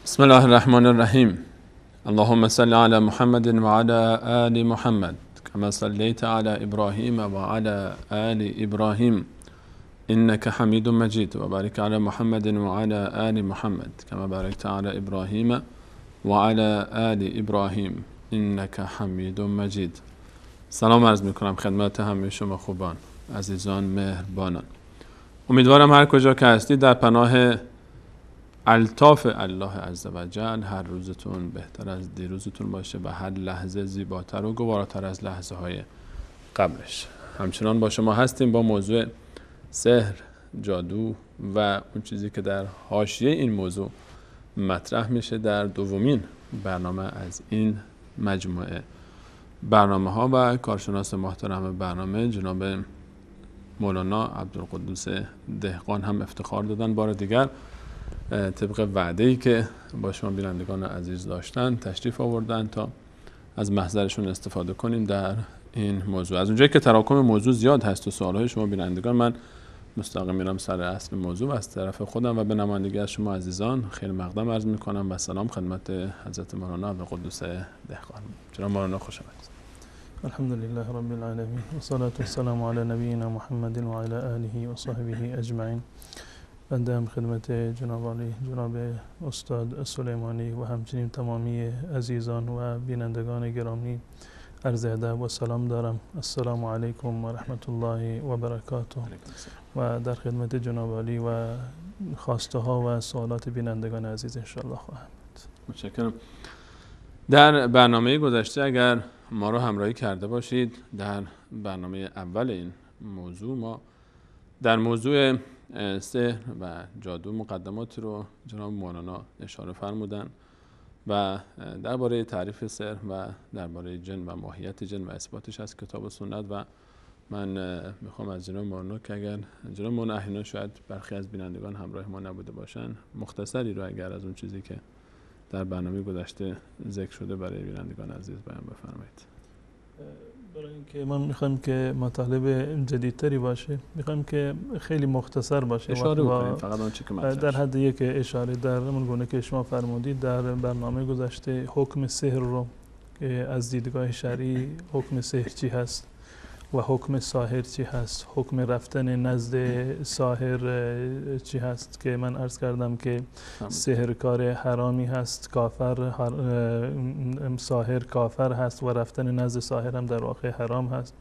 بسم الله الرحمن الرحیم. اللهم صل علی محمد و علی آل محمد كما صليت على ابراهیم و علی آل ابراهیم انك حمید مجید و بارک علی محمد و علی آل محمد كما بارکت علی ابراهیم و علی آل ابراهیم انك حمید مجید. سلام عرض میکنم خدمت همه شما خوبان، عزیزان، مهربانان. امیدوارم هر کجا که هستید در پناه الطاف الله عزوجل هر روزتون بهتر از دیروزتون باشه و هر لحظه زیباتر و گواراتر از لحظه های قبلش. همچنان با شما هستیم با موضوع سحر، جادو و اون چیزی که در حاشیه این موضوع مطرح میشه در دومین برنامه از این مجموعه برنامه ها و کارشناس محترم برنامه جناب مولانا عبدالقدوس دهقان هم افتخار دادن بار دیگر طبق وعده‌ای که با شما بینندگان عزیز داشتن تشریف آوردن تا از محضرشون استفاده کنیم در این موضوع. از اونجایی که تراکم موضوع زیاد هست و سوالهای شما بینندگان، من مستقیم میرم سر اصل موضوع از طرف خودم و به نمایندگی از شما عزیزان خیر مقدم عرض میکنم و سلام خدمت حضرت مولانا عبدالقدوس دهقان. جناب مولانا خوش آمدید. الحمد لله رب العالمین و صلاة و السلام علی نبینا محمد و علی آله و صحبه اجمعین. بنده هم خدمت جناب عالی جناب استاد سلیمانی و همچنین تمامی عزیزان و بینندگان گرامی عرض ادب و سلام دارم. السلام علیکم و رحمت الله و برکاته. و در خدمت جناب عالی و خواسته ها و سوالات بینندگان عزیز انشاءالله خواهم بود. متشکرم. در برنامه گذشته اگر ما رو همراهی کرده باشید، در برنامه اول این موضوع ما در موضوع سحر و جادو مقدماتی رو جناب مولانا اشاره فرمودن و درباره تعریف سحر و درباره جن و ماهیت جن و اثباتش از کتاب و سنت. و من میخوام از جناب مولانا که اگر جناب مولانا احیانا شاید برخی از بینندگان همراه ما نبوده باشن، مختصری رو اگر از اون چیزی که در برنامه گذشته ذکر شده برای بینندگان عزیز بیان بفرمایید. برای اینکه ما میخوایم که مطالب جدیدتری باشه، میخوایم که خیلی مختصر باشه، اشاره بکنیم فقط آنچه که مطرح در حد یک اشاره در همون گونه که شما فرمودید در برنامه گذشته حکم سحر رو که از دیدگاه شرعی حکم سحر چی هست و حکم ساحر چی هست، حکم رفتن نزد ساحر چی هست که من عرض کردم که سحر کار حرامی هست، کافر ساحر کافر هست و رفتن نزد ساحر هم در واقع حرام هست.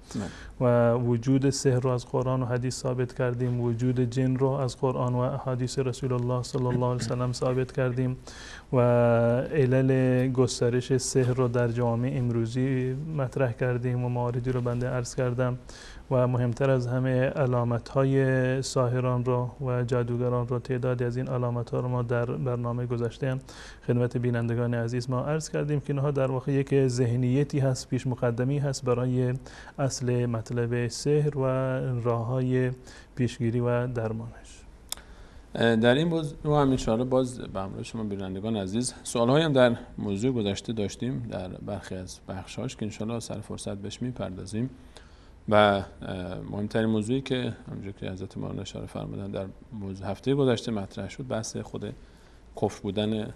و وجود سحر رو از قرآن و حدیث ثابت کردیم، وجود جن رو از قرآن و احادیث رسول الله صلی الله علیه وسلم ثابت کردیم و علل گسترش سحر رو در جامعه امروزی مطرح کردیم و مواردی رو بنده عرض کردم و مهمتر از همه علامت‌های ساحران رو و جادوگران رو، تعدادی از این علامت‌ها رو ما در برنامه گذشته هم خدمت بینندگان عزیز ما عرض کردیم که اینها در واقع یک ذهنیتی هست، پیش مقدمی هست برای اصل مطلب سحر و راه‌های پیشگیری و درمانش. در این موضوع هم انشاءالله باز به همراه شما بینندگان عزیز سوال‌هایی هم در موضوع گذشته داشتیم در برخی از بخش‌هاش که انشاءالله سر فرصت بهش می‌پردازیم. و مهمترین موضوعی که همونجوری که حضرت مولانا اشاره فرمودن در موضوع هفته گذشته مطرح شد، بحث خود کفر بودن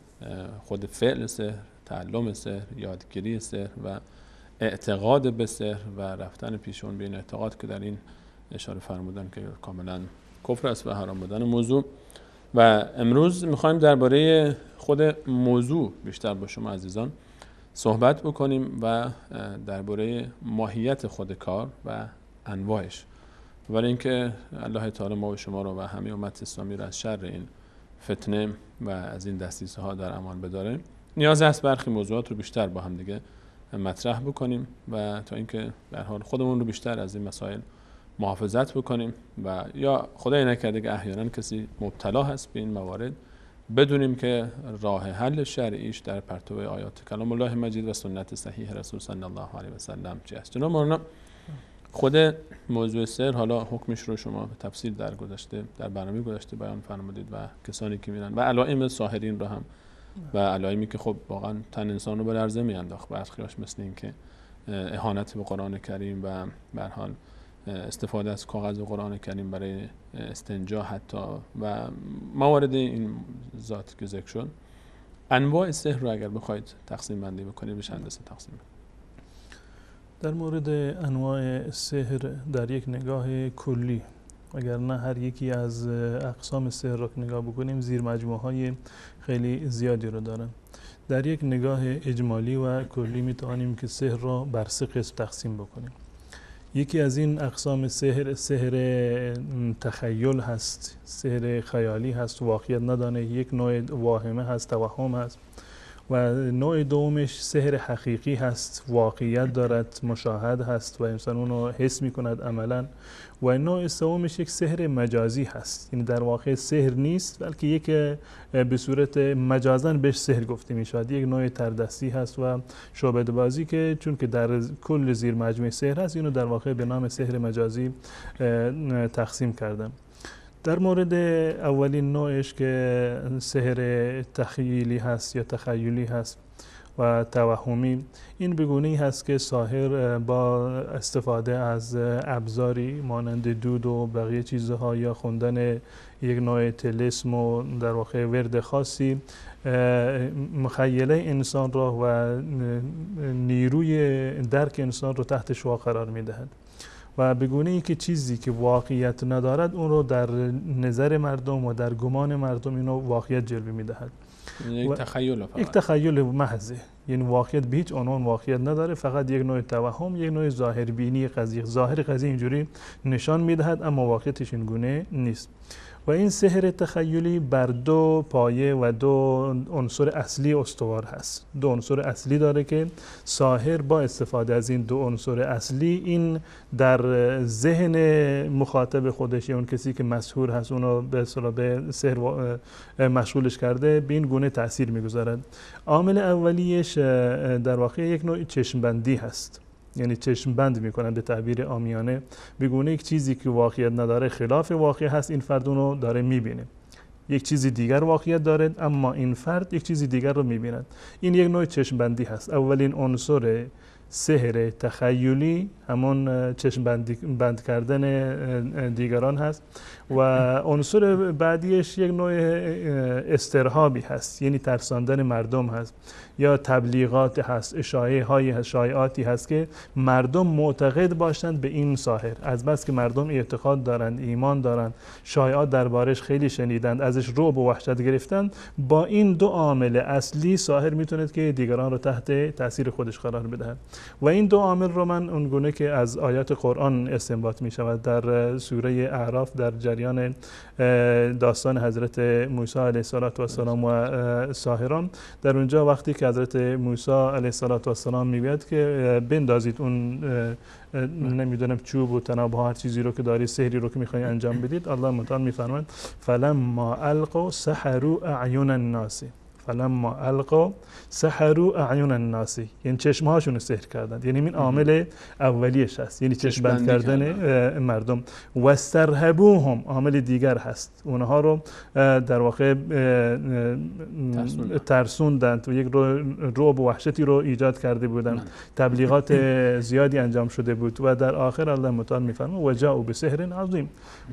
خود فعل سحر، تعلم سحر، یادگیری سحر و اعتقاد به سحر و رفتن پیش اون به این اعتقاد که در این اشاره فرمودن که کاملا کفر است و حرام بودن موضوع. و امروز میخوایم درباره خود موضوع بیشتر با شما عزیزان صحبت بکنیم و درباره ماهیت خود کار و انواعش، برای اینکه الله تعالی ما و شما رو و همه امت اسلامی رو از شر این فتنه و از این دسیسه ها در امان بداره. نیاز است برخی موضوعات رو بیشتر با هم دیگه مطرح بکنیم و تا اینکه در حال خودمون رو بیشتر از این مسائل محافظت بکنیم و یا خدای نکرده که احیانا کسی مبتلا هست به این موارد، بدونیم که راه حل شرعیش در پرتو آیات کلام الله مجید و سنت صحیح رسول صلی الله علیه و سلم چی است. جناب مولانا خود موضوع سحر، حالا حکمش رو شما به تفصیل در برنامه گذشته بیان فرمودید و کسانی که میرن و علائم ساحرین رو هم و علائمی که خب واقعا تن انسان رو به لرزه میانداخت، برخیاش مثل این که اهانت به قرآن کریم و به هر حال استفاده از کاغذ قرآن کریم برای استنجا حتی و موارد این ذات که ذکر شد. انواع سحر رو اگر بخواید تقسیم بندی بکنید به چند دسته تقسیم بندی؟ در مورد انواع سحر در یک نگاه کلی، اگر نه هر یکی از اقسام سحر را نگاه بکنیم، زیر مجموعه های خیلی زیادی رو دارن. در یک نگاه اجمالی و کلی می توانیم که سحر را بر 3 قسم تقسیم بکنیم. یکی از این اقسام سحر، سحر تخیل هست، سحر خیالی هست، واقعیت ندانه، یک نوع واهمه هست، توهم هست. و نوع دومش سحر حقیقی هست، واقعیت دارد، مشاهد هست و انسان اون رو حس می کند عملا. و نوع سومش یک سحر مجازی هست، یعنی در واقع سحر نیست بلکه یک به صورت مجازاً بهش سحر گفته می شود، یک نوع تردستی هست و شعبده بازی که چون که در کل زیر مجموعه سحر هست، اینو در واقع به نام سحر مجازی تقسیم کردم. در مورد اولین نوعش که سحر تخیلی هست یا تخیلی هست و توهمی، این بگونه‌ای هست که ساحر با استفاده از ابزاری مانند دود و بقیه چیزها یا خوندن یک نوع طلسم و در واقع ورد خاصی مخیله انسان را و نیروی درک انسان را تحت شعاع قرار می‌دهد و بگونه‌ای که چیزی که واقعیت ندارد اون رو در نظر مردم و در گمان مردم اینو واقعیت جلوه می‌دهد. یک تخیل فقط. یک تخیل محض، یعنی واقعیت به هیچ عنوان واقعیت نداره، فقط یک نوع توهم، یک نوع ظاهر بینی قضیه، ظاهر قضیه اینجوری نشان میدهد اما واقعیتش این گونه نیست. و این سحر تخیلی بر 2 پایه و 2 عنصر اصلی استوار هست. 2 عنصر اصلی داره که ساحر با استفاده از این 2 عنصر اصلی این در ذهن مخاطب خودش یا اون کسی که مسحور هست اونو به اصطلاح به سحر مشغولش کرده به این گونه تأثیر میگذارد. عامل اولیش در واقع یک نوع چشم بندی هست، یعنی چشم بند میکنن به تعبیر عامیانه، بگونه یک چیزی که واقعیت نداره خلاف واقع هست، این فرد اونو داره میبینه. یک چیزی دیگر واقعیت داره اما این فرد یک چیزی دیگر رو میبیند. این یک نوع چشم بندی هست. اولین عنصر سحر تخیلی همون چشم بند کردن دیگران هست و عنصر بعدیش یک نوع استرهابی هست، یعنی ترساندن مردم هست یا تبلیغات هست، شایعاتی هست که مردم معتقد باشند به این ساحر، از بس که مردم اعتقاد دارند، ایمان دارند، شایعات دربارش خیلی شنیدند، ازش رعب و وحشت گرفتند، با این 2 عامل اصلی ساحر میتونه که دیگران رو تحت تاثیر خودش قرار بده. و این 2 عامل رو من اونگونه که از آیات قرآن استنباط می شود در سوره اعراف در جریان داستان حضرت موسی علیه السلام و ساحران، در اونجا وقتی که حضرت موسی علیه السلام میگوید که بندازید اون نمیدونم چوب و تناب ها هر چیزی رو که داری، سحری رو که میخوای انجام بدید، الله متعال میفرماید فلما القوا سحروا اعین الناس، فلما القوا سحروا اعین الناس، یعنی چشم هاشون رو سحر کردند. یعنی این عامل اولیش هست، یعنی چشم بند کردن مردم. و استرهبوهم عامل دیگر هست، اونها رو در واقع ترسوندند و یک رعب و وحشتی رو ایجاد کرده بودند، تبلیغات زیادی انجام شده بود و در آخر الله متعال میفرماید و جاءوا بسحر عظیم،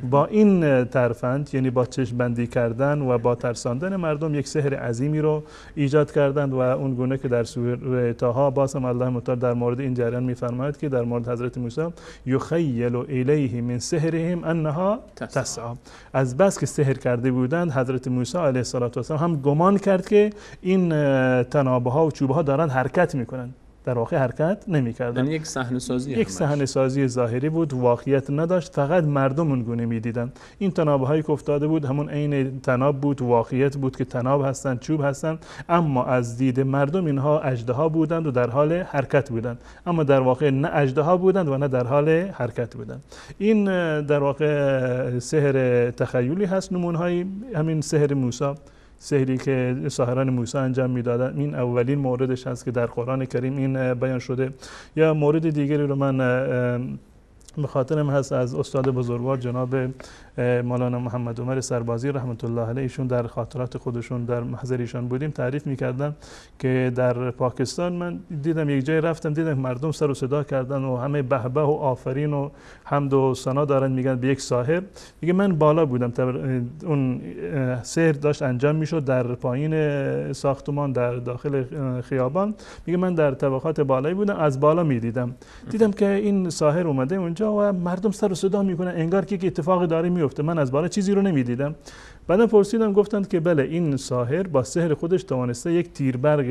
با این ترفند یعنی با چشم بندی کردن و با ترساندن مردم یک سحر عظیمی رو ایجاد کردند. و اون گونه که در سوره طه باز هم الله متعال در مورد این جریان میفرماید که در مورد حضرت موسی یخیل الیه من سحرهم انها تسعی، از بس که سحر کرده بودند حضرت موسی علیه السلام هم گمان کرد که این تنابه ها و چوبه ها دارند حرکت میکنند، در واقع حرکت نمی‌کردن. یک صحنه‌سازی، یک صحنه‌سازی ظاهری بود، واقعیت نداشت، فقط مردم اون گونه می‌دیدن. این تناب‌هایی که افتاده بود همون عین تناب بود، واقعیت بود که تناب هستند، چوب هستند، اما از دید مردم اینها اژدها بودند و در حال حرکت بودند، اما در واقع نه اژدها بودند و نه در حال حرکت بودند. این در واقع سحر تخیلی هست. نمونه‌های همین سحر موسی، سحری که ساحران موسی انجام میدادن، این اولین موردش هست که در قرآن کریم این بیان شده. یا مورد دیگری رو من به خاطرم هست از استاد بزرگوار جناب مولانا محمد عمر سربازی رحمت الله علیه، ایشون در خاطرات خودشون در محضر ایشان بودیم تعریف میکردن که در پاکستان من دیدم یک جای رفتم دیدم مردم سر و صدا کردن و همه به به و آفرین و حمد و ثنا دارن میگن به یک ساحر. میگه من بالا بودم، اون سحر داشت انجام میشد در پایین ساختمان در داخل خیابان. میگه من در طبقات بالایی بودم، از بالا میدیدم، دیدم که این ساحر اومده اونجا و مردم سر و صدا میکنن انگار که اتفاقی داره میفته. من از بالا چیزی رو نمیدیدم. بعدم پرسیدم، گفتند که بله این ساحر با سحر خودش توانسته یک تیربرگ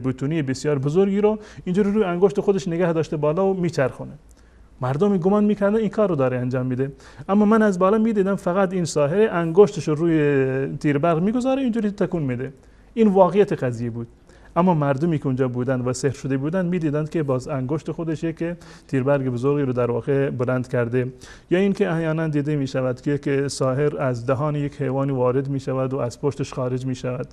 بتونی بسیار بزرگی رو اینجوری روی انگشت خودش نگه داشته بالا و میچرخونه. مردم گمان میکردن این کار رو داره انجام میده، اما من از بالا میدیدم فقط این ساحر انگشتش رو روی تیربرگ میگذاره اینجوری تکون میده. این واقعیت قضیه بود. اما مردمی که اونجا بودن و سحر شده بودن میدیدند که باز انگشت خودش یک تیربرگ بزرگی رو در واقع بلند کرده. یا اینکه احیانا دیده می شود که ساحر از دهان یک حیوانی وارد می شود و از پشتش خارج می شود،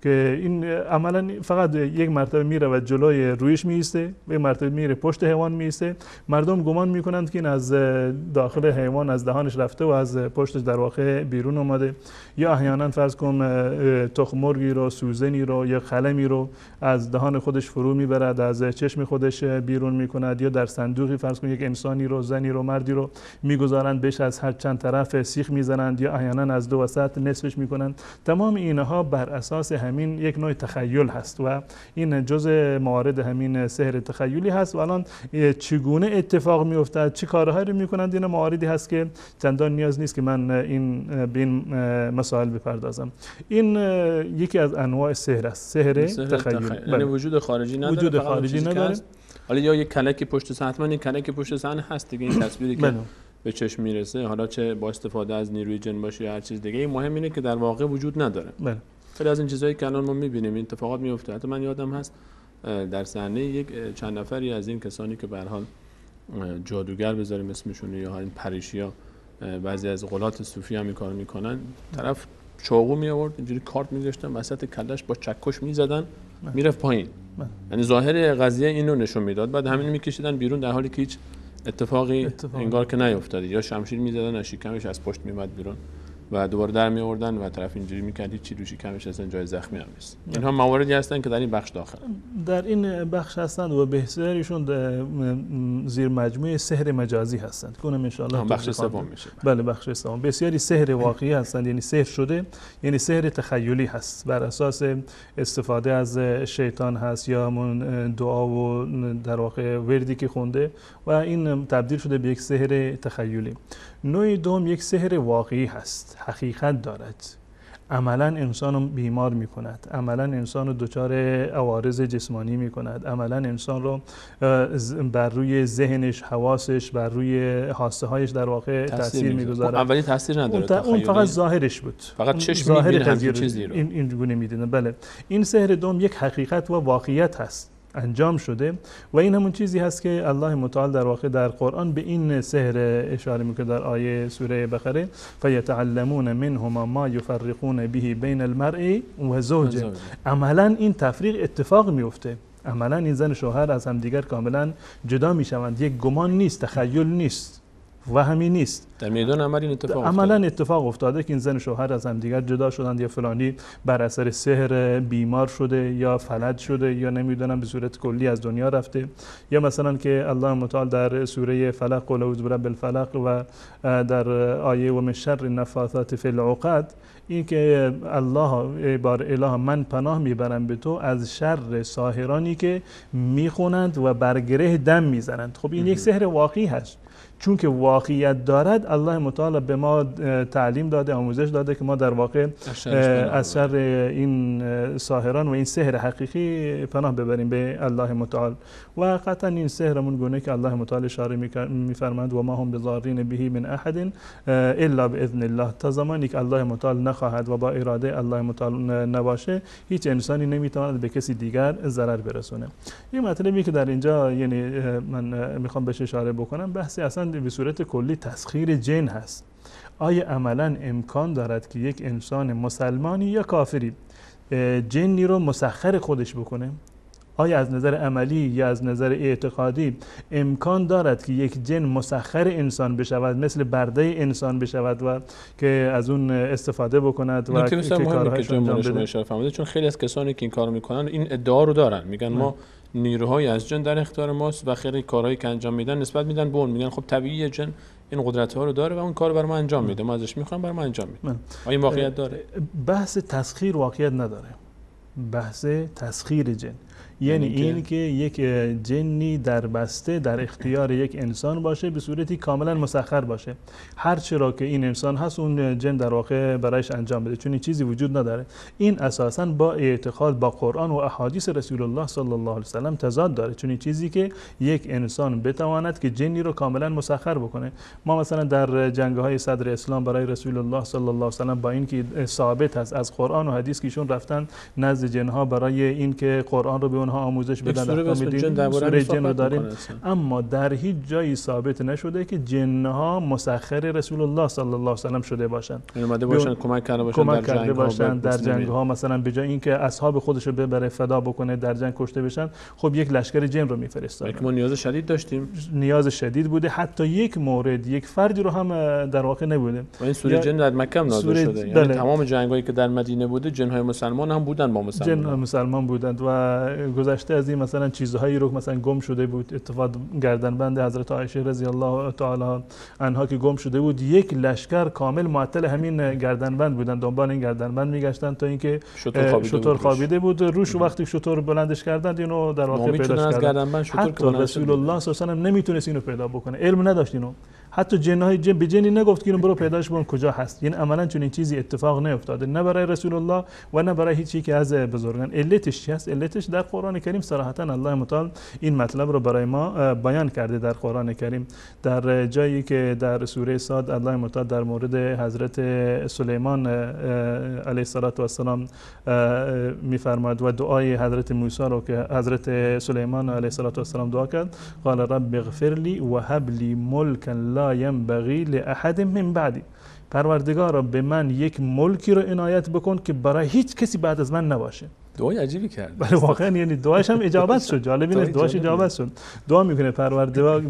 که این عملا فقط یک مرتبه میره و جلوی رویش میسته و یک مرتبه میره پشت حیوان میسته. مردم گمان میکنند که این از داخل حیوان از دهانش رفته و از پشتش در واقع بیرون اومده. یا احیانا فرض کن تخم مرغی رو، سوزنی رو یا قلمی رو از دهان خودش فرو میبرد، از چشم خودش بیرون میکند. یا در صندوقی فرض کن یک انسانی رو، زنی رو، مردی رو میگذارند، بهش از هر چند طرف سیخ میزنند یا احیانا از دو وسط نصفش میکنند. تمام اینها بر اساس همین یک نوع تخیل هست و این جزء موارد همین سحر تخیلی هست. و الان چگونه اتفاق میافتد، چه کارهایی رو میکنند، این مواردی هست که چندان نیاز نیست که من به این مسائل بپردازم. این یکی از انواع سحر است، سحر تخیلی. یعنی وجود خارجی نداره، وجود خارجی نداره. حالا یا یک کلکی پشت صحنه، حتما یک کلکی پشت صحنه هست دیگه. این تصویری که به چشم میرسه، حالا چه با استفاده از نیروی جن باشه یا هر چیز دیگه، مهم اینه که در واقع وجود نداره. بله. خیلی از این چیزایی که الان ما می‌بینیم این اتفاقات میفته. حتی من یادم هست در صحنه یک چند نفری از این کسانی که به هر حال جادوگر بذاریم اسمشون یا این پریشیا، بعضی از غلات صوفی هم این کارو میکنن، طرف چاقو می آورد اینجوری کارت می‌ذاشتن وسط کلش با چکش می‌زدن میرفت پایین. یعنی ظاهر قضیه اینو نشون میداد. بعد همین می‌کشیدن بیرون در حالی که هیچ اتفاقی انگار که نیفتاده. یا شمشیر می‌زدن از شکمش از پشت میومد بیرون و دوباره در می آوردن و طرف اینجوری می‌کرد هیچ روشی کمش اصلا جای زخمی هم نیست. اینها مواردی هستن که در این بخش داخل در این بخش هستند و بهتریشون زیر مجموعه سحر مجازی هستند که اونم ان شاء الله بخش سوم میشه. بله بخش سوم. بسیاری سحر واقعی هستند، یعنی سحر شده، یعنی سحر تخیلی هست بر اساس استفاده از شیطان هست یا دعا و در واقع وردی که خونده و این تبدیل شده به یک سحر تخیلی. نوع دوم یک سحر واقعی هست، حقیقت دارد، عملا انسان رو بیمار می کند، عملا انسان رو دچار عوارض جسمانی می کند، عملا انسان رو بر روی ذهنش، حواسش، بر روی حاسه هایش در واقع تاثیر می گذارد. اولی تاثیر نداره، اون فقط ظاهرش بود، فقط چشم می‌بینه همین چیزی رو این گونه می‌دیدن. بله، این سحر دوم یک حقیقت و واقعیت هست، انجام شده و این همون چیزی هست که الله متعال در واقع در قرآن به این سحر اشاره میکنه در آیه سوره بقره فیتعلمون منهما ما یفرقون به بین المرء و زوجه. عملا این تفریق اتفاق میفته، عملا این زن شوهر از همدیگر کاملا جدا میشوند، یک گمان نیست، تخیل نیست، وهمی نیست، در میدان عمل این اتفاق عملا اتفاق افتاده که این زن شوهر از هم دیگر جدا شدند یا فلانی بر اثر سحر بیمار شده یا فلج شده یا نمیدونم به صورت کلی از دنیا رفته. یا مثلا که الله متعال در سوره فلق قل اعوذ برب الفلق و در آیه و من شر النفاثات فی العقد، این که الله بار اله من پناه میبرم به تو از شر ساحرانی که میخونند و برگره دم میزنند. خب این یک سحر واقعی هست، چون که واقعیت دارد الله متعال به ما تعلیم داده، آموزش داده که ما در واقع از شر این ساحران و این سحر حقیقی پناه ببریم به الله متعال. و قطعا این سحرمون گونه که الله متعال اشاره میفرماند و ما هم بضارین به من احد الا باذن الله. تا زمانی که الله متعال نخواهد و با اراده الله متعال نباشه هیچ انسانی نمیتواند به کسی دیگر ضرر برسونه. این مطلبی که در اینجا یعنی من میخوام بهش اشاره بکنم، بحثی اصلا به صورت کلی تسخیر جن هست. آیا عملا امکان دارد که یک انسان مسلمانی یا کافری جنی رو مسخر خودش بکنه؟ آیا از نظر عملی یا از نظر اعتقادی امکان دارد که یک جن مسخر انسان بشود، مثل برده انسان بشود و که از اون استفاده بکند و که کارهایش انجام بده؟ چون خیلی از کسانی که این کارو میکنن این ادعا رو دارن، میگن ما نیروهای از جن در اختیار ماست و خیلی کارهایی که انجام میدن نسبت میدن به اون، میگن خب طبیعیه جن این قدرت ها رو داره و اون کارو برای ما انجام میده، ما ازش میخوام برای ما انجام میده. آیا واقعیت داره؟ بحث تسخیر واقعیت نداره. بحث تسخیر جن یعنی این که یک جنی در بسته در اختیار یک انسان باشه به صورتی کاملا مسخر باشه، هر چرا که این انسان هست اون جن در واقع برایش انجام بده، چون این چیزی وجود نداره. این اساساً با اعتقاد با قرآن و احادیث رسول الله صلی الله علیه و سلم تضاد داره، چون این چیزی که یک انسان بتواند که جنی رو کاملا مسخر بکنه. ما مثلا در جنگ‌های صدر اسلام برای رسول الله صلی الله علیه و سلم با اینکه ثابت است از قرآن و حدیث که ایشون رفتن نزد جنها برای اینکه قرآن رو به اونها آموزش بدن، سوره جن رو داریم، اما در هیچ جایی ثابت نشده که جنها مسخر رسول الله صلی الله علیه و سلم شده باشن، اومده باشن کمک کرده باشن در جنگ ها مثلا به جای اینکه اصحاب خودش رو ببره فدا بکنه در جنگ کشته بشن، خب یک لشکر جن رو میفرستاد. ما نیاز شدید داشتیم، نیاز شدید بوده، حتی یک مورد یک فردی رو هم در واقع نبوده. و این سوره جن در مکه نازل شده، یعنی تمام جنگایی که در مدینه بوده جنهای مسلمان هم بودن با مسلمان، جنهای مسلمان بودند و گذشته از این مثلا چیزهایی رو مثلا گم شده بود، اتفاق گردنبند حضرت عایشه رضی الله تعالی عنها که گم شده بود، یک لشکر کامل معطل همین گردنبند بودن، دنبال این گردنبند میگشتن تا اینکه شتر خوابیده بود روش، وقتی شتر بلندش کردند اینو در واقع پیداش کردن. حتی رسول الله صلی الله علیه و نمیتونست اینو پیدا بکنه، علم نداشت اینو، حتی جنهای جن به جنی نگفت که اینو برو پیداش بکن کجا هست، یعنی عملا چون این چیزی اتفاق نیفتاده نه برای رسول الله و نه برای هیچ یک از بزرگان. علتش چی است؟ علتش در قرآن کریم صراحتا الله متعال این مطلب رو برای ما بیان کرده در قرآن کریم، در جایی که در سوره صاد الله متعال در مورد حضرت سلیمان علیه السلام میفرماید و دعای حضرت موسی رو که حضرت سلیمان علیه السلام دعا کرد، قال رب اغفر لی و هب لی ملکا لا ينبغي لأحد من بعدی، پروردگارا به من یک ملکی رو عنایت بکن که برای هیچ کسی بعد از من نباشه. دعای عجیبی کرد. بله واقعا، یعنی دعاش هم اجابت شد. جالب اینه دعاش اجابت شد. دعا میکنه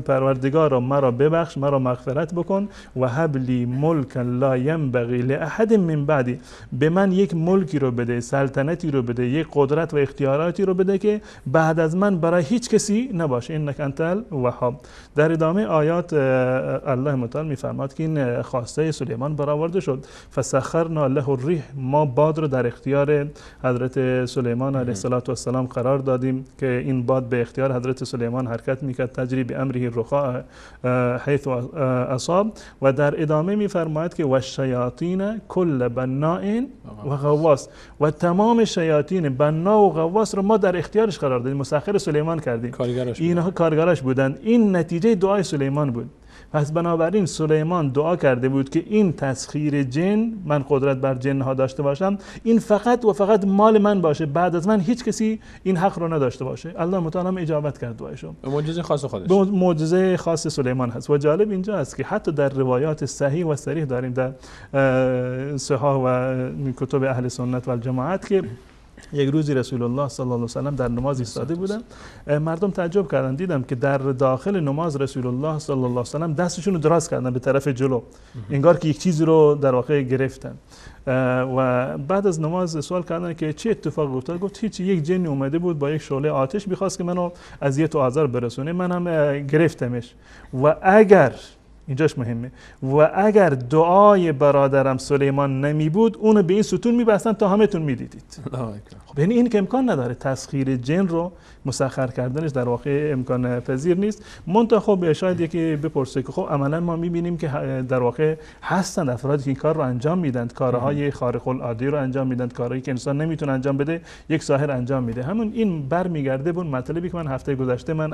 پروردگارا مرا ببخش، مرا مغفرت بکن و هب لی ملکا لا ينبغي لاحد من بعدی، به من یک ملکی رو بده، سلطنتی رو بده، یک قدرت و اختیاراتی رو بده که بعد از من برای هیچ کسی نباشه. انک انت الوهاب. در ادامه آیات الله متعال میفرماد که این خواسته سلیمان برآورده شد، فسخرنا له الریح، ما باد رو در اختیار حضرت سلیمان علیه السلام قرار دادیم که این باد به اختیار حضرت سلیمان حرکت میکرد، تجری بامره الرخاء حیث اصاب. و در ادامه میفرماید که و الشیاطین کل بناء و غواص، و تمام شیاطین بنا و غواص رو ما در اختیارش قرار دادیم، مسخر سلیمان کردیم، اینها کارگراش بودند. این نتیجه دعای سلیمان بود. پس بنابراین سلیمان دعا کرده بود که این تسخیر جن، من قدرت بر جن ها داشته باشم، این فقط و فقط مال من باشه، بعد از من هیچ کسی این حق رو نداشته باشه. الله متعال هم اجابت کرد دعایشو. معجزه خاص خودش، معجزه خاص سلیمان هست. و جالب اینجا است که حتی در روایات صحیح و صریح داریم در صحاح و کتب اهل سنت و الجماعت که یک روزی رسول الله صلی الله علیه و سلم در نماز ایستاده بودن، مردم تعجب کردن، دیدم که در داخل نماز رسول الله صلی الله علیه و سلم دستشون رو دراز کردن به طرف جلو، انگار که یک چیزی رو در واقع گرفتن. و بعد از نماز سوال کردن که چه اتفاق افتاد؟ گفت هیچ، یک جن اومده بود با یک شعله آتش می‌خواست که منو اذیت و آزار برسونه، منم گرفتمش. و اگر اینجاش مهمه، و اگر دعای برادرم سلیمان نمی بود اونو به این ستون میبستن تا همتون میدیدید. خب یعنی این که امکان نداره، تسخیر جن رو مسخر کردنش در واقع امکان پذیر نیست. منتها خب شاید یکی بپرسه که خب عملا ما میبینیم که در واقع هستند افرادی که این کار رو انجام میدن، کارهای خارق العاده رو انجام میدن، کارهایی که انسان نمیتونه انجام بده یک ساحر انجام میده. همون این برمیگرده به مطلبی که من هفته گذشته من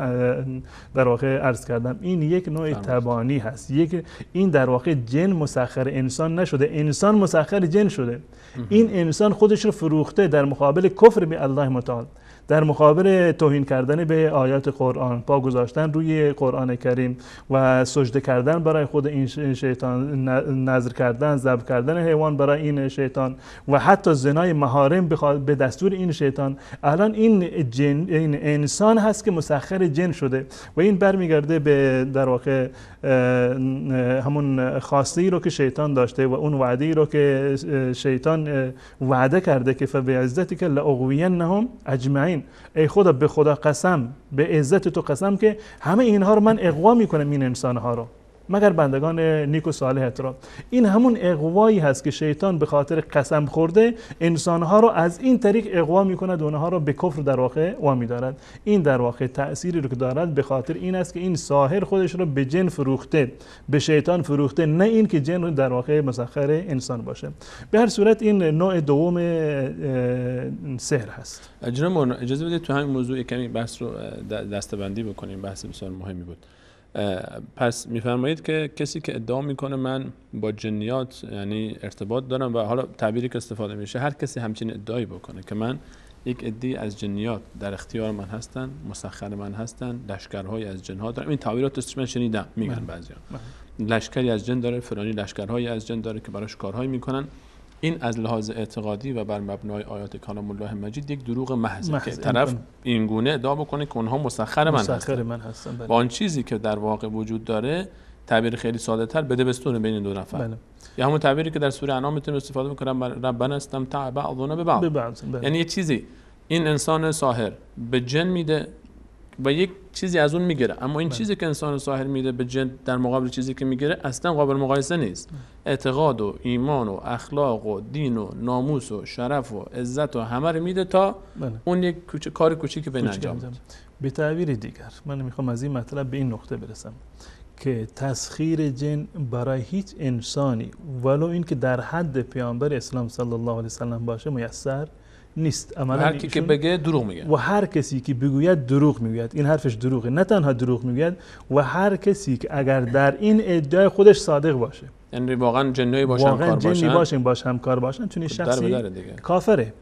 در واقع عرض کردم، این یک نوع تبانی هست. این در واقع جن مسخر انسان نشده، انسان مسخر جن شده. این انسان خودش رو فروخته در مقابل کفر به الله متعال، در مقابل توهین کردن به آیات قرآن، پا گذاشتن روی قرآن کریم و سجده کردن برای خود این شیطان، نذر کردن، ذبح کردن حیوان برای این شیطان و حتی زنای محارم به دستور این شیطان، الان این انسان هست که مسخر جن شده و این برمیگرده به در واقع همون خواسته ای رو که شیطان داشته و اون وعده ای رو که شیطان وعده کرده که فبعزتک لاغوینهم اجمعین، ای خدا به خدا قسم، به عزت تو قسم که همه اینها رو من اغوا میکنم، این انسانها رو مگر بندگان نیک و صالحت را. این همون اغوایی هست که شیطان به خاطر قسم خورده انسانها رو از این طریق اغوا میکند و اونها رو به کفر در واقع وامی دارد. این در واقع تأثیری رو که دارد به خاطر این است که این ساحر خودش رو به جن فروخته، به شیطان فروخته، نه این که جن در واقع مسخر انسان باشه. به هر صورت این نوع دوم سحر هست. جناب مولانا اجازه بدید تو همین موضوع کمی بحث رو دسته‌بندی بکنیم، بحث بسیار مهمی بود. پس میفرمایید که کسی که ادعا میکنه من با جنیات یعنی ارتباط دارم، و حالا تعبیری که استفاده میشه هر کسی همچین ادعایی بکنه که من یک عده‌ای از جنیات در اختیار من هستن، مسخر من هستن، لشکرهای از جنها دارم، این تعبیرات من شنیدم میگن بعضیا لشکری از جن داره، فلانی لشکرهایی از جن داره که براش کارهایی میکنن. این از لحاظ اعتقادی و بر مبنای آیات کلام الله مجید یک دروغ محض که طرف این گونه ادعا بکنه که اونها مسخر من هستن. با آن چیزی که در واقع وجود داره، تعبیر خیلی ساده تر بده بستونه بین این دو نفر. بله. یا همون تعبیری که در سوره انعام میتونیم استفاده میکنم، ربنا استمتع بعضنا ببعض. یعنی یه چیزی این انسان ساحر به جن میده و یک چیزی از اون میگیره، اما این چیزی که انسان ساحر میده به جن در مقابل چیزی که میگیره اصلا قابل مقایسه نیست. اعتقاد و ایمان و اخلاق و دین و ناموس و شرف و عزت و همه رو میده تا اون یک کار کوچیکی به انجام بده. به تعبیر دیگر من میخوام از این مطلب به این نقطه برسم که تسخیر جن برای هیچ انسانی ولو این که در حد پیامبر اسلام صلی الله علیه و سلم باشه میسر نیست. هر کی که بگه دروغ میگه و هر کسی که بگوید دروغ میگوید. این حرفش دروغه، نه تنها دروغ میگوید و هر کسی که اگر در این ادعای خودش صادق باشه، یعنی واقعا جنی باشه همکار باشن، چون این شخصی کافره.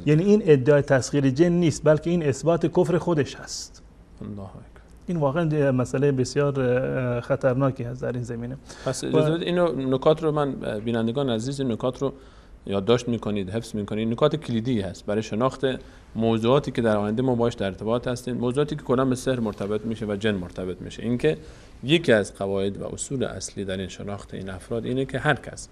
یعنی این ادعای تسخیر جن نیست، بلکه این اثبات کفر خودش هست. الله اکبر. این واقعا مسئله بسیار خطرناکی هست در این زمینه. پس اینو نکات رو من بینندگان عزیز این نکات رو یادداشت میکنید، حفظ میکنید. نکات کلیدی هست برای شناخت موضوعاتی که در آینده ما باهاش در ارتباط هستیم، موضوعاتی که کلا به سحر مرتبط میشه و جن مرتبط میشه. اینکه یکی از قواعد و اصول اصلی در این شناخت این افراد اینه که هر کس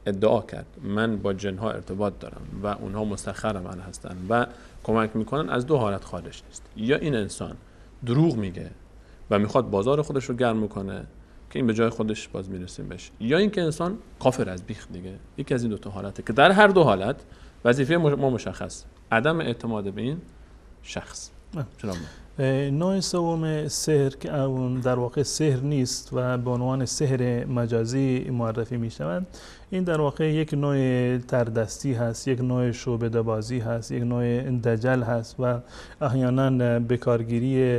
ادعا کرد من با جنها ارتباط دارم و اونها مسخر من هستن و کمک میکنن، از دو حالت خارج نیست. یا این انسان دروغ میگه و میخواد بازار خودش رو گرم کنه که این به جای خودش باز میرسیم بهش، یا اینکه انسان کافر از بیخ دیگه. یکی از این دو تا حالته که در هر دو حالت وظیفه ما مشخص، عدم اعتماد به این شخص. نوع سوم سحر که در واقع سحر نیست و به عنوان سحر مجازی معرفی می شود، این در واقع یک نوع تردستی هست، یک نوع شعبده بازی هست، یک نوع دجل هست و احیانا به کارگیری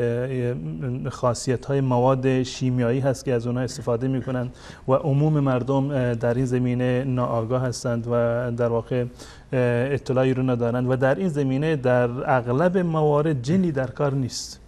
خاصیت های مواد شیمیایی هست که از اونها استفاده می کنند و عموم مردم در این زمینه ناآگاه هستند و در واقع اطلاعی رو ندارند و در این زمینه در اغلب موارد جنی در کار نیست.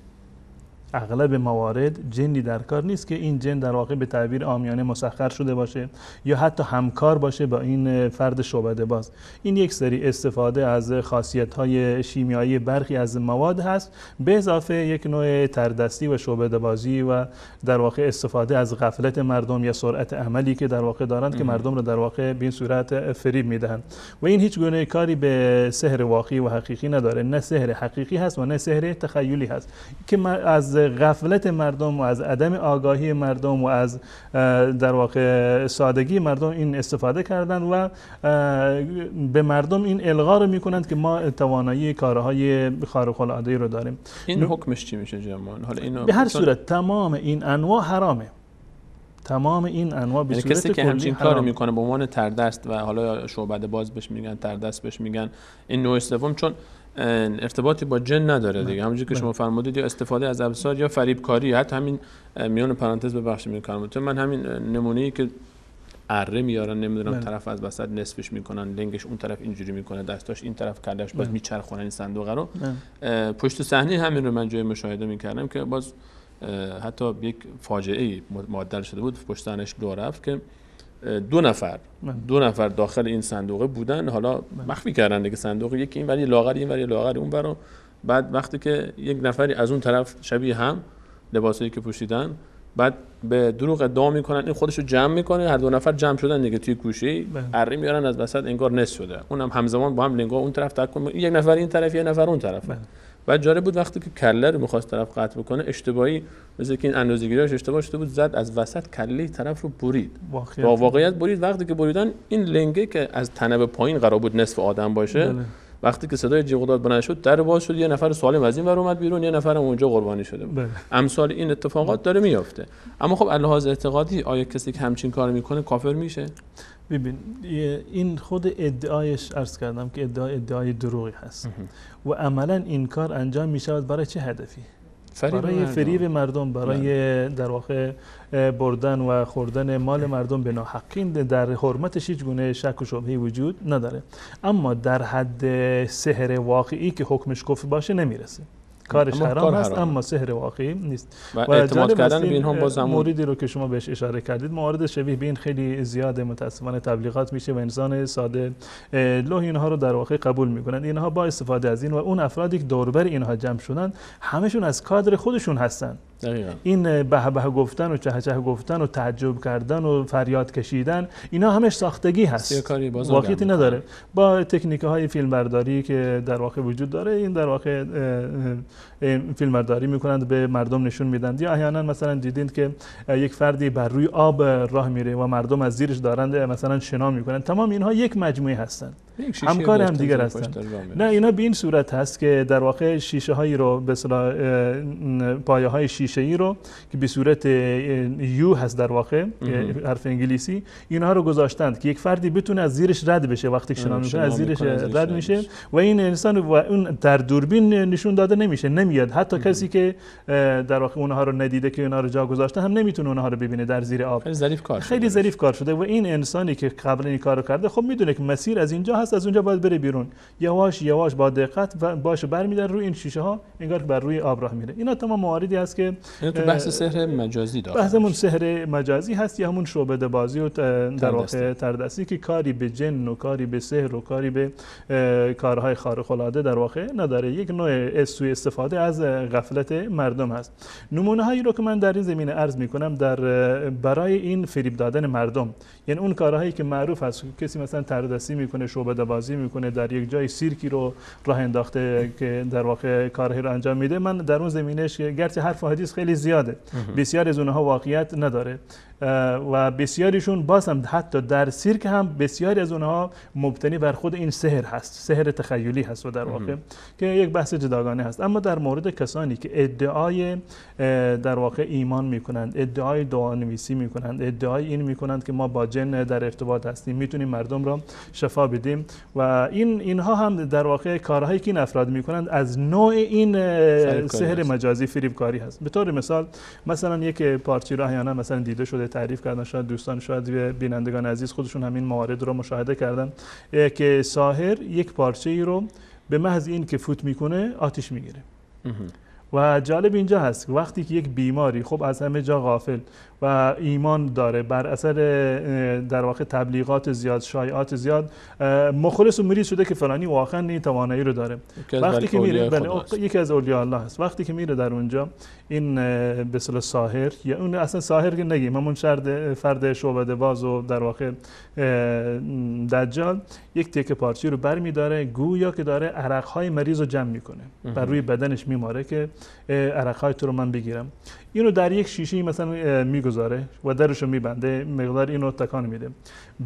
اغلب موارد جنی در کار نیست که این جن در واقع به تعبیر عامیانه مسخر شده باشه یا حتی همکار باشه با این فرد شعبده باز. این یک سری استفاده از خاصیت‌های شیمیایی برخی از مواد هست، به اضافه یک نوع تردستی و شعبده بازی و در واقع استفاده از غفلت مردم یا سرعت عملی که در واقع دارند که مردم رو در واقع به این صورت فریب میدهند و این هیچ گونه کاری به سحر واقعی و حقیقی نداره. نه سحر حقیقی هست و نه سحر تخیلی هست که از غفلت مردم و از عدم آگاهی مردم و از در واقع سادگی مردم این استفاده کردن و به مردم این القا رو میکنند که ما توانایی کارهای خارق العاده رو داریم. این حکمش چی میشه جمعان؟ حالا اینو به هر صورت تمام این انواع حرامه. تمام این انواع به صورت کسی که همچین کار میکنه به عنوان تردست و حالا شعبده باز بهش میگن، تردست بهش میگن، این نوع سوم چون ارتباطی با جن نداره دیگه، همونجوری که شما فرمودید، یا استفاده از ابزار یا فریبکاری. حتی همین میان پرانتز ببخشید میکنم، من همین نمونه‌ای که اره میارن، نمیدونم بله. طرف از وسط نصفش میکنن، لنگش اون طرف اینجوری میکنه، دستاش این طرف، کلش باز میچرخونن این صندوق رو. پشت صحنه همین رو من جای مشاهده میکردم که باز حتی یک فاجعه معدل شده بود. پشت صحنهش لو رفت که دو نفر داخل این صندوق بودن، حالا مخفی کردن دیگه صندوق، یکی این ولی لاغر، این ولی لاغر اون برا. بعد وقتی که یک نفری از اون طرف شبیه هم لباسایی که پوشیدن، بعد به دروغ ادعا میکنن این خودشو جمع میکنه، هر دو نفر جمع شدن دیگه توی گوشه اره میارن از وسط، انگار نصف شده، اونم همزمان با هم لنگا اون طرف تکون، یک نفر این طرف، یک نفر اون طرف. بعد جالب بود وقتی که کله رو می‌خواست طرف قطع بکنه، اشتباهی مثل که این اندازه‌گیریش اشتباه شده بود، زد از وسط کله طرف رو برید. با واقعیت برید. وقتی که بریدن این لنگه که از تنه به پایین قرار بود نصف آدم باشه، وقتی که صدای جیغ و داد بلند شد، در باز شد، یه نفر سالم از این ور اومد بیرون، یه نفر اونجا قربانی شده بود. امثال این اتفاقات داره میافته. اما خب لحاظ اعتقادی آیا کسی که همچین کار میکنه کافر میشه؟ ببین این خود ادعایش عرض کردم که ادعای دروغی هست و عملا این کار انجام می شود برای چه هدفی؟ برای فریب مردم، برای در واقع بردن و خوردن مال مردم به ناحق. این در حرمتش هیچ گونه شک و شبهه‌ای وجود نداره، اما در حد سحر واقعی که حکمش کفر باشه نمیرسه. کارش حرام است اما سحر واقعی نیست. و اعتماد کردن به اینها باز همون موردی رو که شما بهش اشاره کردید، موارد شبیه به این خیلی زیاده متاسفانه تبلیغات میشه و انسان ساده لوح اینها رو در واقع قبول میکنن. اینها با استفاده از این و اون افرادی که دور بر اینها جمع شدن همشون از کادر خودشون هستن. دقیقاً. این به به گفتن و چه چه گفتن و تعجب کردن و فریاد کشیدن اینا همش ساختگی هست، واقعیتی نداره. با تکنیک های فیلمبرداری که در واقع وجود داره، این در واقع فیلمبرداری میکنند، به مردم نشون میدن. یا احیانا مثلا دیدین که یک فردی بر روی آب راه میره و مردم از زیرش دارند مثلا شنا میکنن. تمام اینها یک مجموعه هستند، همکار هم دیگر هستند. نه اینا به این صورت هست که در واقع شیشه هایی رو به اصطلاح پایه های شیشه ای رو که به صورت یو هست در واقع حرف انگلیسی، اینها رو گذاشتند که یک فردی بتونه از زیرش رد بشه. وقتی شنا میکنه از زیرش رد میشه و این انسان و اون در دوربین نشون داده نمیشه، نمیاد. حتی کسی که در واقع اونها رو ندیده که اونها رو جا گذاشتن هم نمیتونه اونها رو ببینه در زیر آب. خیلی ظریف کار شده و این انسانی که قبل این کارو کرده خب میدونه که مسیر از اینجا هست، از اونجا باید بره بیرون. یواش یواش با دقت باشه برمی‌داره روی این شیشه ها، انگار بر روی آب راه میره. اینا تمام مواردی است که تو بحث سحر مجازی داره. بحثمون سحر مجازی هست یا همون شعبده بازی و در واقع تردستی که کاری به جن و کاری به سحر و کاری به کارهای خارق العاده در واقع نداره. یک نوع سوء استفاده از غفلت مردم هست. نمونه هایی رو که من در این زمینه عرض میکنم در برای این فریب دادن مردم، یعنی اون کارهایی که معروف هست، کسی مثلا تردستی میکنه، شعبده بازی میکنه، در یک جای سیرکی رو راه انداخته که در واقع کارهایی رو انجام میده. من در اون زمینهش گرچه حرف و حدیث خیلی زیاده، بسیاری از اونها واقعیت نداره و بسیاریشون باز هم حتی در سیرک هم بسیاری از اونها مبتنی بر خود این سحر هست، سحر تخیلی هست و در واقع که یک بحث جداگانه هست. اما در مورد کسانی که ادعای در واقع ایمان میکنند، ادعای دعانویسی میکنند، ادعای این میکنند که ما با جن در ارتباط هستیم، میتونیم مردم را شفا بدیم و اینها هم در واقع کارهایی که این افراد میکنند از نوع این سحر مجازی فریبکاری هست. به طور مثلا یک پارچه را احیانا مثلا دیده شده، تعریف کردن، شاید دوستان شاید بینندگان عزیز خودشون همین موارد رو مشاهده کردن که ساحر یک پارچه ای رو به محض این که فوت میکنه آتش میگیره. و جالب اینجا هست وقتی که یک بیماری خب از همه جا غافل و ایمان داره، بر اثر در واقع تبلیغات زیاد، شایعات زیاد مخلص و مریض شده که فلانی واقعا این توانایی رو داره، وقتی که میره یکی از اولیاء الله هست، وقتی که میره در اونجا این به اصطلاح ساحر یا اون اصلا ساحر که نگیم، همون فرد شعبده باز و در واقع دجال یک تکه پارچه رو برمی‌داره، گویا که داره عرق‌های مریض رو جمع میکنه، بر روی بدنش میماره که عرق‌های تو رو من بگیرم. اینو در یک شیشه مثلا میگذاره و درشو میبنده، مقدار اینو تکان میده.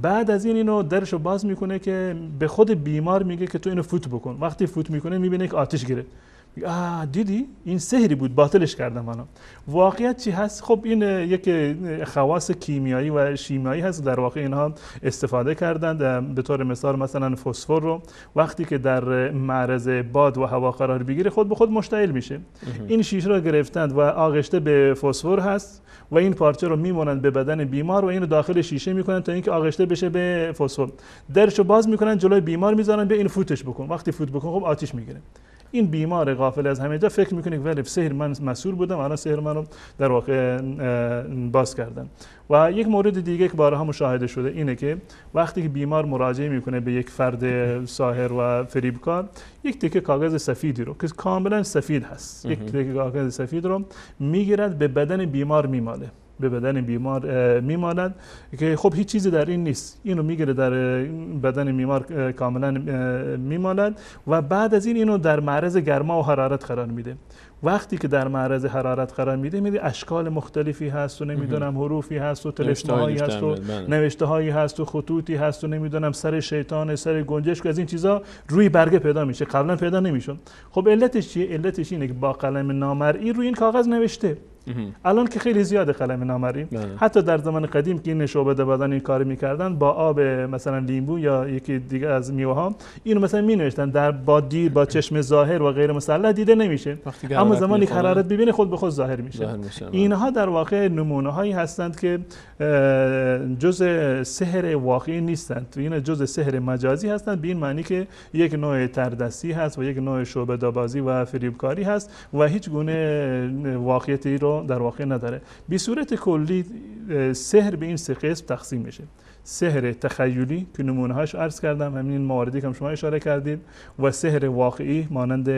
بعد از این اینو درشو باز میکنه که به خود بیمار میگه که تو اینو فوت بکن. وقتی فوت میکنه میبینه که آتش گیره، دیدی این سحری بود باطلش کردم من. واقعیت چی هست؟ خب این یک خواص کیمیایی و شیمیایی هست، در واقع اینها استفاده کردند. به طور مثال مثلا فسفر رو وقتی که در معرض باد و هوا قرار بگیره خود به خود مشتعل میشه. این شیشه رو گرفتند و آغشته به فسفر هست و این پارچه رو میمونند به بدن بیمار و اینو داخل شیشه میکنن تا اینکه آغشته بشه به فسفر. درشو باز میکنن جلوی بیمار میذارن به این فوتش بکن. وقتی فوت بکن خب آتش میگیره. این بیمار غافل از همه جا فکر میکنه ولی سحر من مسئول بودم، الان سحر منو در واقع باز کردن. و یک مورد دیگه که بارها مشاهده شده اینه که وقتی که بیمار مراجعه میکنه به یک فرد ساحر و فریبکار، یک تکه کاغذ سفیدی رو که کاملا سفید هست، یک تکه کاغذ سفید رو میگیرد به بدن بیمار میماله، به بدن بیمار میماند که خب هیچ چیزی در این نیست. اینو میگیره در بدن بیمار کاملا میماند و بعد از این اینو در معرض گرما و حرارت قرار میده. وقتی که در معرض حرارت قرار میده میده اشکال مختلفی هست و نمیدونم حروفی هست و طلسم‌هایی هست و نوشته‌هایی هست و خطوطی هست و نمیدونم سر شیطان، سر گنجشک، از این چیزا روی برگه پیدا میشه، قبلا پیدا نمیشد. خب علتش چیه؟ علتش اینه که با قلم نامرئی روی این کاغذ نوشته. الان که خیلی زیاده قلم نامرئی، حتی در زمان قدیم که این شعبده بدن این کار میکردن با آب مثلا لیمو یا یکی دیگه از میوه ها اینو مثلا مینوشتن، در با چشم ظاهر و غیر مسلح دیده نمیشه، اما زمانی که حرارت ببینه خود به خود ظاهر میشه. اینها در واقع نمونه هایی هستند که جزء سحر واقعی نیستند، این جزء سحر مجازی هستند، به این معنی که یک نوع تردستی هست و یک نوع شعبده بازی و فریبکاری هست و هیچ گونه واقعیتی رو در واقع نداره. به صورت کلی سحر به این سه قسم تقسیم میشه: سحر تخیلی که نمونه‌هاش عرض کردم، همین مواردی که شما اشاره کردید، و سحر واقعی مانند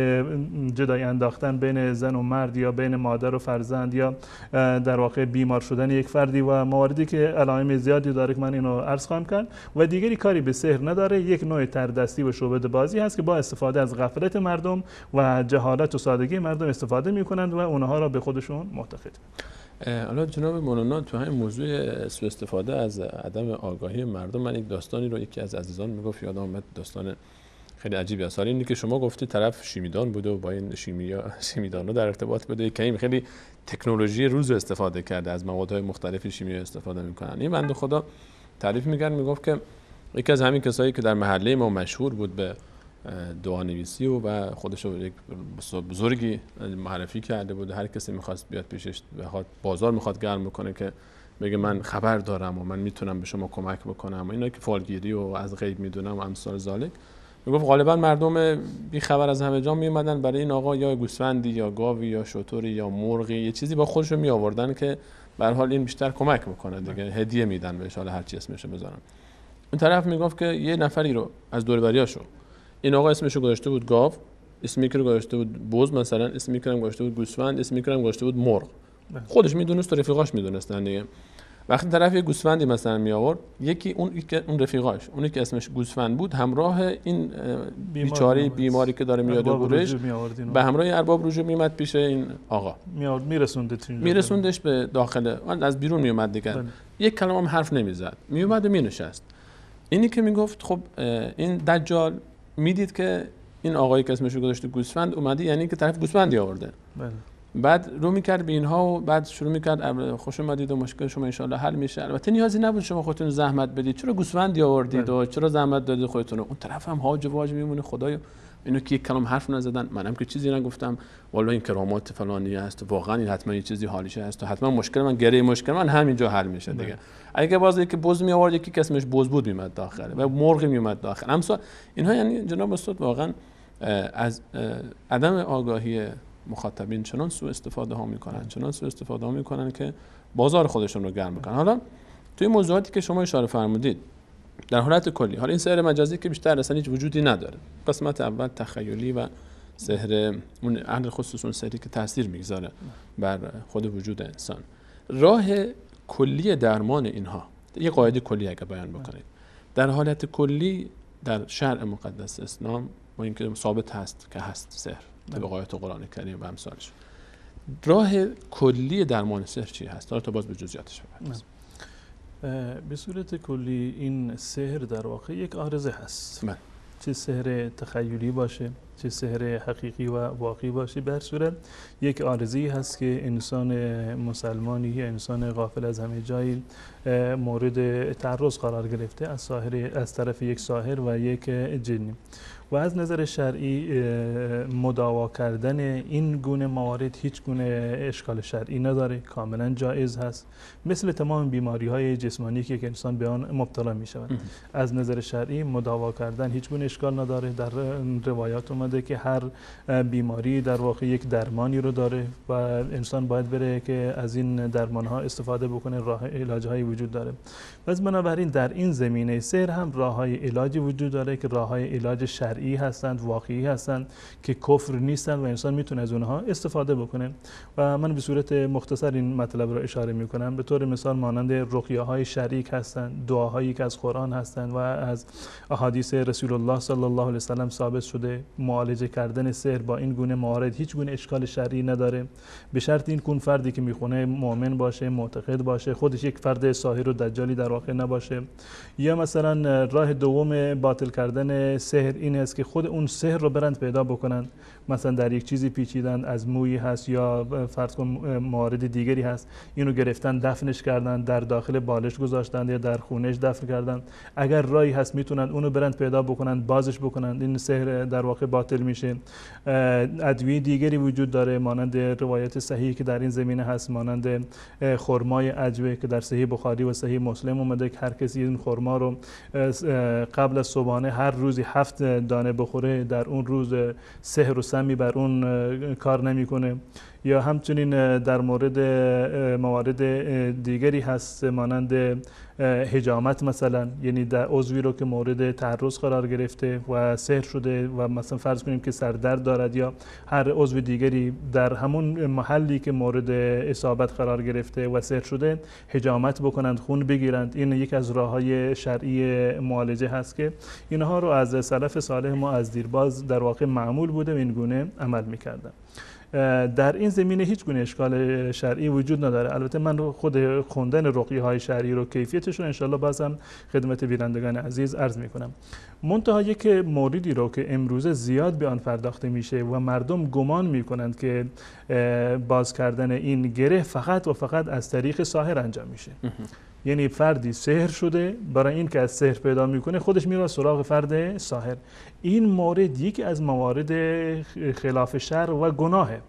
جدایی انداختن بین زن و مرد یا بین مادر و فرزند یا در واقع بیمار شدن یک فردی و مواردی که علائم زیادی داره که من اینو عرض خواهم کرد، و دیگری کاری به سحر نداره. یک نوع تردستی و شعبده بازی هست که با استفاده از غفلت مردم و جهالت و سادگی مردم استفاده می‌کنند و اونها را به خودشون معتقد. حالا جناب مولانا تو همین موضوع سوء استفاده از عدم آگاهی مردم، من یک داستانی رو یکی از عزیزان میگفت، یادم اومد، داستان خیلی عجیبی است. اینی که شما گفتی طرف شیمیدان بوده و با این شیمیدانو در ارتباط بوده، که خیلی تکنولوژی روز استفاده کرده، از موادهای مختلف شیمیایی استفاده میکنن. این بنده خدا تعریف میگن، میگفت که یکی از همین کسایی که در محله ما مشهور بود به دعانویسی و خودش رو یک بزرگی معرفی کرده بود، هر کسی میخواست بیاد پیشش، بازار میخواد گرم بکنه که بگه من خبر دارم و من میتونم به شما کمک بکنم و اینا که فالگیری و از غیب میدونم و امثال ذالک. میگفت غالبا مردم بی خبر از همه جا میومدن برای این آقا یا گوسفندی یا گاوی یا شتری یا مرغی یه چیزی با خودشون می آوردن که به هر حال این بیشتر کمک بکنه دیگه، هدیه میدن بهش، حالا هر چی اسمش رو بذارن. اون طرف میگفت که یه نفری رو از دور و بریاشو، این آقا اسمش رو گذاشته بود گاو، اسمی که رو گذاشته بود بز مثلا، اسمی که رو گذاشته بود گوسفند، اسمی که رو گذاشته بود مرغ. خودش میدونست و رفیقاش میدونستن دیگه. وقتی طرف یه گوسفندی مثلا می آورد، یکی اون رفیقاش، اونی که اسمش گوسفند بود، همراه این بیچاره بیماری که داره میاد گورش، به همراه ارباب رجوع میومد پیش این آقا، میرسوندش به داخل، از بیرون میومد دیگه. یک کلمه هم حرف نمیزد، میومد و مینشست. اینی که میگفت خب این دجال میدید که این آقایی که اسمش رو گذاشته گوسفند اومده، یعنی که طرف گوسفندی آورده. بعد رو میکرد به اینها و بعد شروع میکرد خوش اومدید و مشکل شما ان شاءالله حل میشه، البته نیازی نبود شما خودتون زحمت بدید، چرا گوسفندی آوردید و چرا زحمت دادید خودتون. اون طرف هم هاج واج میمونه، خدایا اینو که یک کلام حرف نزدن، منم که چیزی نگفتم، والله این کرامات فلانی است، واقعا این حتما یه چیزی حالیشه است، حتما مشکل من گره مشکل من همینجا حل میشه دیگه. اگه باز یکی بز می آورد، یکی اسمش بز بود میومد داخل و مرغ میومد داخل، امثال اینها. یعنی جناب استاد واقعا از عدم آگاهی مخاطبین چنان سوء استفاده ها میکنن که بازار خودشون رو گرم میکنن. حالا توی موضوعاتی که شما اشاره فرمودید در حالت کلی، حالا این سحر مجازی که بیشتر اصلا هیچ وجودی نداره، قسمت اول تخیلی و سحر اون اهل خصوص، اون سحری که تاثیر میگذاره بر خود وجود انسان. راه کلی درمان اینها، یه قاعده کلی اگه بیان بکنید، در حالت کلی در شرع مقدس اسلام با اینکه ثابت هست که هست سحر طبق آیات قرآن کریم و امثالش، راه کلی درمان سحر چی هست؟ تا باز به جزئیاتش بپردازیم. به صورت کلی این سحر در واقع یک عارضه هست، چه سحر تخیلی باشه چه سحر حقیقی و واقعی باشه. به هر صورت یک عارضه‌ای هست که انسان مسلمانی یا انسان غافل از همه جایی مورد تعرض قرار گرفته از طرف یک ساحر و یک جنی. و از نظر شرعی مداوا کردن این گونه موارد هیچ گونه اشکال شرعی نداره، کاملا جایز هست، مثل تمام بیماری‌های جسمانی که انسان به آن مبتلا می شود. از نظر شرعی مداوا کردن هیچ گونه اشکال نداره. در روایات اومده که هر بیماری در واقع یک درمانی رو داره و انسان باید بره که از این درمان‌ها استفاده بکنه، راه علاج‌هایی وجود داره. پس بنابراین در این زمینه سحر هم راه‌های علاجی وجود داره که راه‌های علاج شرعی هستند، واقعی هستند، که کفر نیستند و انسان میتونه از اونها استفاده بکنه. و من به صورت مختصر این مطلب رو اشاره میکنم. به طور مثال مانند رقیه‌های شرعی هستند، دعاهایی که از قرآن هستند و از احادیث رسول الله صلی الله علیه و سلم ثابت شده. معالجه کردن سحر با این گونه موارد هیچ گونه اشکال شرعی نداره، به شرط این کون فردی که میخونه مؤمن باشه، معتقد باشه، خودش یک فرد ساحر و دجالی در واقع نباشه. یا مثلا راه دوم باطل کردن سحر این است که خود اون سحر رو برند پیدا بکنن، مثلا در یک چیزی پیچیدن، از مویی هست یا فرض کن موارد دیگری هست، اینو گرفتن دفنش کردن، در داخل بالش گذاشتن یا در خونش دفن کردن. اگر راهی هست میتونن اونو برند پیدا بکنن، بازش بکنن، این سحر در واقع باطل میشه. ادویه دیگری وجود داره مانند روایت صحیحی که در این زمینه هست، مانند خرمای عجوه که در صحیح بخاری و صحیح مسلم اومده که هر کسی این خرما رو قبل از صبحانه هر روزی 7 دانه بخوره، در اون روز سحر و سمی بر اون کار نمیکنه. یا همچنین در موارد دیگری هست مانند حجامت مثلا، یعنی در عضوی رو که مورد تعرض قرار گرفته و سحر شده و مثلا فرض کنیم که سردرد دارد یا هر عضو دیگری در همون محلی که مورد اصابت قرار گرفته و سحر شده حجامت بکنند، خون بگیرند. این یک از راه‌های شرعی معالجه هست که اینها رو از سلف صالح ما از دیرباز در واقع معمول بوده و این گونه عمل می‌کردن. در این زمینه هیچ گونه اشکال شرعی وجود نداره. البته من خود خوندن رقیه‌های شرعی رو کیفیتش رو انشالله بازم خدمت بینندگان عزیز عرض میکنم. منتها یک موردی رو که امروزه زیاد به آن پرداخته میشه و مردم گمان میکنند که باز کردن این گره فقط و فقط از طریق ساحر انجام میشه. یعنی فردی سحر شده، برای این که از سحر پیدا میکنه خودش میره سراغ فرد ساحر. این مورد یکی از موارد خلاف شرع و گناهه.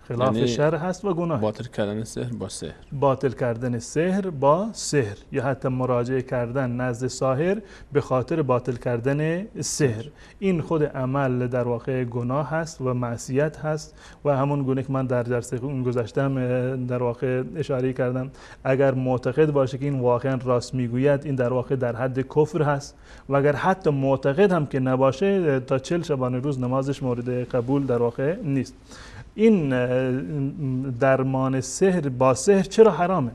خلاف یعنی شرع هست و گناه. باطل کردن سحر با سحر، باطل کردن سحر با سحر، یا حتی مراجعه کردن نزد ساحر به خاطر باطل کردن سحر، این خود عمل در واقع گناه هست و معصیت هست. و همون گونه که من در درس گذشتم در واقع اشاره کردم، اگر معتقد باشه که این واقعا راست میگوید، این در واقع در حد کفر هست. و اگر حتی معتقد هم که نباشه، تا 40 شبانه روز نمازش مورد قبول در واقع نیست. این درمان سحر با سحر چرا حرامه؟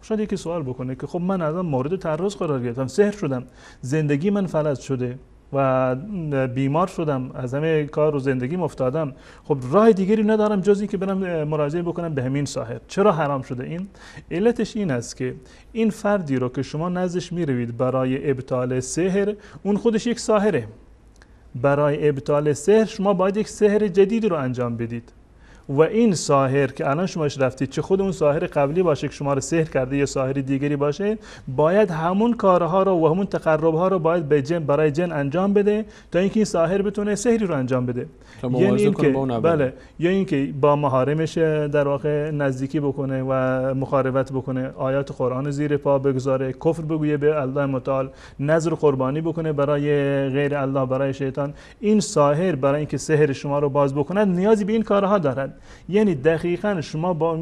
شاید یکی سوال بکنه که خب من از مورد تعرض قرار گرفتم، سحر شدم، زندگی من فلج شده و بیمار شدم، از همه کار و زندگیم افتادم، خب راه دیگری ندارم جز این که برم مراجعه بکنم به همین ساحر، چرا حرام شده این؟ علتش این است که این فردی رو که شما نزدش میروید برای ابطال سحر، اون خودش یک ساحره. برای ابطال سحر شما باید یک سحر جدیدی رو انجام بدید و این ساحر که الان شماش رفتید، چه خود اون ساحر قبلی باشه که شما رو سحر کرده یا ساحر دیگری باشه، باید همون کارها رو و همون تقربها رو باید به جن برای جن انجام بده تا اینکه این ساحر بتونه سحری رو انجام بده. یعنی اینکه بله، یا اینکه با محارمش در واقع نزدیکی بکنه و مخالفت بکنه، آیات قرآن زیر پا بگذاره، کفر بگویه به الله متعال، نذر قربانی بکنه برای غیر الله، برای شیطان. این ساحر برای اینکه سحر شما رو باز بکنه نیازی به این کارها دارد. یعنی دقیقاً شما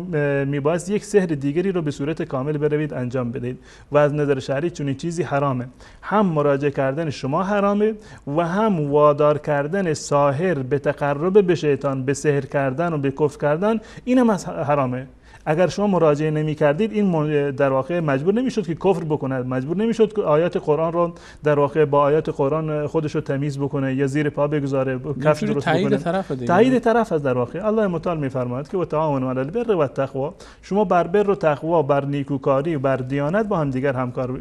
میباید یک سحر دیگری رو به صورت کامل بروید انجام بدید و از نظر شرعی چنین چیزی حرامه. هم مراجعه کردن شما حرامه و هم وادار کردن ساحر به تقرب به شیطان، به سحر کردن و به کفر کردن، اینم از حرامه. اگر شما مراجعه نمی‌کردید این در واقع مجبور نمی‌شد که کفر بکنه، مجبور نمی‌شد که آیات قرآن رو در واقع با آیات قرآن خودش رو تمیز بکنه یا زیر پا بگذاره، کف درست بکنه. تایید طرف از در واقع الله متعال می‌فرماید که و تعاونوا علی البر و التقوا، شما بر بر و تقوا، بر نیکوکاری و بر دیانت با هم دیگر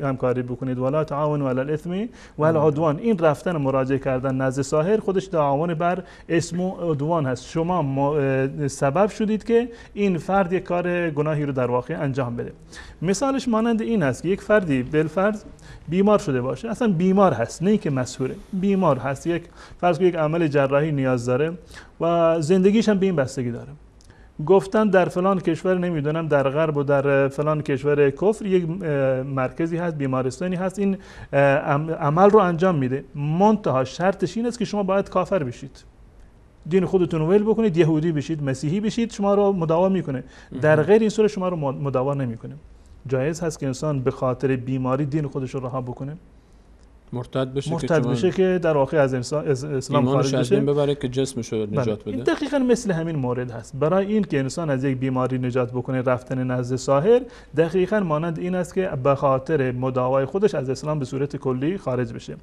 همکاری بکنید. ولا تعاونوا علی الاثم و العدوان. این رفتن مراجعه کردن نزد ساحر خودش تعاون بر اسم و عدوان هست. شما سبب شدید که این فرد یک کار گناهی رو در واقع انجام بده. مثالش مانند این است که یک فردی بالفرض بیمار شده باشه، اصلا بیمار هست، نه اینکه مسحوره، بیمار هست، یک فرض کنید یک عمل جراحی نیاز داره و زندگیش هم به این بستگی داره. گفتن در فلان کشور، نمیدونم در غرب و در فلان کشور کفر یک مرکزی هست، بیمارستانی هست، این عمل رو انجام میده. منتها شرطش این است که شما باید کافر بشید، دین خودتون رو ول بکنید، یهودی بشید، مسیحی بشید، شما رو مداوا میکنه. در غیر این صورت شما رو مداوا نمیکنه. جایز هست که انسان به خاطر بیماری دین خودش رو رها بکنه، مرتد بشه که در واقع از اسلام خارج بشه، ببره که جسمش رو نجات بده. دقیقاً مثل همین مورد هست. برای این که انسان از یک بیماری نجات بکنه، رفتن نزد ساحر دقیقاً مانند این است که به خاطر مداوای خودش از اسلام به صورت کلی خارج بشه.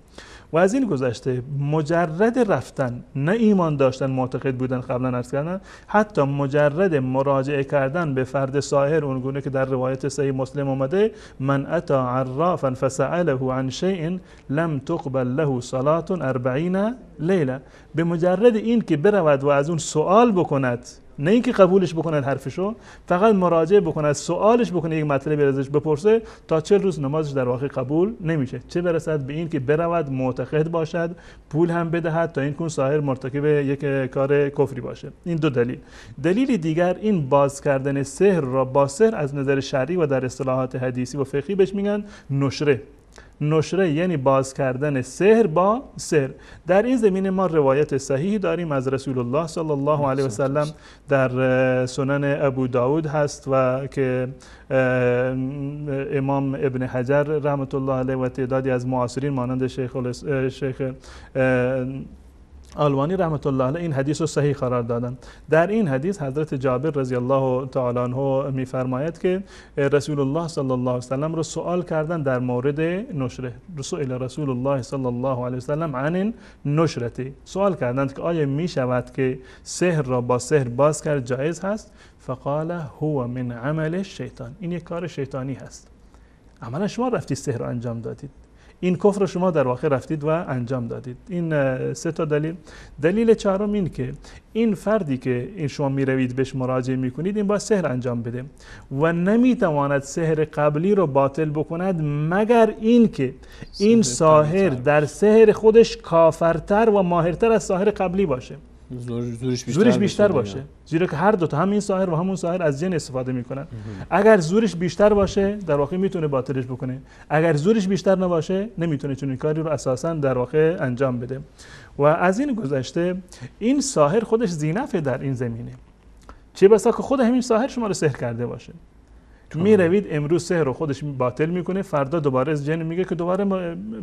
و از این گذشته مجرد رفتن، نه ایمان داشتن معتقد بودن، قبلا عرض کردم، حتی مجرد مراجعه کردن به فرد ساحر، اونگونه که در روایت صحیح مسلم اومده، من اتی عرافا فسأله عن شیء لم تقبل له صلاة 40 لیله. به مجرد این که برود و از اون سوال بکند، نه اینکه قبولش بکند حرفشو، فقط مراجعه بکند، سوالش بکنه، یک مطلبی ازش بپرسه، تا 40 روز نمازش در واقع قبول نمیشه. چه برسد به این که برود معتقد باشد، پول هم بدهد تا این کن ساحر مرتکب یک کار کفری باشه. این دو دلیل. دلیل دیگر، این باز کردن سحر را با سحر از نظر شرعی و در اصطلاحات حدیثی و فقهی بهش میگن نشره. نشره یعنی باز کردن سحر با سحر. در این زمینه ما روایت صحیحی داریم از رسول الله صلی الله علیه و سلم در سنن ابو داود هست و که امام ابن حجر رحمت الله علیه و تعدادی از معاصرین مانند شیخ آلوانی رحمت الله علیه این حدیث رو صحیح قرار دادن. در این حدیث حضرت جابر رضی الله تعالی عنه میفرماید که رسول الله صلی الله علیه و سلم رو سوال کردن در مورد نشره. رسول رسول الله صلی الله علیه و سلم عن نشرتی، سوال کردند که آیا می شود که سحر را با سحر باز کرد، جایز هست؟ فقال هو من عمل الشیطان، این یک کار شیطانی هست. عملا شما رفتید سحر رو انجام دادید، این کفر شما در واقع رفتید و انجام دادید. این 3 تا دلیل. دلیل چهارم این که این فردی که این شما میروید بهش مراجعه میکنید، این باید سحر انجام بده و نمیتواند سحر قبلی رو باطل بکند مگر این که این ساحر در سحر خودش کافرتر و ماهرتر از ساحر قبلی باشه، زورش بیشتر باشه. زیرا که هر دو تا، هم این ساحر و همون ساحر، از جن استفاده میکنن. اگر زورش بیشتر باشه در واقع میتونه باطلش بکنه، اگر زورش بیشتر نباشه نمیتونه چنین کاری رو اساسا در واقع انجام بده. و از این گذشته این ساحر خودش ذینفع در این زمینه، چه بسا که خود همین ساحر شما رو سحر کرده باشه. می روید امروز سحر رو خودش باطل میکنه، فردا دوباره از جن میگه که دوباره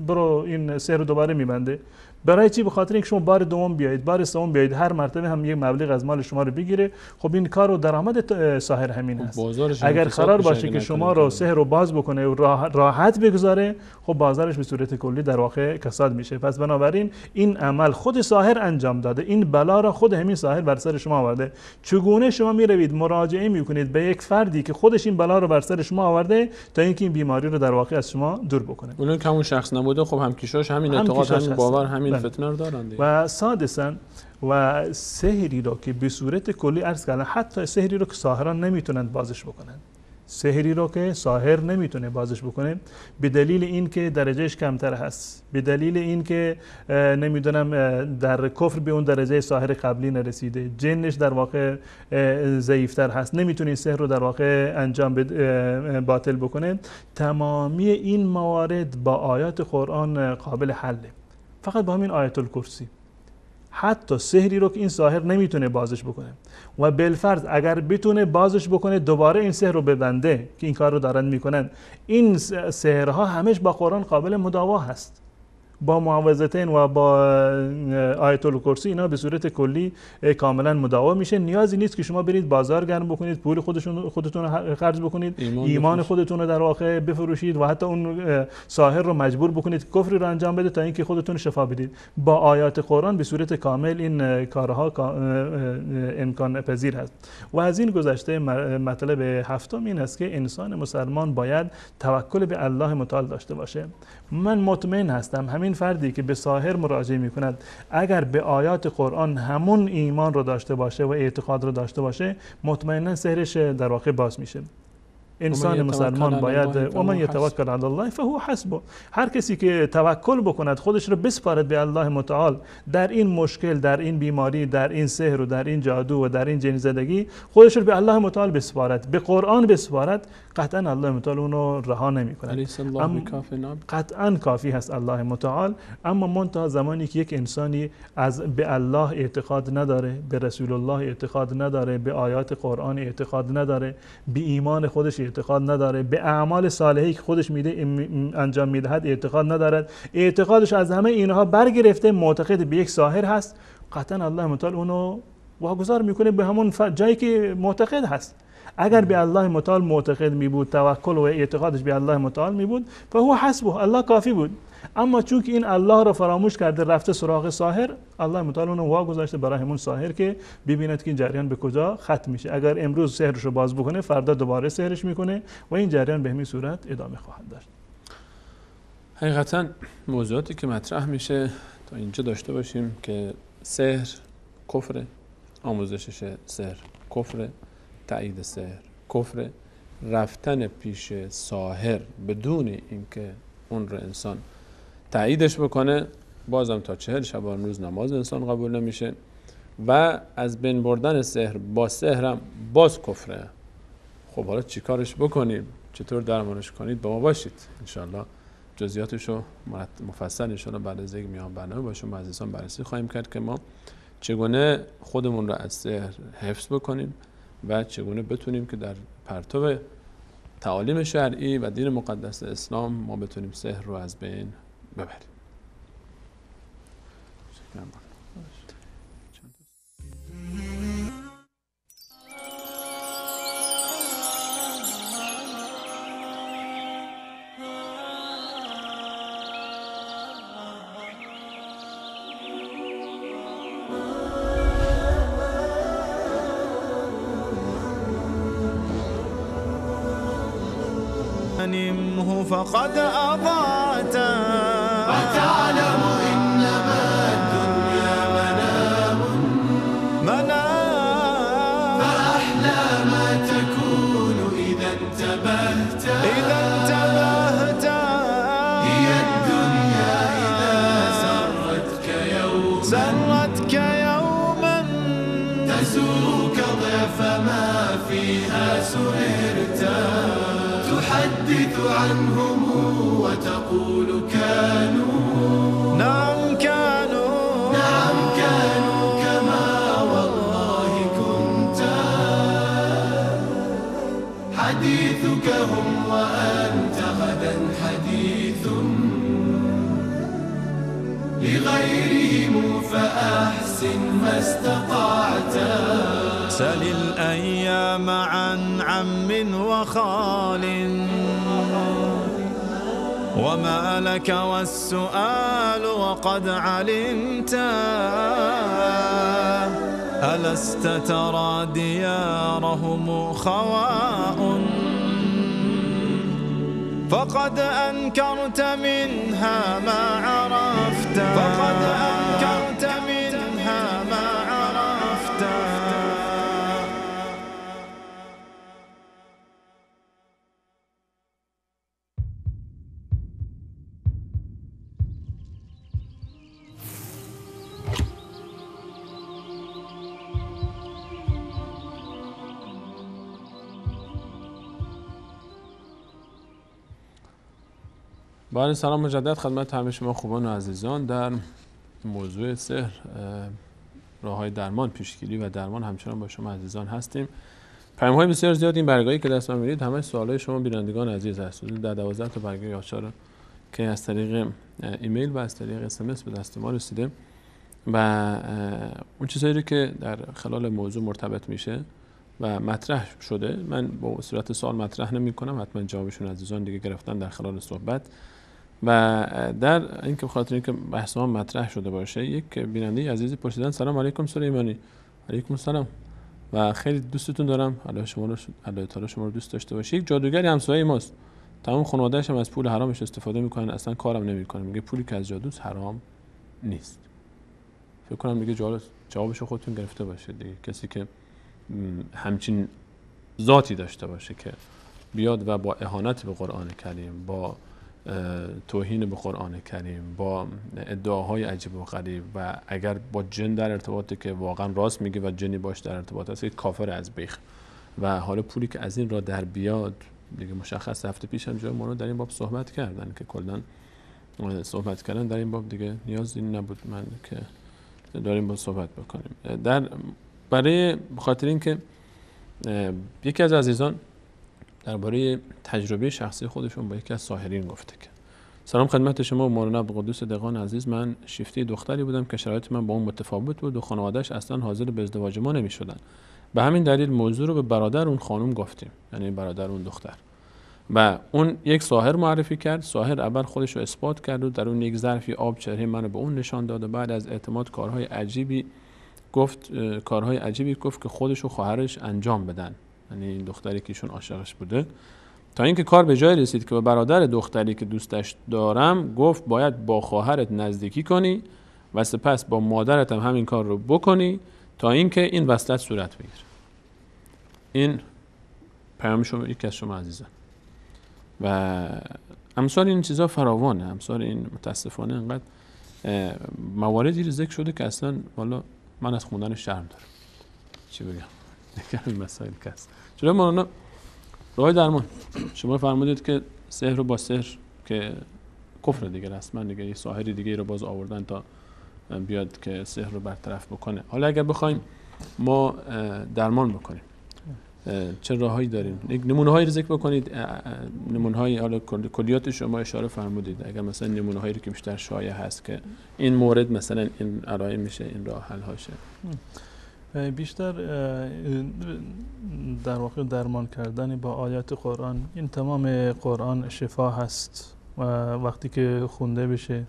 برو این سحر رو دوباره میبنده. برای چی؟ به خاطر اینکه شما بار دوم بیایید، بار سوم بیایید، هر مرتبه هم یک مبلغ از مال شما رو بگیره. خب این کار و درآمد ساحر همین است. اگر قرار باشه که شما رو سحر رو باز بکنه و راحت بگذاره، خب بازارش به صورت کلی در واقع کساد میشه. پس بنابراین این عمل خود ساحر انجام داده، این بلا را خود همین ساحر بر سر شما آورده. چگونه شما می روید مراجعه میکنید به یک فردی که خودش این بلا رو بر سر شما آورده تا اینکه این بیماری رو در واقع از شما دور بکنه؟ اون که همون شخص نبوده، خب هم کیشاش همین اعتقاد، همین باور، همین فتنه رو دارن. و سادساً و سحری رو که به صورت کلی عرض کردن، حتی سحری رو که ساحران نمیتونن بازش بکنن، سحری رو که ساحر نمیتونه بازش بکنه به دلیل این که درجهش کمتر هست، به دلیل این که نمیدونم در کفر به اون درجه ساحر قبلی نرسیده، جنش در واقع ضعیفتر هست، نمیتونه این سحر رو در واقع انجام باطل بکنه. تمامی این موارد با آیات قرآن قابل حله، فقط با همین آیت الکرسی. حتی سحری رو که این ساحر نمیتونه بازش بکنه و بالفرض اگر بتونه بازش بکنه دوباره این سحر رو ببنده که این کار رو دارن میکنن، این سحرها همش با قرآن قابل مداوا هست با معوذتین و با آیت الکرسی اینا به صورت کلی کاملا مداوم میشه. نیازی نیست که شما برید بازار گرم بکنید، پول خودتون رو خرج بکنید، ایمان خودتون رو در واقع بفروشید و حتی اون ساحر رو مجبور بکنید کفری رو انجام بده تا اینکه خودتون شفا بدید. با آیات قرآن به صورت کامل این کارها امکان پذیر هست. و از این گذشته مطلب هفتم این است که انسان مسلمان باید توکل به الله متعال داشته باشه. من مطمئن هستم همین فردی که به ساحر مراجعه می کند اگر به آیات قرآن همون ایمان رو داشته باشه و اعتقاد رو داشته باشه، مطمئنا سحرش در واقع باز میشه. انسان مسلمان باید و من یتوکل علی الله فهو حسبه. هر کسی که توکل بکند، خودش رو بسپارد به الله متعال در این مشکل، در این بیماری، در این سحر و در این جادو و در این جن زدگی، خودش رو به الله متعال بسپارد، به قرآن بسپارد، قطعا الله متعال اونو رها نمی‌کند. قطعا کافی هست الله متعال. اما منتها زمانی که یک انسانی به الله اعتقاد نداره، به رسول الله اعتقاد نداره، به آیات قرآن اعتقاد نداره، به ایمان خودش اعتقاد نداره، به اعمال صالحی که خودش انجام میدهد اعتقاد ندارد، اعتقادش از همه اینها برگرفته، معتقد به یک ساحر هست، قطعا الله متعال اونو واگذار میکنه به همون جایی که معتقد هست. اگر به الله متعال معتقد می بود، توکل و اعتقادش به الله متعال می بود، فهو حسبه، الله کافی بود. اما چون که این الله را فراموش کرده، رفته سراغ ساحر، الله متعال اونو واگذاشته برای همون ساحر که ببیند که این جریان به کجا ختم میشه. اگر امروز سحرش رو باز بکنه، فردا دوباره سحرش میکنه و این جریان به همین صورت ادامه خواهد داشت. حقیقتا موضوعاتی که مطرح میشه تا اینجا داشته باشیم که سحر کفر، آموزشش سحر کفر، تایید سحر کفر، رفتن پیش ساحر بدون اینکه اون رو انسان تاییدش بکنه بازم تا 40 شبانه روز نماز انسان قبول نمیشه و از بین بردن سحر با سحرم باز کفره. خب حالا چی کارش بکنیم، چطور درمانش کنید، با ما باشید. انشالله جزئیاتشو مفصل انشالله بعد از یک میان برنامه با شما عزیزان بررسی خواهیم کرد که ما چگونه خودمون رو از سحر حفظ بکنیم و چگونه بتونیم که در پرتو تعالیم شرعی و دین مقدس اسلام ما بتونیم سحر رو از بین ببریم. نمه فقد أضعت وتعلم إنما الدنيا منام فأحلى ما تكون إذا انتبهت هي الدنيا إذا سرتك يوما تسوك ضعف ما فيها سهرت تحدث عنهم وتقول كانوا نعم كانوا كما والله كنت حديثك هم وأنت غدا حديث لغيرهم فأحسن ما استطعت سل الأيام عن عم وخال وما لك والسؤال وقد علمت ألست ترى ديارهم خواء فقد أنكرت منها ما عرفت با سلام مجدد خدمت همه شما خوبان و عزیزان. در موضوع سحر، راه‌های درمان، پیشگیری و درمان همچنان با شما عزیزان هستیم. پیام‌های بسیار زیاد این برگه‌ای که دست من می‌بینید همه سوالای شما بینندگان عزیز هست. در 12 تا برگه یادداشت که از طریق ایمیل و از طریق SMS به دست ما رسیده و اون چیزایی رو که در خلال موضوع مرتبط میشه و مطرح شده من با صورت سوال مطرح نمی کنم، حتما جوابشون عزیزان دیگه گرفتن در خلال صحبت. و در اینکه خاطر اینکه بحث ها مطرح شده باشه، یک بیننده عزیزی پرسیدن سلام علیکم سلیمانی. علیکم السلام و خیلی دوستتون دارم، الله تعالی شما رو دوست داشته باشه. یک جادوگری همسایه ماست، تمام خانواده‌اش هم از پول حرامش استفاده میکنن، اصلا کارم نمیکنه. میگه پولی که از جادوست حرام نیست. فکر کنم دیگه جوابش خودتون گرفته باشه دیگه. کسی که همچین ذاتی داشته باشه که بیاد و با اهانت به قرآن کریم، با توهین به قرآن کریم، با ادعاهای عجیب و غریب و اگر با جن در ارتباطه که واقعا راست میگه و جنی باش در ارتباط هست، کافر از بیخ. و حالا پولی که از این را در بیاد دیگه مشخص. هفته پیش هم جای ما رو در این باب صحبت کردن که کلا صحبت کردن در این باب دیگه نیازی نبود من که داریم با صحبت بکنیم. برای خاطر این که یکی از عزیزان درباره تجربه شخصی خودشون با یکی از ساحرین گفته که سلام خدمت شما مولانا عبدالقدوس دقان عزیز، من شیفته دختری بودم که شرایط من با اون متفاوت بود و خانواده‌اش اصلا حاضر به ازدواج ما نمی‌شدن. به همین دلیل موضوع رو به برادر اون خانم گفتیم، یعنی برادر اون دختر، و اون یک ساحر معرفی کرد. ساحر اول خودش رو اثبات کرد و در اون یک ظرفی آب چهره منو به اون نشان داد و بعد از اعتماد کارهای عجیبی گفت که خودش و خواهرش انجام بدن، یعنی این دختری که ایشون عاشقش بوده. تا اینکه کار به جای رسید که به برادر دختری که دوستش دارم گفت باید با خواهرت نزدیکی کنی و سپس با مادرت هم همین کار رو بکنی تا اینکه این وصلت صورت بگیره. این پیام شما یکی از شما عزیزان. و امثال این چیزا فراوانه، امثال این متاسفانه انقدر مواردی رو ذکر شده که اصلا والا من از خوندن شرم دارم. چی بگم؟ دیگه مسائل کس. چرا مولانا راه درمان شما فرمودید که سحر رو با سحر که کفر دیگه رسما دیگه یه ساحری دیگه رو باز آوردن تا بیاد که سحر رو برطرف بکنه. حالا اگر بخوایم ما درمان بکنیم چه راههایی داریم؟ نمونه‌هایی رو ذکر بکنید. نمونه‌های حالا کلیات شما اشاره فرمودید. اگر مثلا نمونه‌هایی رو که بیشتر شایع هست که این مورد مثلا این ارائه میشه، این راه حل هاشه. بیشتر در واقع درمان کردن با آیات قرآن. این تمام قرآن شفا هست و وقتی که خونده بشه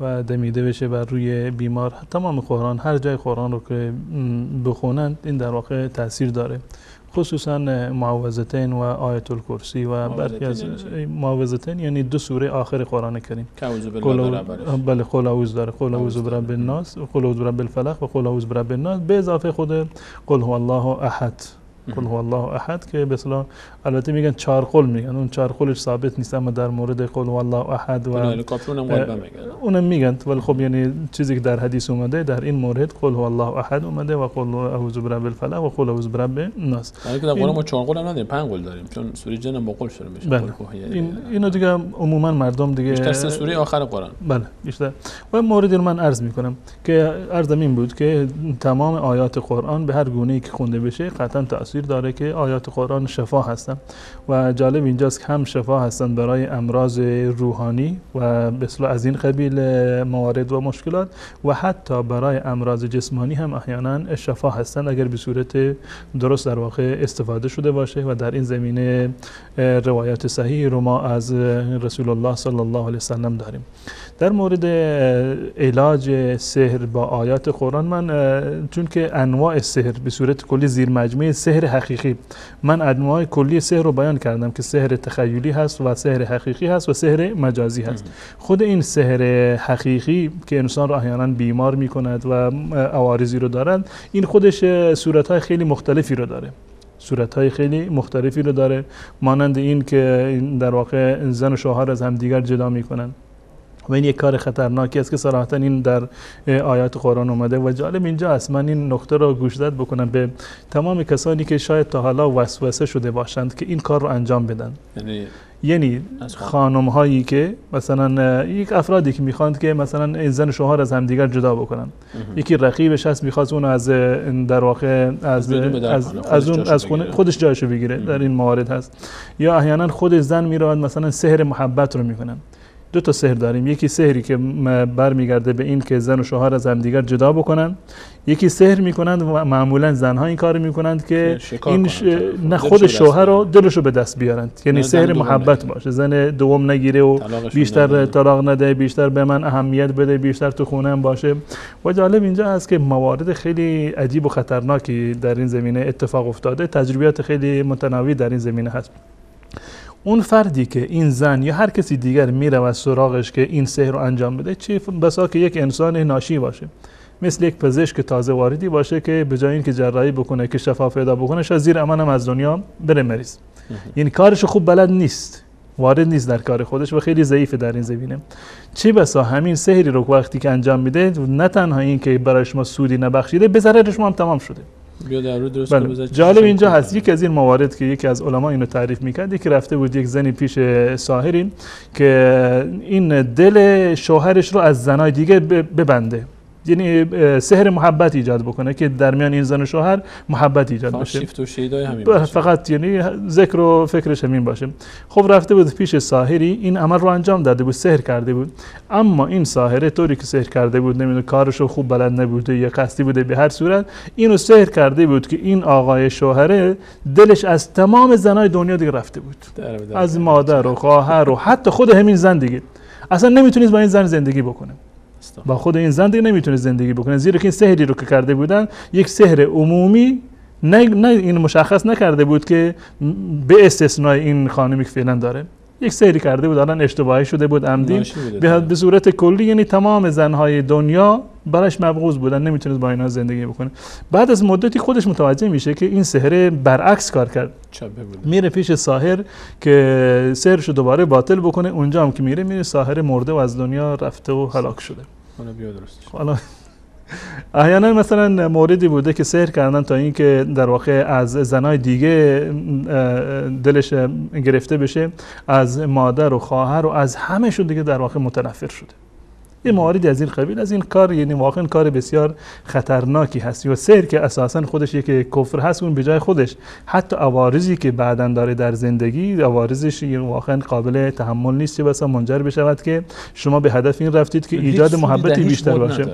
و دمیده بشه بر روی بیمار، تمام قرآن، هر جای قرآن رو که بخونند این در واقع تاثیر داره. خصوصا معوذتین و آیت الکرسی و برخی از معوذتین یعنی 2 سوره آخر قرآن کریم. بله، قل اعوذ داره، قل اعوذ برب الناس، قل اعوذ برب الفلق و قل اعوذ برب الناس، به اضافه خود قل هو الله احد. قل هو الله احد که به اصطلاح البته میگن 4 قل میگن، اون 4 قلش ثابت نیست، اما در مورد قل هو الله احد و اونم میگن، ولی خب یعنی چیزی که در حدیث اومده در این مورد قل هو الله احد اومده و قل اعوذ برب الفلق و قل اعوذ برب الناس. یعنی که در قرآن ما 4 قل نداریم، 5 قل داریم، چون سوره جن با قل شروع میشه. بله. اینو دیگه عموما مردم دیگه بیشتر 3 سوره آخر قرآن. بله بیشتر. و موردی رو من عرض میکنم که عرضم این بود که تمام آیات قرآن به هر گونه‌ای که خونده بشه قطعا تاثیر داره که آیات قرآن شفا هستن و جالب اینجاست که هم شفا هستن برای امراض روحانی و به اصطلاح از این قبیل موارد و مشکلات و حتی برای امراض جسمانی هم احیانا شفا هستن اگر به صورت درست در واقع استفاده شده باشه و در این زمینه روایات صحیح رو ما از رسول الله صلی الله علیه وسلم داریم. در مورد علاج سحر با آیات قرآن من چون که انواع سحر به صورت کلی زیر مجموعه سحر حقیقی، من انواع کلی سحر رو بیان کردم که سحر تخیلی هست و سحر حقیقی هست و سحر مجازی هست. خود این سحر حقیقی که انسان رو احیانا بیمار میکند و عوارضی رو دارد، این خودش صورت‌های خیلی مختلفی رو داره. صورت‌های خیلی مختلفی رو داره، مانند این که در واقع زن و شوهر از همدیگر جدا میکنن و این یک کار خطرناکی است که صراحتا این در آیات قرآن اومده و جالب اینجا است. من این نکته رو گوشزد بکنم به تمام کسانی که شاید تا حالا وسوسه شده باشند که این کار رو انجام بدن. یعنی خانم هایی که مثلا یک افرادی که میخواند که مثلا این زن و شوهر از همدیگر جدا بکنن، یکی رقیبش هست میخواد اون از در واقع از خودش جایشو بگیره، در این موارد هست. یا احیانا خود زن میراد مثلا سحر محبت رو میکنن، دو تا سحر داریم. یکی سحری که برمیگرده به این که زن و شوهر از همدیگر جدا بکنن. یکی سحر میکنند و معمولا زنها این کار میکنند که این نه خود شوهر رو دلشو به دست بیارند، یعنی سحر محبت باشه، زن دوم نگیره و بیشتر طلاق نده، بیشتر به من اهمیت بده، بیشتر تو خونه‌ام باشه. و جالب اینجا هست که موارد خیلی عجیب و خطرناکی در این زمینه اتفاق افتاده، تجربیات خیلی متنوعی در این زمینه هست. اون فردی که این زن یا هر کسی دیگر میره و سراغش که این سحر رو انجام بده، چه بسا که یک انسان ناشی باشه، مثل یک پزشک تازه واردی باشه که به جای اینکه جراحی بکنه که شفا پیدا بکنه، شاید زیر امان هم از دنیا بره مریض. یعنی کارش خوب بلد نیست، وارد نیست در کار خودش و خیلی ضعیفه در این زمینه. چه بسا همین سحری رو وقتی که انجام میده، نه تنها این که برای شما سودی نبخشیده، به ضرر شما هم تمام شده. جالب اینجا هست یکی از این موارد که یکی از علما اینو تعریف میکرد، که رفته بود یک زنی پیش ساحری که این دل شوهرش رو از زنای دیگه ببنده، یعنی سحر محبت ایجاد بکنه که در میان این زن و شوهر محبت ایجاد بشه، شیفت و شیدای همین باشه، فقط یعنی ذکر و فکرش همین باشه. خب رفته بود پیش ساحری، این عمل رو انجام داده بود، سحر کرده بود. اما این ساحر طوری که سحر کرده بود، نمیدونم کارشو خوب بلد نبوده یا قصدی بوده، به هر صورت اینو سحر کرده بود که این آقای شوهره دلش از تمام زنای دنیا دیگه رفته بود، از مادر و خواهر و حتی خود همین زن دیگه اصلا نمیتونید با این زن زندگی بکنه، با خود این زن دیگه نمیتونه زندگی بکنه، زیرا که این سحری رو که کرده بودن یک سحر عمومی، نه این مشخص نکرده بود که به استثنای این خانمی که فعلا داره، یک سحری کرده بود، الان اشتباهی شده بود عمدی، به صورت کلی، یعنی تمام زنهای دنیا براش مبغوض بودن، نمیتونه با اینا زندگی بکنه. بعد از مدتی خودش متوجه میشه که این سحر برعکس کار کرد، میره پیش ساحر که سحرشو دوباره باطل بکنه. اونجا هم که میره ساحر مرده و از دنیا رفته و هلاک شده. حالا احیانا مثلا موردی بوده که سحر کردن تا اینکه در واقع از زنای دیگه دلش گرفته بشه، از مادر و خواهر و از همه‌شون دیگه در واقع متنفر شده. این مواردی از این قبیل، از این کار، یعنی واقعا کار بسیار خطرناکی هست. و سحر که اساسا خودش یک کفر هست، اون به جای خودش حتی عوارضی که بعداً داره در زندگی، عوارضش واقعا قابل تحمل نیست، که بسا منجر بشود که شما به هدف این رفتید که ایجاد محبتی بیشتر باشه.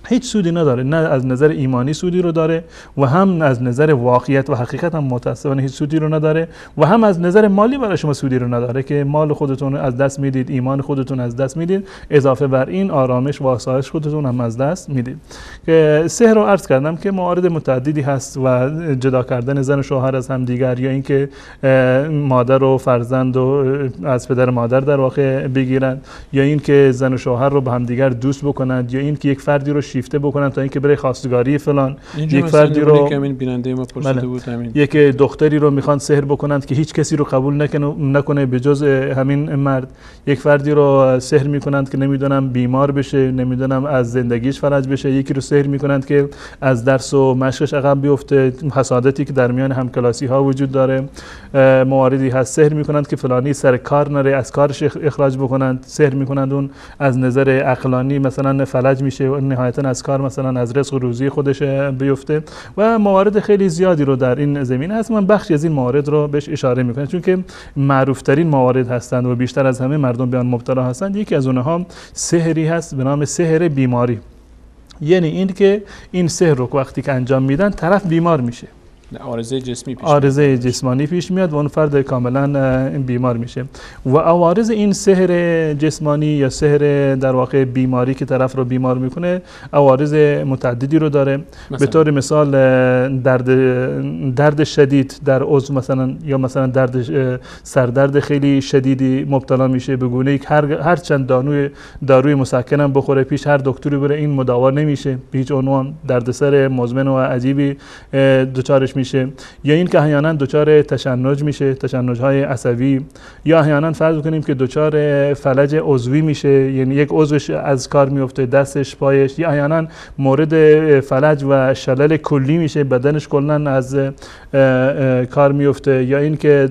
هیچ سودی نداره، نه از نظر ایمانی سودی رو داره و هم از نظر واقعیت و حقیقت هم متأسفانه هیچ سودی رو نداره و هم از نظر مالی برای شما سودی رو نداره که مال خودتون از دست میدید، ایمان خودتون از دست میدید، اضافه بر این آرامش و آسایش خودتون هم از دست میدید. که سحر رو عرض کردم که موارد متعددی هست و جدا کردن زن و شوهر از هم دیگر، یا اینکه مادر و فرزند و از پدر مادر در واقع بگیرن، یا اینکه زن و شوهر رو به هم دیگر دوست بکنند، یا اینکه یک فردی رو شیفته بکنن تا اینکه برای خواستگاری فلان، یک فردی رو که همین بیننده ما پرسیده بود، همین یک دختری رو میخوان سحر بکنند که هیچ کسی رو قبول نکنه به جز همین مرد، یک فردی رو سحر میکنند که نمیدونم بیمار بشه، نمیدونم از زندگیش فرج بشه، یکی رو سحر میکنند که از درس و مشقش عقب بیفته، حسادتی که در میان همکلاسی ها وجود داره. مواردی هست سحر میکنند که فلانی سر کار نره، از کارش اخراج بکنند، سحر میکنند اون از نظر عقلانی مثلا فلج میشه و نهایتا از کار مثلا از رزق و روزی خودش بیفته و موارد خیلی زیادی رو در این زمینه هست. من بخشی از این موارد رو بهش اشاره میکنم چون که معروف ترین موارد هستند و بیشتر از همه مردم به آن مبتلا هستند. یکی از اونها سحری هست به نام سحر بیماری، یعنی این که این سحر رو وقتی که انجام میدن طرف بیمار میشه، عارضه جسمانی پیش میاد و اون فرد کاملا بیمار میشه و عوارض این سحر جسمانی یا سحر در واقع بیماری که طرف رو بیمار میکنه عوارض متعددی رو داره. به طور مثال درد شدید در عضو مثلا، یا مثلا سردرد خیلی شدیدی مبتلا میشه، به گونه ای هر چند داروی مسکن هم بخوره، پیش هر دکتری بره این مداوا نمیشه، به هیچ عنوان دردسر مزمن و عجیبی دچارش میشه. یا این که احیانا دچار تشنج میشه، تشنج‌های عصبی، یا احیانا فرض کنیم که دچار فلج عضوی میشه، یعنی یک عضوش از کار میفته، دستش، پایش، یا احیانا مورد فلج و شلل کلی میشه، بدنش کلا از کار میفته، یا این که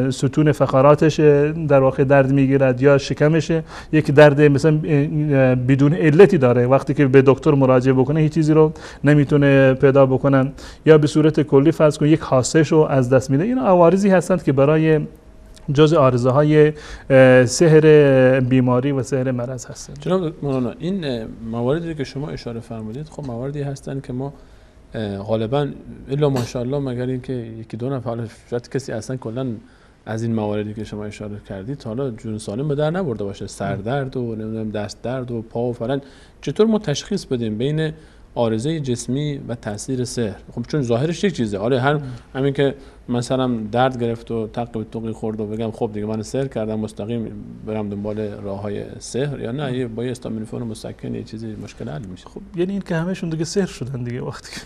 ستون فقراتش در واقع درد میگیرد، یا شکمش یک درد مثلا بدون علتی داره، وقتی که به دکتر مراجعه بکنه هیچ چیزی رو نمیتونه پیدا بکنن، یا به صورت کلی فرض کن یک حاسه‌شو از دست میده. اینا عوارضی هستند که برای جز عارضه های سحر بیماری و سحر مرض هستند. جناب مولانا، این مواردی که شما اشاره فرمودید خب مواردی هستند که ما غالبا الا ماشاءالله مگر اینکه یکی دو نفر، شاید کسی اصلا کلا از این مواردی که شما اشاره کردید تا حالا جون سالم به در نبرده باشه، سردرد و نمیدونم دست درد و پا و فلان. چطور ما تشخیص بدیم بین عارضه جسمی و تاثیر سحر؟ خب چون ظاهرش یک چیزه. آره همین که مثلا درد گرفت و تق توقی خورد و بگم خب دیگه من سحر کردم مستقیم برم دنبال راههای سحر، یا نه با استامینوفن مسکن یه چیزی مشکل حل میشه؟ خب یعنی این که همشون دیگه سحر شدن دیگه وقتی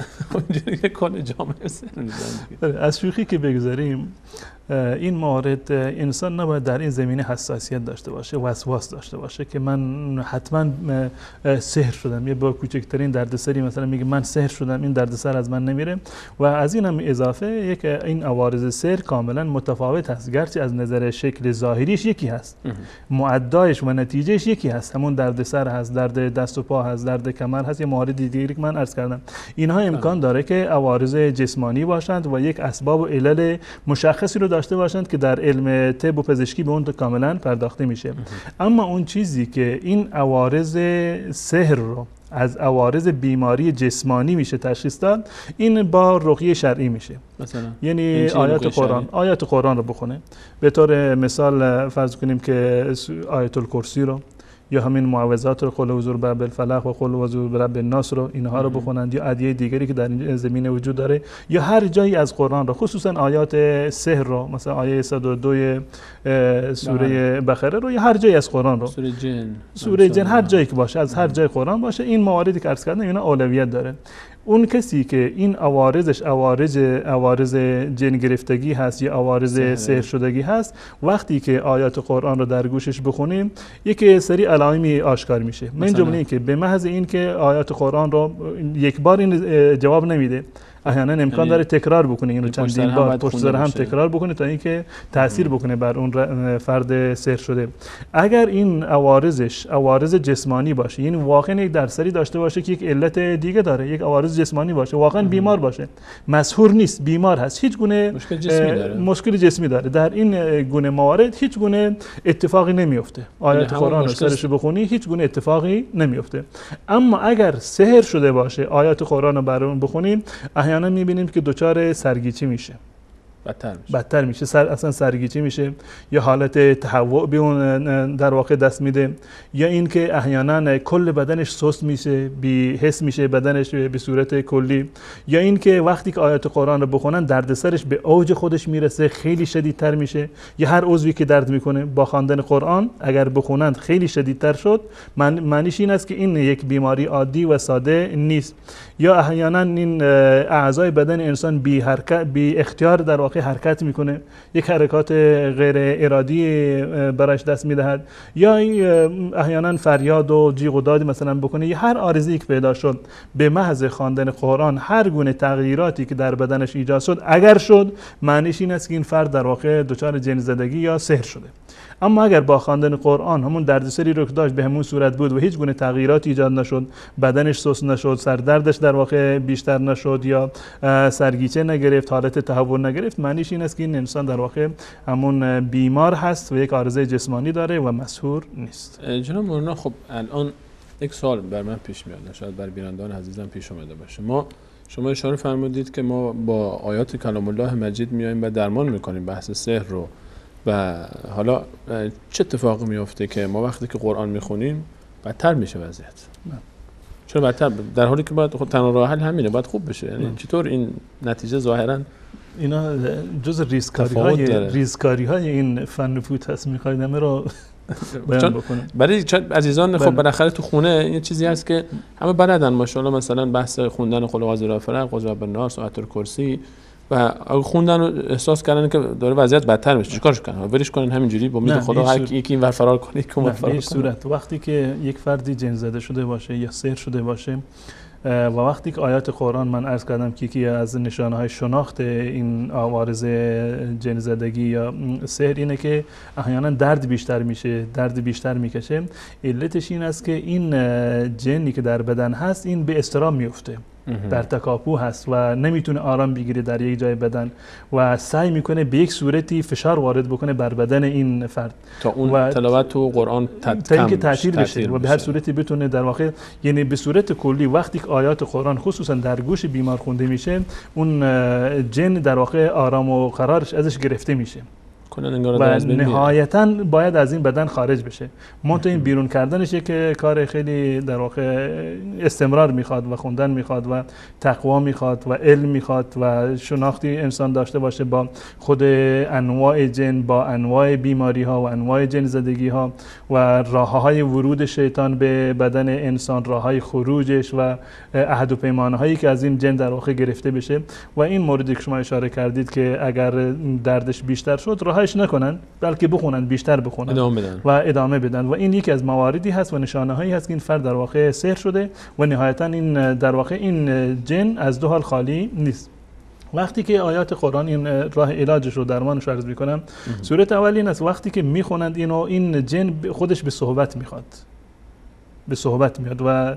که کل جامعه سحر میشن دیگه. از شوخی که بگذاریم، این مورد انسان نباید در این زمینه حساسیت داشته باشه، وسواس داشته باشه که من حتما سحر شدم. یه با کوچکترین دردسری مثلا میگه من سحر شدم، این دردسر از من نمیره. و از این هم اضافه یک این عوارض سحر کاملا متفاوت هست، گرچه از نظر شکل ظاهریش یکی هست، معدایش و نتیجهش یکی هست. همون دردسر هست، درد دست و پا هست، درد کمر هست، یه مورد دیگری که من عرض کردم. اینها امکان داره که عوارض جسمانی باشند و یک اسباب و علل مشخصی رو داشته باشند که در علم طب و پزشکی به اون کاملا پرداخته میشه. اما اون چیزی که این عوارض سحر رو از عوارض بیماری جسمانی میشه تشخیص داد، این با رقیه شرعی میشه. مثلا یعنی آیات قرآن رو بخونه. به طور مثال فرض کنیم که آیت الکرسی رو یا همین معوذات رو، قل اعوذ برب الفلق و قل اعوذ برب الناس رو، اینها رو بخونند، یا ادعیه دیگری که در این زمینه وجود داره، یا هر جایی از قرآن رو، خصوصا آیات سحر رو، مثلا آیه 102 سوره بقره رو، یا هر جایی از قرآن رو، سوره جن هر جایی که باشه، از هر جای قرآن باشه، این مواردی که عرض کردم اینا اولویت داره. اون کسی که این عوارضش عوارض جن گرفتگی هست یا عوارض سحر شدگی هست، وقتی که آیات قرآن رو در گوشش بخونیم یک سری علائمی آشکار میشه. من جمله این که به محض این که آیات قرآن رو یک بار این جواب نمیده، احیانا امکان داره تکرار بکنه، اینو چندین بار پشت سر هم تکرار بکنه تا اینکه تاثیر بکنه بر اون فرد سحر شده. اگر این عوارض جسمانی باشه، یعنی واقعا یک درصدی داشته باشه که یک علت دیگه داره، یک عوارض جسمانی باشه، واقعا بیمار باشه، مسحور نیست، بیمار هست، هیچ گونه مشکل جسمی داره، در این گونه موارد هیچ گونه اتفاقی نمیفته. آیات قرآن رو سرش بخونی هیچ گونه اتفاقی نمیفته. اما اگر سحر شده باشه، آیات قرآن رو برام بخونیم، احیانا میبینیم که دچار سرگیچی میشه، بدتر میشه، اصلا سرگیچی میشه، یا حالت تهوع به اون در واقع دست میده، یا اینکه احیانا کل بدنش سست میشه، بی حس میشه بدنش به صورت کلی، یا اینکه وقتی که آیات قرآن رو بخونن دردسرش به اوج خودش میرسه، خیلی شدیدتر میشه، یا هر عضوی که درد میکنه با خواندن قرآن اگر بخونند خیلی شدیدتر شد، معنیش این است که این یک بیماری عادی و ساده نیست. یا احیانا این اعضای بدن انسان بی اختیار در واقع حرکت میکنه، یک حرکات غیر ارادی براش دست میدهد، یا احیانا فریاد و جیغ و داد مثلا بکنه، یا هر عارضه‌ای که پیدا شد به محض خواندن قرآن هر گونه تغییراتی که در بدنش ایجاد شد اگر شد، معنیش این است که این فرد در واقع دچار جن زدگی یا سحر شده. اما اگر با خواندن قرآن همون دردسری رو که داشت به همون صورت بود و هیچ گونه تغییراتی ایجاد نشد، بدنش سست نشد، سردردش در واقع بیشتر نشد، یا سرگیچه نگرفت، حالت تهوع نگرفت، معنیش این است که این انسان در واقع همون بیمار هست و یک عارضه جسمانی داره و مسحور نیست. جناب مولانا، خب الان یک سوال بر من پیش میاد، شاید بر بینندگان عزیزم پیش اومده باشه. شما اشاره فرمودید که ما با آیات کلام الله مجید میایم و درمان میکنیم بحث سحر رو، و حالا چه اتفاقی میفته که ما وقتی که قرآن میخونیم بدتر میشه وضعیت؟ چرا بدتر؟ در حالی که باید خود تنها راه حل همینه، باید خوب بشه. یعنی چطور این نتیجه ظاهرا اینا جز ریزکاری های این فن فوت هست، میخواید همه رو بیان بکنم. برای عزیزان خب بالاخره تو خونه یه چیزی هست که همه بلدن ماشاءالله، مثلا بحث خوندن قل اعوذ برب الفلق، قل رب الناس، آیت الکرسی، و خوندن رو احساس کردن که داره وضعیت بدتر میشه، چیکارش کنن؟ ولش کنن همینجوری با امید خدا هر یکی اینور فرار کنه که اونور فرار کنه. صورت وقتی که یک فردی جن زده شده باشه یا سحر شده باشه و وقتی که آیات قرآن، من عرض کردم که یکی از نشانه‌های شناخت این عوارض جن زدگی یا سحر اینه که احیانا درد بیشتر میشه، درد بیشتر میکشه. علتش این است که این جنی که در بدن هست این به اضطراب میفته، در تکاپو هست و نمیتونه آرام بگیره در یک جای بدن و سعی میکنه به یک صورتی فشار وارد بکنه بر بدن این فرد تا اون تلاوت و قرآن تا اینکه تاثیر بشه و به هر صورتی بتونه در واقع، یعنی به صورت کلی وقتی که آیات قرآن خصوصا در گوش بیمار خونده میشه، اون جن در واقع آرام و قرارش ازش گرفته میشه و نهایتاً باید از این بدن خارج بشه. منتها این بیرون کردنشه که کار خیلی در واقع استمرار میخواد و خوندن میخواد و تقوا میخواد و علم میخواد و شناختی انسان داشته باشه با خود انواع جن، با انواع بیماری ها و انواع جن زدگی ها و راه های ورود شیطان به بدن انسان، راه های خروجش و عهد و پیمانه هایی که از این جن در واقع گرفته بشه. و این موردی که شما اشاره کردید که اگر دردش بیشتر شد راهش نکنن بلکه بخونن، بیشتر بخونن و ادامه بدن و این یکی از مواردی هست و نشانه هایی هست که این فرد در واقع سحر شده و نهایتا این در واقع این جن از دو حال خالی نیست. وقتی که آیات قرآن این راه علاجش رو درمانش عرض میکنم، صورت اول این است وقتی که میخونند اینو، این جن خودش به صحبت میخواد، به صحبت میاد و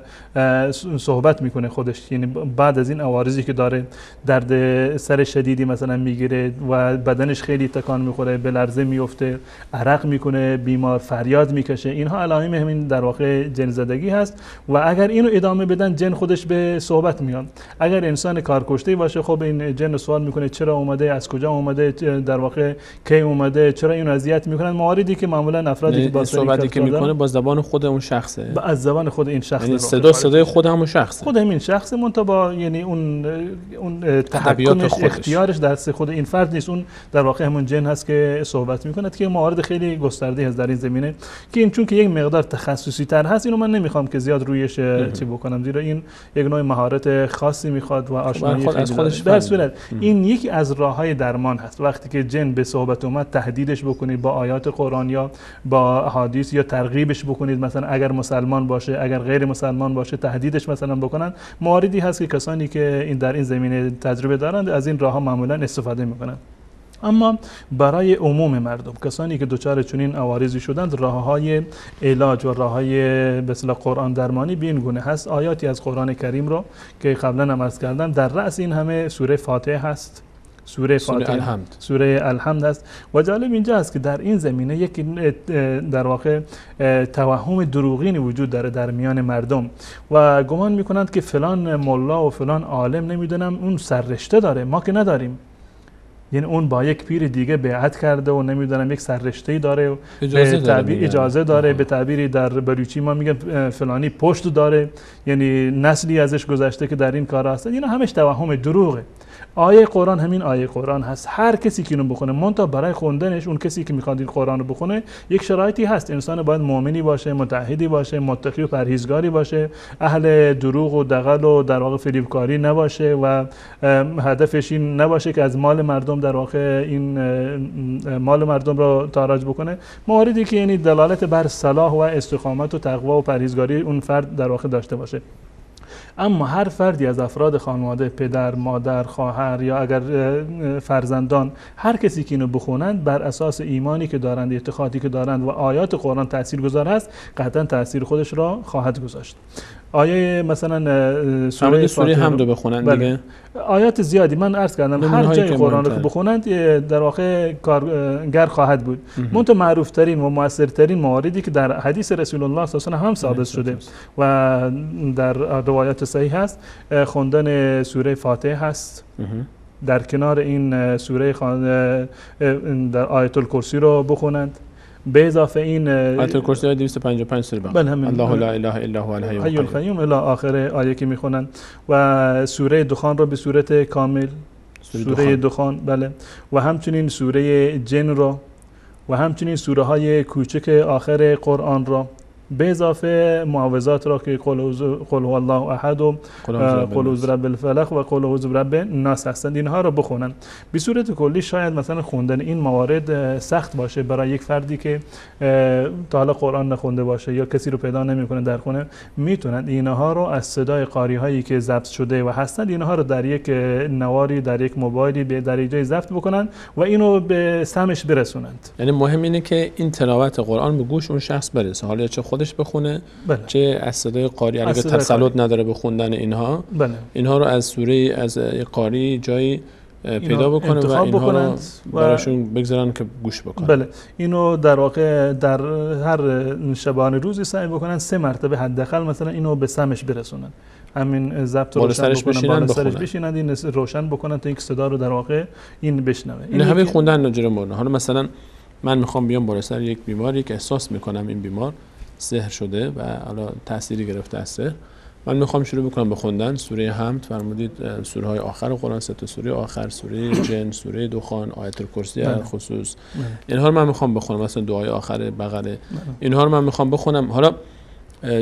صحبت میکنه خودش، یعنی بعد از این عوارضی که داره، درد سر شدیدی مثلا میگیره و بدنش خیلی تکان میخوره، به لرزه میفته، عرق میکنه، بیمار فریاد میکشه، اینها علائم همین در واقع جن زدگی هست و اگر اینو ادامه بدن جن خودش به صحبت میاد. اگر انسان کارکشته باشه، خب این جن سوال میکنه چرا اومده، از کجا اومده، در واقع کی اومده، چرا اینو اذیت میکنن، مواردی که معمولا افرادی که با صحبتی که میکنه با زبان خود اون شخصه، زبان خود این شخص، یعنی صدای خود همون شخص، خود همین شخص، منتها با یعنی اون تحکمش، اختیارش دست خود این فرد نیست، اون در واقع همون جن هست که صحبت میکنه که موارد خیلی گسترده هست در این زمینه که این چون که یک مقدار تخصصی تر هست، اینو من نمیخوام که زیاد رویش چی بکنم، زیرا این یک نوع مهارت خاصی میخواد و آشنایی خیلی در صورت این یکی از راههای درمان هست. وقتی که جن به صحبت اومد تهدیدش بکنید با آیات قرآن یا با احادیث یا ترغیبش بکنید، مثلا اگر مسلمان باشه، اگر غیر مسلمان باشه تهدیدش مثلا بکنن. مواردی هست که کسانی که این در این زمینه تجربه دارند از این راه ها معمولا استفاده میکنن. اما برای عموم مردم، کسانی که دچار چنین عوارضی شدند، راههای علاج و راههای به اصطلاح قرآن درمانی به این گونه هست. آیاتی از قرآن کریم رو که قبلا هم عرض کردم، در رأس این همه سوره فاتحه هست، سوره الحمد است و جالب اینجا است که در این زمینه یک در واقع توهم دروغین وجود داره در میان مردم و گمان میکنند که فلان ملا و فلان عالم نمیدونم اون سررشته داره، ما که نداریم، یعنی اون با یک پیر دیگه بیعت کرده و نمیدونم یک سررشته‌ای داره، اجازه داره، به تعبیری در بلوچی ما میگن فلانی پشت داره، یعنی نسلی ازش گذشته که در این کار هست. اینا همش توهم دروغه. آیه قرآن همین آیه قرآن هست، هر کسی که اینو بخونه، منتها برای خوندنش اون کسی که میخواد این قرآن رو بخونه یک شرایطی هست. انسان باید مؤمنی باشه، متعهدی باشه، متقی و پرهیزگاری باشه، اهل دروغ و دغل و در واقع فریبکاری نباشه و هدفش این نباشه که از مال مردم در واقع این مال مردم رو تاراج بکنه. مواردی که یعنی دلالت بر صلاح و استقامت و تقوا و پرهیزگاری اون فرد در واقع داشته باشه. اما هر فردی از افراد خانواده، پدر، مادر، خواهر یا اگر فرزندان، هر کسی که اینو بخونند بر اساس ایمانی که دارند، اعتقادی که دارند و آیات قرآن تاثیرگذار هست، قطعا تاثیر خودش را خواهد گذاشت. آیه مثلا سوره حمد رو بخونند دیگه، آیات زیادی من عرض کردم هر جای قرآن رو که بخونند در واقع کارگر خواهد بود. منتها معروف ترین و مؤثر ترین مواردی که در حدیث رسول الله صلی الله علیه و هم ثابت شده و در روایات صحیح هست، خواندن سوره فاتحه هست. در کنار این سوره در آیت الکرسی رو بخونند. به اضافه این آیت الکرسی 255 سوره الله لا اله الا هو الحی القیوم الی آخر آیه که میخونن و سوره دخان رو به صورت کامل، سوره دخان بله، و همچنین سوره جن رو و همچنین سوره های کوچک آخر قرآن رو، به اضافه معوذات را که قل هو الله احد و قل اعوذ برب الفلق و قل اعوذ برب الناس هستند، اینها را بخونن. به صورت کلی شاید مثلا خوندن این موارد سخت باشه برای یک فردی که تا حالا قرآن نخونده باشه یا کسی رو پیدا نمیکنه در خونه، میتونن اینها رو از صدای قاری هایی که ضبط شده و هستند، اینها رو در یک نواری، در یک موبایلی در یک جای ضبط بکنن و اینو به سمعش برسونند. یعنی مهم اینه که این تلاوت قرآن به گوش اون شخص برسه، حالا چه خود خودش بخونه بله. چه از صدای قاری اگه صدای تسلط نداره به خوندن اینها، بله. اینها رو از سوره از قاری جایی پیدا بکنه و اینها رو براشون بگذارن که گوش بکنن. بله، اینو در واقع در هر شبانه روزی سعی بکنن 3 مرتبه حداقل مثلا اینو به سمش برسونن، همین ضبط رو روشن بکنن، بالا سرش بشینن، این روشن بکنن تا اینکه صدا رو در واقع این بشنوه. این همه خوندن نجر مورد. حالا مثلا من میخوام بیام بالا سر یک بیماری که احساس میکنم این بیمار سحر شده و حالا تأثیری گرفته از سحر، من میخوام شروع بکنم به خوندن سوره حمد، فرمودید سوره های آخر قرآن، 3 سوره آخر، سوره جن، سوره دخان، آیت الکرسی در خصوص، اینها رو من میخوام بخونم، مثلا دعای آخر بقره، اینها رو من میخوام بخونم. حالا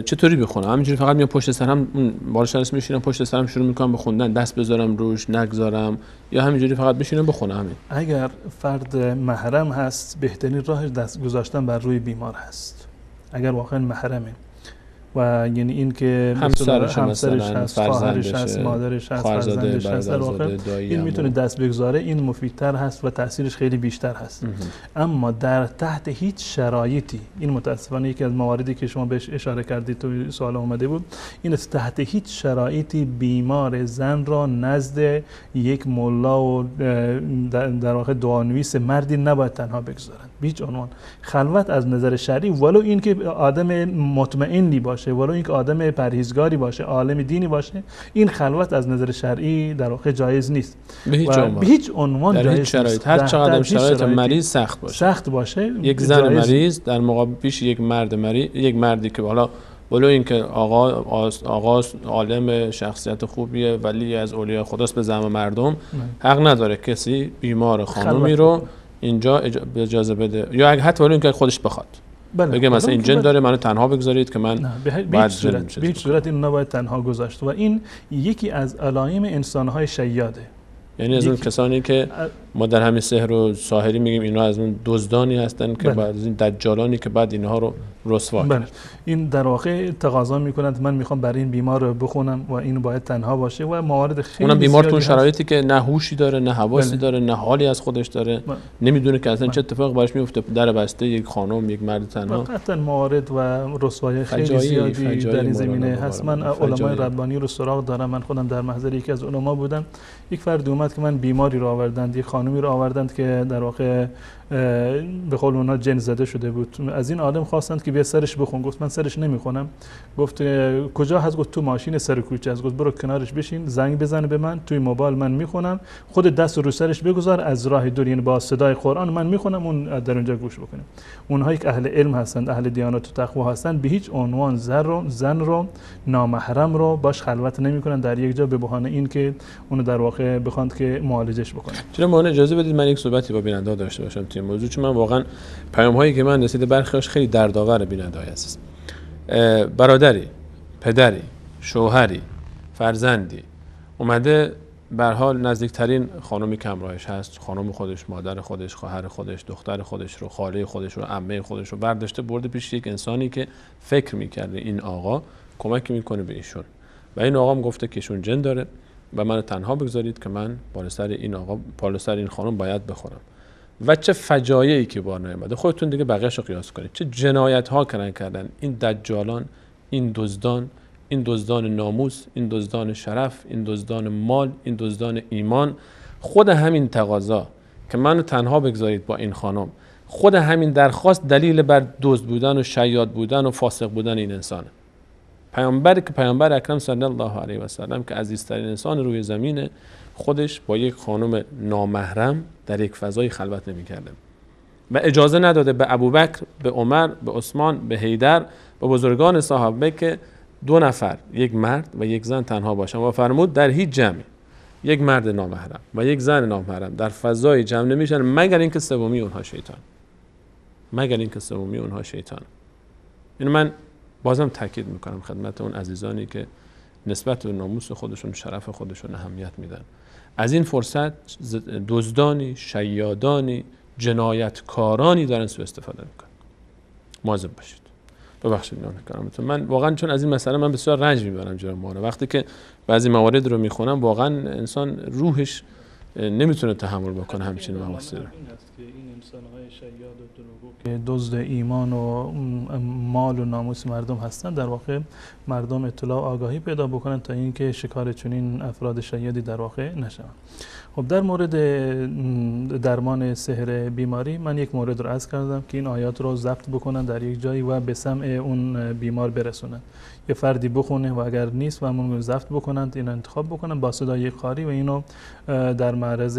چطوری بخونم؟ همینجوری فقط میام پشت سرم بالا سرش میشینم پشت سرم شروع میکنم به خوندن، دست بذارم روش نگذارم، یا همینجوری فقط بشینم بخونم؟ همین. اگر فرد محرم هست بهترین راهش دست گذاشتن بر روی بیمار هست، اگر واقعا محرمه، و یعنی این که همسرش هست، خواهرش هست، مادرش هست، فرزندش هست، در واقع این میتونه دست بگذاره، این مفیدتر هست و تاثیرش خیلی بیشتر هست. اما در تحت هیچ شرایطی، این متاسفانه یکی از مواردی که شما بهش اشاره کردید تو سوال اومده بود، این تحت هیچ شرایطی بیمار زن را نزد یک ملا و در واقع دعانویس مردی نباید تنها بگذارند، به هیچ عنوان. خلوت از نظر شرعی، ولو اینکه آدم مطمئنی باشه، ولو اینکه آدم پرهیزگاری باشه، عالم دینی باشه، این خلوت از نظر شرعی در واقع جایز نیست. به هیچ عنوان در هیچ شرایط، هر چقدر شرایط مریض سخت باشه، یک زن مریض در مقابل پیش یک مرد مریض، یک مردی که حالا ولو اینکه آقا عالم شخصیت خوبیه ولی از اولیاء خداست به زعم مردم، حق نداره کسی بیمار خانومی رو اینجا اجازه بده، یا اگه حتی ولو اینکه خودش بخواد بگه مثلا این جن داره منو تنها بگذارید که من به هیچ صورت این نباید تنها گذاشت. و این یکی از علائم انسان‌های شیاده، یعنی از اون کسانی که ما در همین سحر و ساحری میگیم اینا از اون دزدانی هستن که بعد از این دجالانی که بعد اینها رو رسوا کنن. این در واقع تقاضا میکنند من میخوام برای این بیمار رو بخونم و این باید تنها باشه و موارد خیلی اونم بیمار تو شرایطی که نه هوشی داره، نه حواسی داره، نه حالی از خودش داره، نمیدونه که اصلا چه اتفاقی براش میفته، در بسته یک خانم، یک مرد تنها. قطعا موارد و رسوایی خیلی زیادی در این زمینه هست. من علمای ربانی رو سراغ دارم، من خودم در محضر یکی از علما بودم، یک فرد اومد که من بیماری رو آوردند، یک خانمی رو آوردند که در واقع به قول اونها جن زده شده بود. از این عالم خواستند که بیا سرش بخون. گفت من سرش نمیخونم. گفت کجا هست؟ گفت تو ماشین سر کوچه است. گفت برو کنارش بشین، زنگ بزن به من، توی موبایل من میخونم، خود دست رو سرش بگذار، از راه دور، یعنی با صدای قرآن من میخونم، اون در اونجا گوش بکنه. اونهایی که اهل علم هستند، اهل دیانت و تقوا هستند، به هیچ عنوان زن رو نامحرم رو باش خلوت نمیکنن در یک جا به بهانه این که اونو در واقع بخواند که معالجش بکنن. چرا ما اجازه بدید من یک صحبتی با بیننده داشته باشم توی موضوع، چون من واقعا پیام هایی که من رسیده برخیش خیلی دردآور بیننده است. برادری، پدری، شوهری، فرزندی اومده به هر حال نزدیکترین خانمی که همراهش هست، خانم خودش، مادر خودش، خواهر خودش، دختر خودش رو، خاله خودش رو، عمه خودش رو برداشته برده پیش یک انسانی که فکر می‌کرده این آقا کمک میکنه به ایشون و این آقا هم گفته که ایشون جن داره و منو تنها بگذارید که من بالا سر این آقا، بالا سر این خانم باید بخورم. و چه فجایعی که بار نیامده. خودتون دیگه بقیه‌شو قیاس کنید. چه جنایت‌ها کردن این دجالان، این دزدان، این دزدان ناموس، این دزدان شرف، این دزدان مال، این دزدان ایمان. خود همین تقاضا که منو تنها بگذارید با این خانم، خود همین درخواست دلیل بر دزد بودن و شیاد بودن و فاسق بودن این انسانه. پیامبر اکرم صلی الله علیه و سلم که عزیزترین انسان روی زمینه، خودش با یک خانم نامحرم در یک فضای خلوت نمی‌کرده و اجازه نداده به ابوبکر، به عمر، به عثمان، به حیدر، به بزرگان صحابه که 2 نفر، یک مرد و یک زن تنها باشن و فرمود در هیچ جمعی یک مرد نامحرم و یک زن نامحرم در فضای جمع نمیشن مگر اینکه سومی اونها شیطان. این من بازم تاکید میکنم خدمت اون عزیزانی که نسبت به ناموس خودشون، شرف خودشون اهمیت میدن، از این فرصت دزدانی، شیادانی، جنایتکارانی دارن سوء استفاده میکنن. مواظب باشید. ببخشید میان کرامتون، من واقعا چون از این مسئله من بسیار رنج میبرم جناب مولانا. وقتی که بعضی موارد رو میخونم واقعا انسان روحش نمیتونه تحمل بکنه همچین مواردی رو. انسان‌های شیاد و دروغگو که دزد ایمان و مال و ناموس مردم هستند، در واقع مردم اطلاع و آگاهی پیدا بکنند تا اینکه شکار چنین افراد شیادی در واقع نشوند. خب در مورد درمان سحر بیماری من یک مورد رو عرض کردم که این آیات رو ضبط بکنن در یک جایی و به سمع اون بیمار برسونن. یه فردی بخونه و اگر نیست و همون ضبط بکنند، این انتخاب بکنن با صدای قاری و اینو در معرض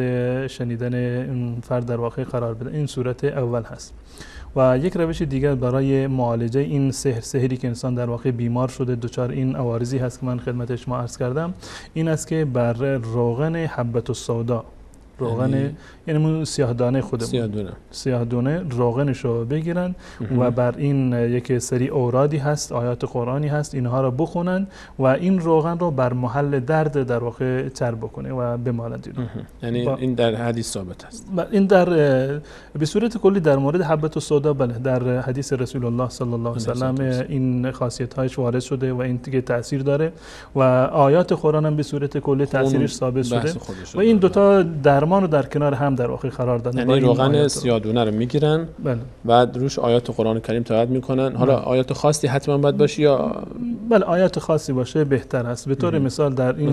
شنیدن فرد در واقع قرار بدن. این صورت اول هست. و یک روش دیگر برای معالجه این سحری که انسان در واقع بیمار شده دچار این عوارضی هست که من خدمت شما عرض کردم، این است که بر روغن حبة السودا، روغن یعنی سیاهدانه خودمون، سیاهدانه روغنش رو بگیرن و بر این یک سری اورادی هست، آیات قرآنی هست، اینها رو بخونن و این روغن رو بر محل درد در واقع چرب بکنه و بمالند. یعنی این در حدیث ثابت است. این در به صورت کلی در مورد حبة السودا بله، در حدیث رسول الله صلی الله علیه و سلم این خاصیت هایش وارد شده و این دیگه تاثیر داره و آیات قرآن هم به صورت کلی تاثیرش ثابت شده و این دوتا درمان رو در کنار هم در واقع قرار دادن. یعنی روغن سیاه‌دونه رو میگیرن بعد روش آیات قرآن کریم تلاوت میکنن. حالا آیات خاصی حتما باید باشه یا بله آیات خاصی باشه بهتر است. به طور مثال در این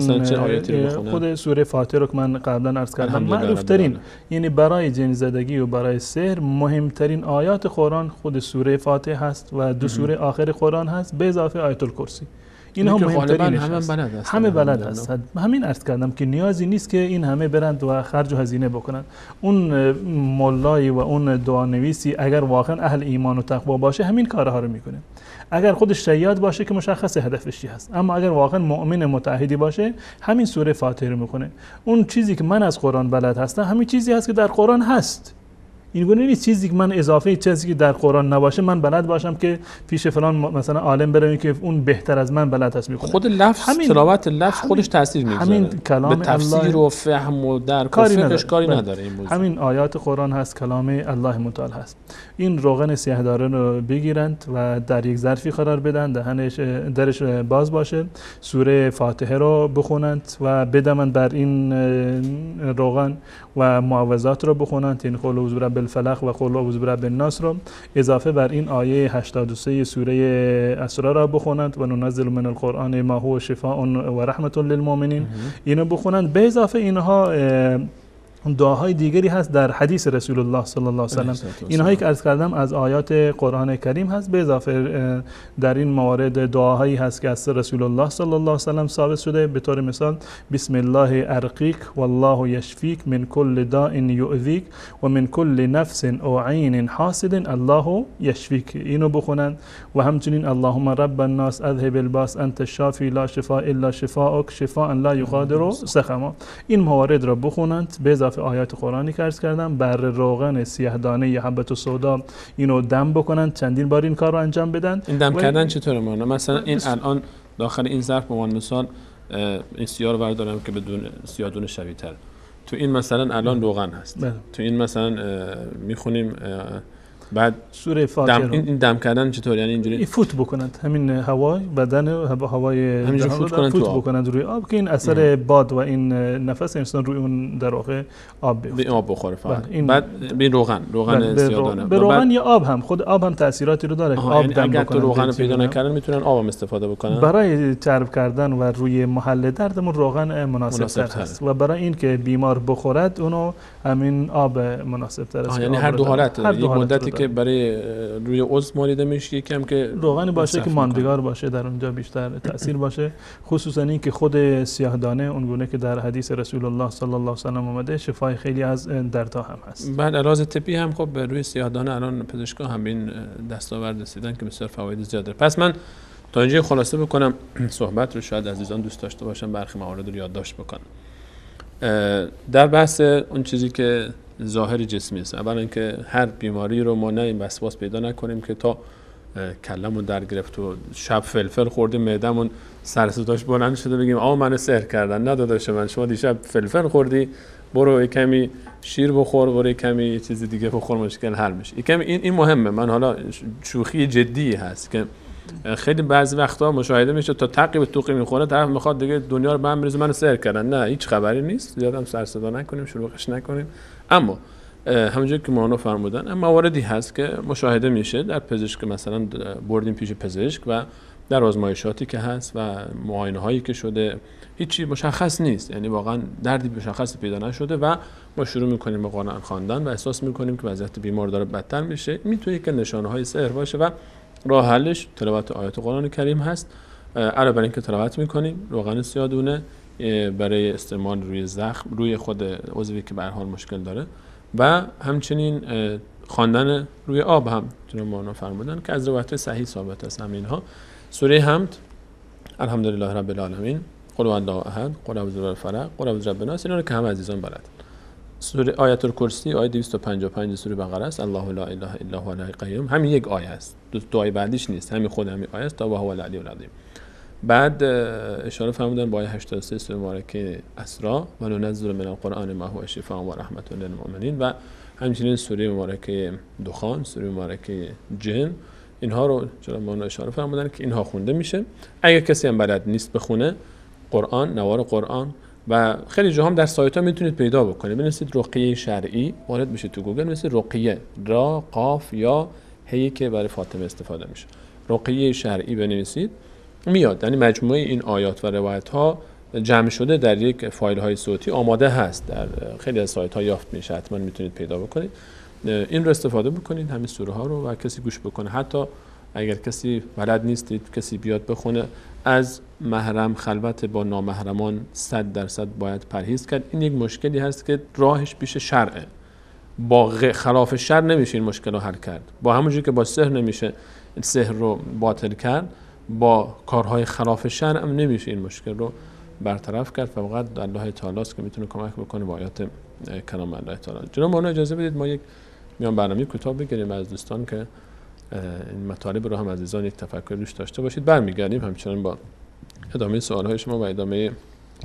خود سوره فاتحه رو که من قبلا عرض کردم معروف ترین، یعنی برای جن زدگی و برای سحر مهمترین آیات قرآن خود سوره فاتحه هست و دو سوره آخر قرآن هست به اضافه آیت الکرسی. اینها مهمترینش هست. همه بلد هست. همین عرض کردم که نیازی نیست که این همه برند و خرج و هزینه بکنن. اون مولایی و اون دعانویسی اگر واقعا اهل ایمان و تقوا باشه همین کارها رو میکنه. اگر خودش شیاد باشه که مشخص هدفش چی هست، اما اگر واقعا مؤمن متعهدی باشه همین سوره فاتحه رو میکنه. اون چیزی که من از قرآن بلد هستم همین چیزی هست که در قرآن هست. این گونه نیست چیزی که من اضافه چیزی که در قرآن نباشه من بلد باشم که پیش فلان مثلا عالم برم که اون بهتر از من بلد هست میکنه. خود لفظ تلاوت لفظ خودش تاثیر میذاره. همین کلام به تفسیر و فهم و درک و فقهش کاری نداره این موضوع. همین آیات قرآن هست، کلام الله متعال هست. این روغن سیاه‌داره رو بگیرند و در یک ظرفی قرار بدن، دهنش درش باز باشه، سوره فاتحه رو بخونند و بدمند بر این روغن و معوذات رو بخونند، این قل اعوذ برب الفلق و قل اعوذ برب الناس رو اضافه بر این آیه 83 سوره اسراء را بخونند و ننزل من القرآن ما هو شفاء و رحمت للمؤمنین. اینو بخونند. به اضافه اینها دعاهای دیگری هست در حدیث رسول الله صلی الله علیه و سلم. اینهایی که عرض کردم از آیات قرآن کریم هست. به اضافه در این موارد دعاهایی هست که از رسول الله صلی الله علیه و سلم ثابت شده. به طور مثال بسم الله ارقیک والله یشفیک من کل داء یؤذیک و من کل نفس او عین حاسد الله یشفیک. اینو بخونن و همچنین اللهم رب الناس اذهب الباس انت الشافی لا شفاء الا شفاءک شفاء لا یغادر سقما. این موارد را بخونند. به اضافه آیات قرآنی که عرض کردم بر روغن سیاه‌دانه یا حبة السودا اینو دم بکنن، چندین بار این کار رو انجام بدن. این دم کردن چطوره مانا؟ مثلا این الان داخل این ظرف به عنوان مثال این سیاه رو بردارم که بدون سیاه‌دونه شبیه تر، تو این مثلا الان روغن هست، تو این مثلا میخونیم بعد سوره فاتحه این دم کردن چطور؟ یعنی اینجوری فوت بکنند، همین هوای بدن هوای همینجوری فوت بکنند روی آب که این اثر باد و این نفس انسان روی اون در واقع آب بیفته، به آب بخوره فقط. بعد به روغن سیاه‌دانه به روغن یا آب هم، خود آب هم تاثیراتی رو داره. آب یعنی دم اگر بکنن تو روغن پیدا نکردن میتونن آب هم استفاده بکنن. برای چرب کردن و روی محل دردمون روغن مناسب تر هست و برای این که بیمار بخورد اونو همین آب مناسب تر است. یعنی هر دو حالت، یک مدتی که برای روی عضو مالیده میشه، یکم که روغنی باشه که ماندگار باشه در اونجا بیشتر تاثیر باشه. خصوصا این که خود سیاه‌دانه اونگونه که در حدیث رسول الله صلی الله علیه و سلم اومده شفای خیلی از دردها هم هست. بعد علاج طبی هم خب روی سیاه‌دانه الان پزشکا هم این دستاورد رسیدن که بسیار فواید زیاد داره. پس من تا اینجا خلاصه بکنم صحبت رو، شاید عزیزان دوست داشته باشن برخی موارد رو یادداشت بکنن. در بحث اون چیزی که ظاهر جسمی است، اولا اینکه هر بیماری رو ما نه این وسواس پیدا نکنیم که تا کلمون در گرفت و شب فلفل خوردیم معدمون سر صداش بلند شده بگیم آ منو سحر کردن. نه داداش من، شما دیشب فلفل خوردی، برو کمی شیر بخور، برو کمی چیز دیگه بخور، مشکل حل میشه. کمی این مهمه. من حالا شوخی جدی هست که خیلی بعضی وقتا مشاهده میشه تا تقی به توقی میخوره، طرف میخواد دیگه دنیا رو به هم بریزه منو سحر کردن. نه، هیچ خبری نیست. زیادم سر صدا نکنیم، شلوغش نکنیم. اما همونجوری که مولانا فرمودن مواردی هست که مشاهده میشه در پزشک، مثلا بردیم پیش پزشک و در آزمایشاتی که هست و معاینه هایی که شده هیچی مشخص نیست، یعنی واقعا دردی مشخص پیدا نشده و ما شروع میکنیم به قرآن خواندن و احساس میکنیم که وضعیت بیمار داره بدتر میشه. میتونه که نشانه های سحر باشه و راه حلش تلاوت آیات قرآن کریم هست. علاوه بر اینکه تلاوت میکنیم روغن سیادونه برای استعمال روی زخم، روی خود عضوی که به هر حال مشکل داره، و همچنین خواندن روی آب هم جناب مولانا فرمودن که از روایت صحیح ثابت است. همینها سوره حمد، الحمدلله رب العالمین، قل هو الله احد، قل اعوذ برب الفلق، قل اعوذ برب الناس، اینا رو که همه عزیزان بلدن. سوره آیت الکرسی آیه 255 سوره بقره است، الله لا اله الا هو الحی القیوم، همین یک آیه است، دو آیه بعدیش نیست، همین خود همین آیه است، تا و هو العلی العظیم. بعد اشاره فرمودن با آیه 83 سوره مبارکه اسراء، و ننزل من القرآن ما هو شفاء و رحمت للمؤمنین، و همچنین سوره مبارکه دخان، سوره مبارکه جن. اینها رو جناب مولانا اشاره فرمودن که اینها خونده میشه. اگر کسی هم بلد نیست بخونه، قرآن، نوار قرآن، و خیلی جاها هم در سایت ها میتونید پیدا بکنید. بنویسید رقیه شرعی، وارد بشید تو گوگل، بنویسید رقیه، را قاف یا هی که برای فاطمه استفاده میشه، رقیه شرعی بنویسید میاد. یعنی مجموعه این آیات و روایت ها جمع شده در یک فایل های صوتی آماده هست، در خیلی از سایت ها یافت میشه، حتما میتونید پیدا بکنید. این رو استفاده بکنید، همین سوره ها رو، و کسی گوش بکنه. حتی اگر کسی بلد نیستید، کسی بیاد بخونه، از محرم خلوت با نامحرمان 100% باید پرهیز کرد. این یک مشکلی هست که راهش پیش شرعه، با خلاف شرع نمیشه این مشکل رو حل کرد. با همونجوری که با سحر نمیشه سحر رو باطل کرد، با کارهای خلاف شرع هم نمیشه این مشکل رو برطرف کرد. فقط الله تعالی است که میتونه کمک بکنه با آیات کلام الله تعالی. جناب مولانا اجازه بدید ما یک میان برنامه کتاب بگیریم از دوستان که این مطالب رو هم عزیزان یک تفکر روش داشته باشید. برمیگردیم همچنان با ادامه سوالهای شما و ادامه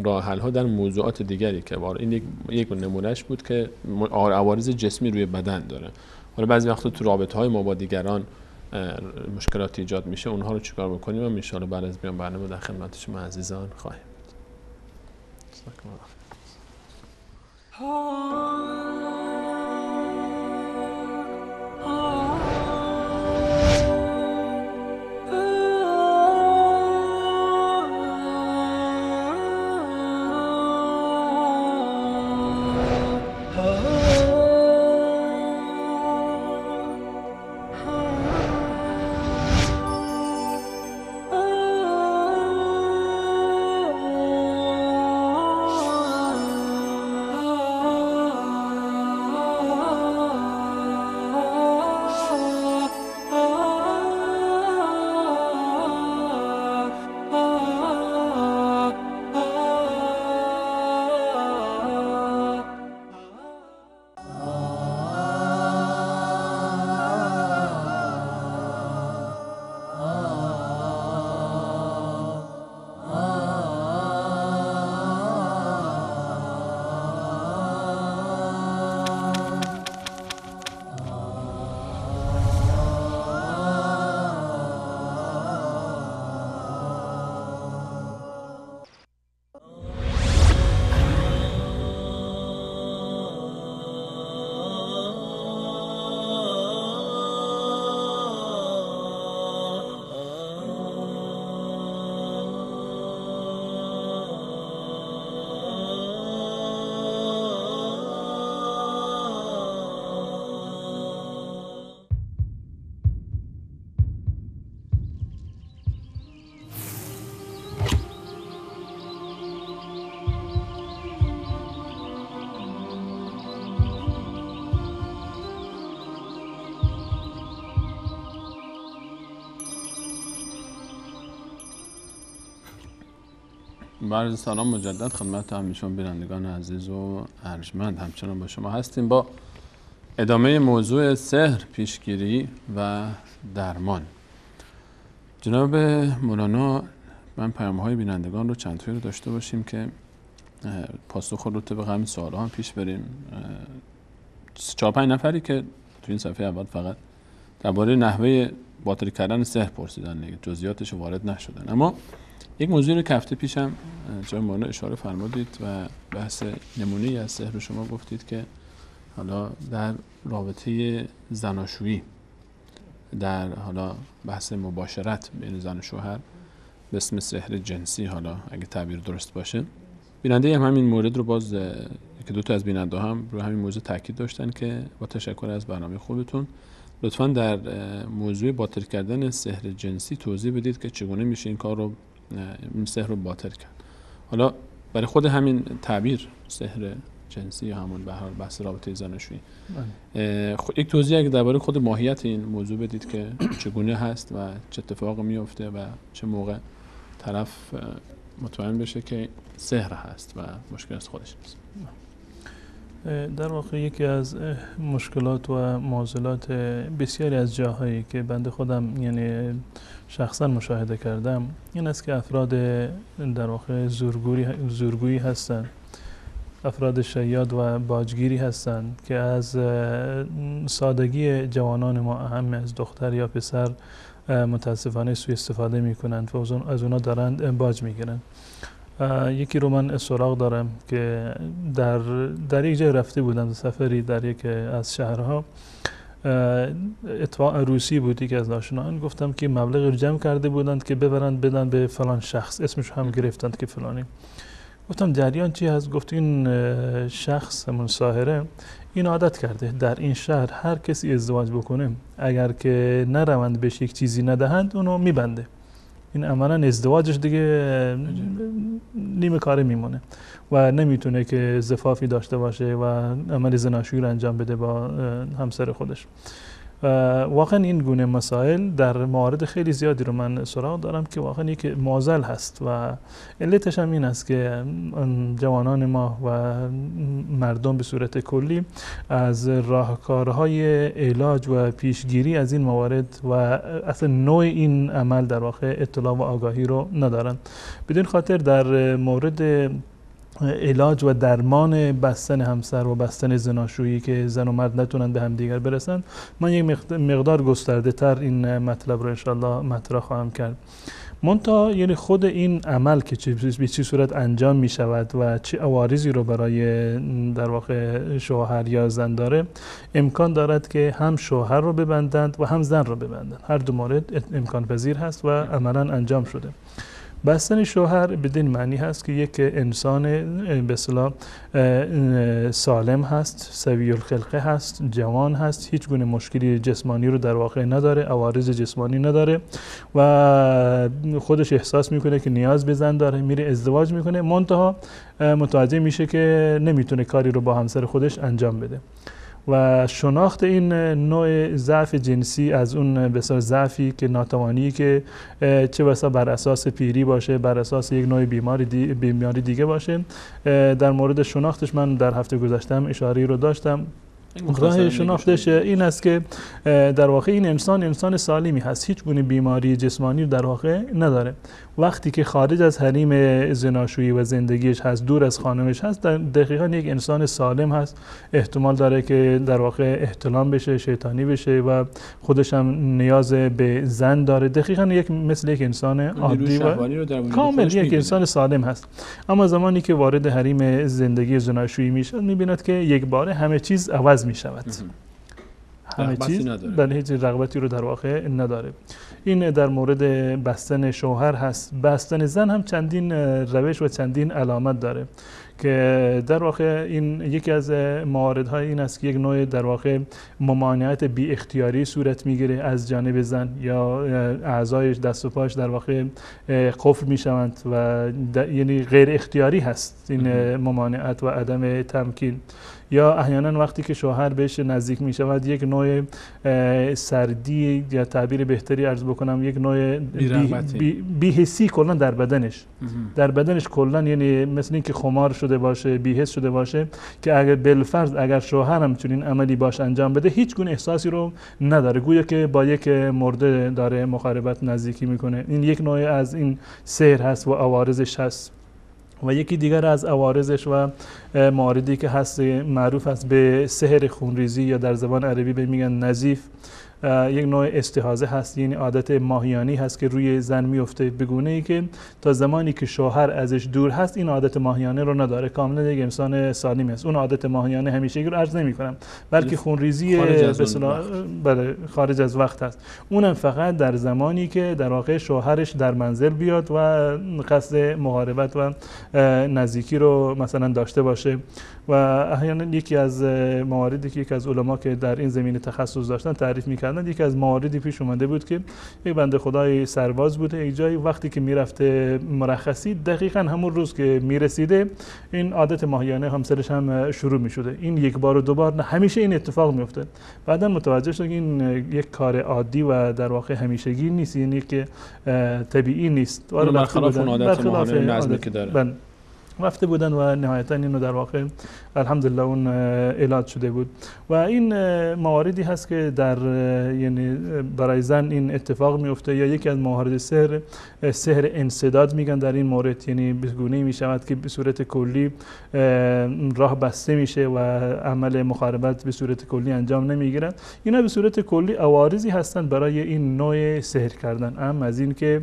راه حل ها در موضوعات دیگری که این یک نمونهش بود که عوارض جسمی روی بدن داره. حالا بعضی وقتا تو رابطه های ما با دیگران مشکلات ایجاد میشه، اونها رو چیکار بکنیم؟ و ان شاء الله بعد از بیان برنامه در خدمت شما عزیزان خواهیم بود. عرض سلام مجدد خدمت همیشون بینندگان عزیز و ارجمند. همچنان با شما هستیم با ادامه موضوع سحر، پیشگیری و درمان. جناب مولانا، من پیام‌های بینندگان رو چند تایی رو داشته باشیم که پاسخ رو طبق همین سوال‌ها هم پیش بریم. 4-5 نفری که تو این صفحه اول فقط درباره نحوه باطل کردن سحر پرسیدن، جزئیاتش وارد نشدن. اما یک موضوعی رو که هفته پیشم جناب مولانا اشاره فرمودید و بحث نمونه‌ای از سحر شما گفتید که حالا در رابطه زناشویی، در حالا بحث مباشرت بین زن و شوهر به اسم سحر جنسی، حالا اگه تعبیر درست باشه، بیننده هم همین مورد رو باز که دو تا از بیننده هم رو همین موضوع تاکید داشتن که با تشکر از برنامه خوبتون لطفاً در موضوع باطل کردن سحر جنسی توضیح بدید که چگونه میشه این کار رو، این سحر رو باطل کرد. حالا برای خود همین تعبیر سحر جنسی یا همون به هر حال بحث رابطه زناشویی، یک توضیح اگه درباره خود ماهیت این موضوع بدید که چگونه هست و چه اتفاقی میفته و چه موقع طرف مطمئن بشه که سحر هست و مشکل از خودش نیست. در واقع یکی از مشکلات و معضلات بسیاری از جاهایی که بنده خودم یعنی شخصا مشاهده کردم این است که افراد در واقع زورگویی هستند، افراد شیاد و باجگیری هستند که از سادگی جوانان ما، اهم از دختر یا پسر، متاسفانه سوء استفاده می کنند و از اونا دارند باج می گیرند. یکی رو من سراغ دارم که در یک جای رفته بودم، سفری در یک از شهرها، اتفاق عروسی بودی که از آشنایان گفتم که مبلغ رو جمع کرده بودند که ببرند بدن به فلان شخص، اسمش هم گرفتند که فلانی. گفتم جریان چی هست؟ گفت این شخص همون ساحره این عادت کرده در این شهر هر کسی ازدواج بکنه اگر که نروند بهش یک چیزی ندهند اونو میبنده. این عملاً ازدواجش دیگه نیمه کاره میمونه و نمیتونه که زفافی داشته باشه و عمل زناشویی رو انجام بده با همسر خودش. واقعا این گونه مسائل در موارد خیلی زیادی رو من سراغ دارم که واقعا یک معضل هست و علتش هم این است که جوانان ما و مردم به صورت کلی از راهکارهای علاج و پیشگیری از این موارد و اصلا نوع این عمل در واقع اطلاع و آگاهی رو ندارن. بدین خاطر در مورد علاج و درمان بستن همسر و بستن زناشویی که زن و مرد نتونن به هم دیگر برسن، من یک مقدار گسترده تر این مطلب رو انشالله مطرح خواهم کرد. منتها یعنی خود این عمل که به چه صورت انجام می شود و چه عوارضی رو برای در واقع شوهر یا زن داره، امکان دارد که هم شوهر رو ببندند و هم زن رو ببندند. هر دو مورد امکان پذیر هست و عملا انجام شده. بستن شوهر بدین معنی هست که یک انسان به اصطلاح سالم هست، سوی الخلقه هست، جوان هست، هیچ گونه مشکلی جسمانی رو در واقع نداره، عوارض جسمانی نداره و خودش احساس میکنه که نیاز به زن داره، میره ازدواج میکنه، منتها متوجه میشه که نمیتونه کاری رو با همسر خودش انجام بده. و شناخت این نوع ضعف جنسی از اون بسیار ضعفی که ناتوانی که چه بسا بر اساس پیری باشه، بر اساس یک نوع بیماری دیگه باشه، در مورد شناختش من در هفته گذشتم اشاره رو داشتم. راه شناختش این است که در واقع این انسان سالمی هست، هیچ گونه بیماری جسمانی در واقع نداره. وقتی که خارج از حریم زناشویی و زندگیش هست، دور از خانمش هست، دقیقاً یک انسان سالم هست. احتمال داره که در واقع احتلام بشه، شیطانی بشه و خودش هم نیاز به زن داره. دقیقاً مثل یک انسان عادی و کامل یک انسان سالم هست. اما زمانی که وارد حریم زندگی زناشویی میشه، میبیند که یک باره همه چیز عوض می شود. همه چیز بله هیچ رغبتی رو در واقع نداره. این در مورد بستن شوهر هست. بستن زن هم چندین روش و چندین علامت داره که در واقع این یکی از مواردهای این است که یک نوع در واقع ممانعت بی اختیاری صورت میگیره از جانب زن، یا اعضایش دست و پاش در واقع قفل میشوند و یعنی غیر اختیاری هست این ممانعت و عدم تمکین. یا احیانا وقتی که شوهر بهش نزدیک می شود یک نوع سردی یا تعبیر بهتری عرض بکنم یک نوع بی‌حسی کلا در بدنش کلا، یعنی مثل این که خمار شده باشه، بی‌حس شده باشه که اگر بالفرض اگر شوهر هم چنین عملی باش انجام بده هیچ گونه احساسی رو نداره، گویا که با یک مرده داره مقاربت نزدیکی میکنه. این یک نوع از این سحر هست و عوارضش هست. و یکی دیگر از عوارضش و مواردی که هست معروف است به سحر خونریزی یا در زبان عربی به میگن نزیف. یک نوع استحاضه هست، یعنی عادت ماهیانی هست که روی زن میفته، به گونه‌ای که تا زمانی که شوهر ازش دور هست این عادت ماهیانه رو نداره، کاملا یک انسان سالم است. اون عادت ماهیانه همیشگی رو عرض نمی‌کنم، بلکه خونریزی خارج از وقت هست. اونم فقط در زمانی که در واقع شوهرش در منزل بیاد و قصد مقاربت و نزدیکی رو مثلا داشته باشه. و احیانا یکی از مواردی که یکی از علما که در این زمینه تخصص داشتن تعریف می‌کردن، یکی از مواردی پیش اومده بود که یک بنده خدای سرباز بوده، یک جایی وقتی که میرفته مرخصی دقیقاً همون روز که میرسیده این عادت ماهیانه همسرش هم شروع می‌شده. این یک بار و دو بار نه، همیشه این اتفاق میفته. بعداً متوجه شد که این یک کار عادی و در واقع همیشگی نیست، یعنی که طبیعی نیست. برخلاف اون عادت ماهیانه نظمی که داره. رفته بودن و نهایتا اینو در واقع الحمدلله اون علاج شده بود. و این مواردی هست که در یعنی برای زن این اتفاق میفته. یا یکی از موارد سحر انسداد میگن در این مورد، یعنی به گونه‌ای میشود که به صورت کلی راه بسته میشه و عمل مخاربت به صورت کلی انجام نمیگیرد. اینا به صورت کلی عوارضی هستند برای این نوع سحر کردن، اما از این که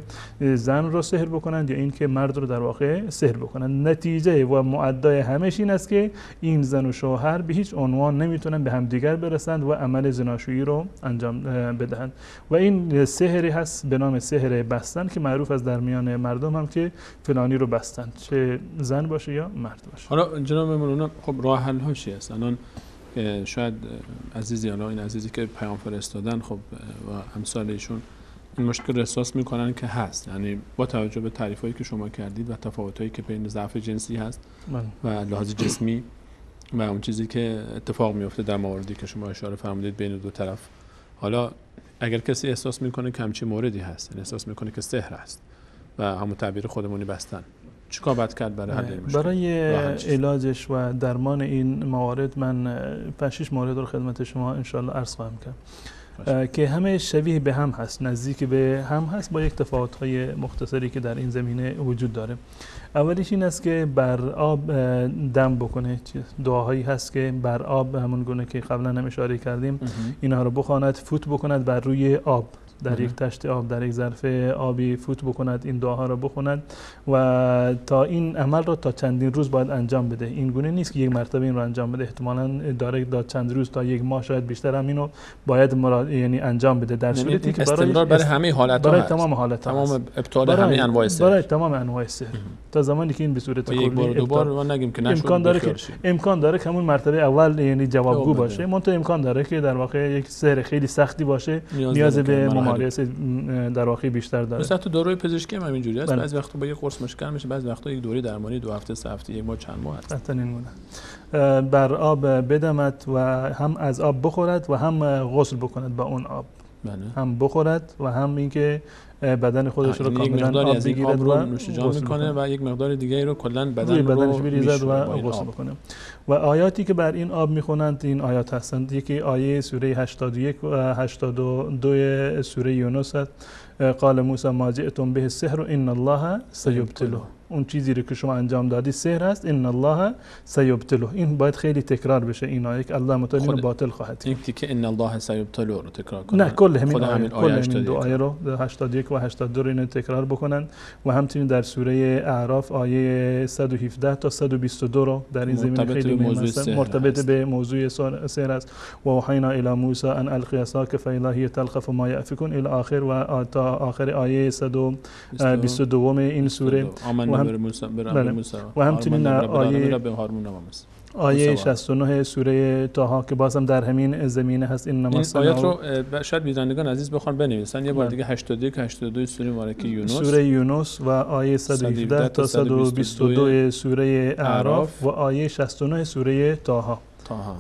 زن رو سحر بکنند یا این که مرد رو در واقع سحر بکنند. نتیجه و معدای همش این است که این زن و شوهر به هیچ عنوان نمیتونن به همدیگر برسند و عمل زناشویی رو انجام بدهند. و این سحری هست به نام سحر بستن که معروف است در میان مردم هم که فلانی رو بستند، چه زن باشه یا مرد باشه. حالا جناب مولانا خب راه حل ها چی است؟ الان شاید عزیزی، حالا این عزیزی که پیام فرستادن خب و امثال ایشون این مشکل احساس میکنن که هست، یعنی با توجه به تعریفایی که شما کردید و تفاوتایی که بین ضعف جنسی هست و لحاظ جسمی و اون چیزی که اتفاق میفته در مواردی که شما اشاره فرمودید بین دو طرف، حالا اگر کسی احساس میکنه که همچین موردی هست، یعنی احساس میکنه که سحر هست و همون تعبیر خودمونی بستن، چیکار باید کرد برای حل این مشکل؟ برای علاجش و درمان این موارد من 5-6 مورد رو خدمت شما انشالله عرض خواهم کرد که همه شبیه به هم هست، نزدیک به هم هست، با یک تفاوت‌های مختصری که در این زمینه وجود داره. اولیش این است که بر آب دم بکنه. دعاهایی هست که بر آب همون گونه که قبلا هم اشاره کردیم اینها رو بخواند، فوت بکند بر روی آب، در یک تشت آب، در یک ظرف آبی فوت بکند، این دعاها رو بخوند و تا این عمل رو تا چندین روز باید انجام بده. این گونه نیست که یک مرتبه این رو انجام بده، احتمالاً داره تا چند روز تا یک ماه شاید بیشتر هم اینو باید یعنی انجام بده، در صورتی که برای همه حالت‌ها، برای تمام حالت‌ها، تمام ابطال همه انواع سحر، برای تمام انواع سحر، تا زمانی که این به صورت کلی یک بار دو بار نگیم که امکان داره که همون مرتبه اول یعنی جوابگو باشه، منتها امکان داره که در واقع یک سحر خیلی سختی باشه، نیاز به ممارسه در واقع بیشتر داره. مثلا تو داروی پزشکی هم اینجوری است، بعضی وقتا با یک قرص مشکل میشه، بعضی وقتا یک دوره درمانی 2 هفته 3 هفته 1 ماه چند ماه هست. حتما این گونه بر آب بدمد و هم از آب بخورد و هم غسل بکند با اون آب. هم بخورد و هم اینکه بدن خودش رو کاملا آب بگیرد و نوشیجان میکنه و یک مقدار دیگه رو کلن بدنش بریزد و غسل بکنه. و آیاتی که بر این آب میخونند این آیات هستند. یکی آیه سوره 81 و 82 سوره یونس است. قال موسی ما جئتم به السحر ان الله سیبطله. اون چیزی رو که شما انجام دادی سحر است، ان الله سیبطله. این باید خیلی تکرار بشه این آیه که الله متعال اینو باطل خواهد کرد. یک که ان الله سیبطله رو تکرار کنن. نه کل همین آیه دو آیه رو 81 و 82 رو اینو تکرار بکنن و همچنین در سوره اعراف آیه 117 تا 122 رو در این زمینه خیلی مرتبط به موضوع سحر است. و وحینا الی موسی ان القی عصاک فاذا هی تلقف ما یافکون الی آخر و تا آخر آیه 122 این سوره و همچنین آیه 69 سوره طه که بازم در همین زمینه هست. این آیات رو شاید بینندگان عزیز بخوان بنویسن یه بار دیگه 81 82 سوره مبارکه یونس، سوره یونس و آیه 117 تا 122 سوره اعراف و آیه 69 سوره طه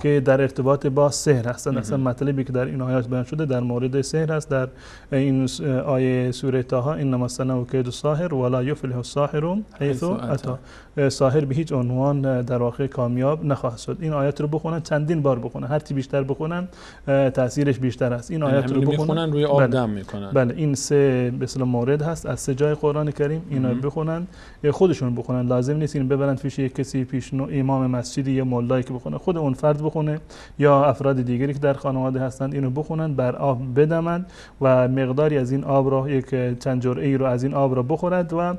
که در ارتباط با سحر هستند. اصلا مطلبی که در این آیات بیان شده در مورد سحر است. در این آیه سوره طه انما الصنع کید الساحر ولا یفلح الساحر حیث اتی. ساحر به هیچ عنوان در واقع کامیاب نخواهد شد. این آیات رو بخونن، چندین بار بخونن، هر چی بیشتر بخونن تاثیرش بیشتر است. این آیات رو بخونن روی آب دم میکنن. بله این سه به اصطلاح مورد هست از سه جای قرآن کریم. اینا بخونن، خودشون بخونن، لازم نیست این ببرن پیش یک کسی، پیش امام مسجدی یا مولایی که بخونه، خود اون فرد بخونه یا افراد دیگری که در خانواده هستند اینو بخونند، بر آب بدمند و مقداری از این آب را، یک چند جرعه‌ای رو از این آب را بخورد و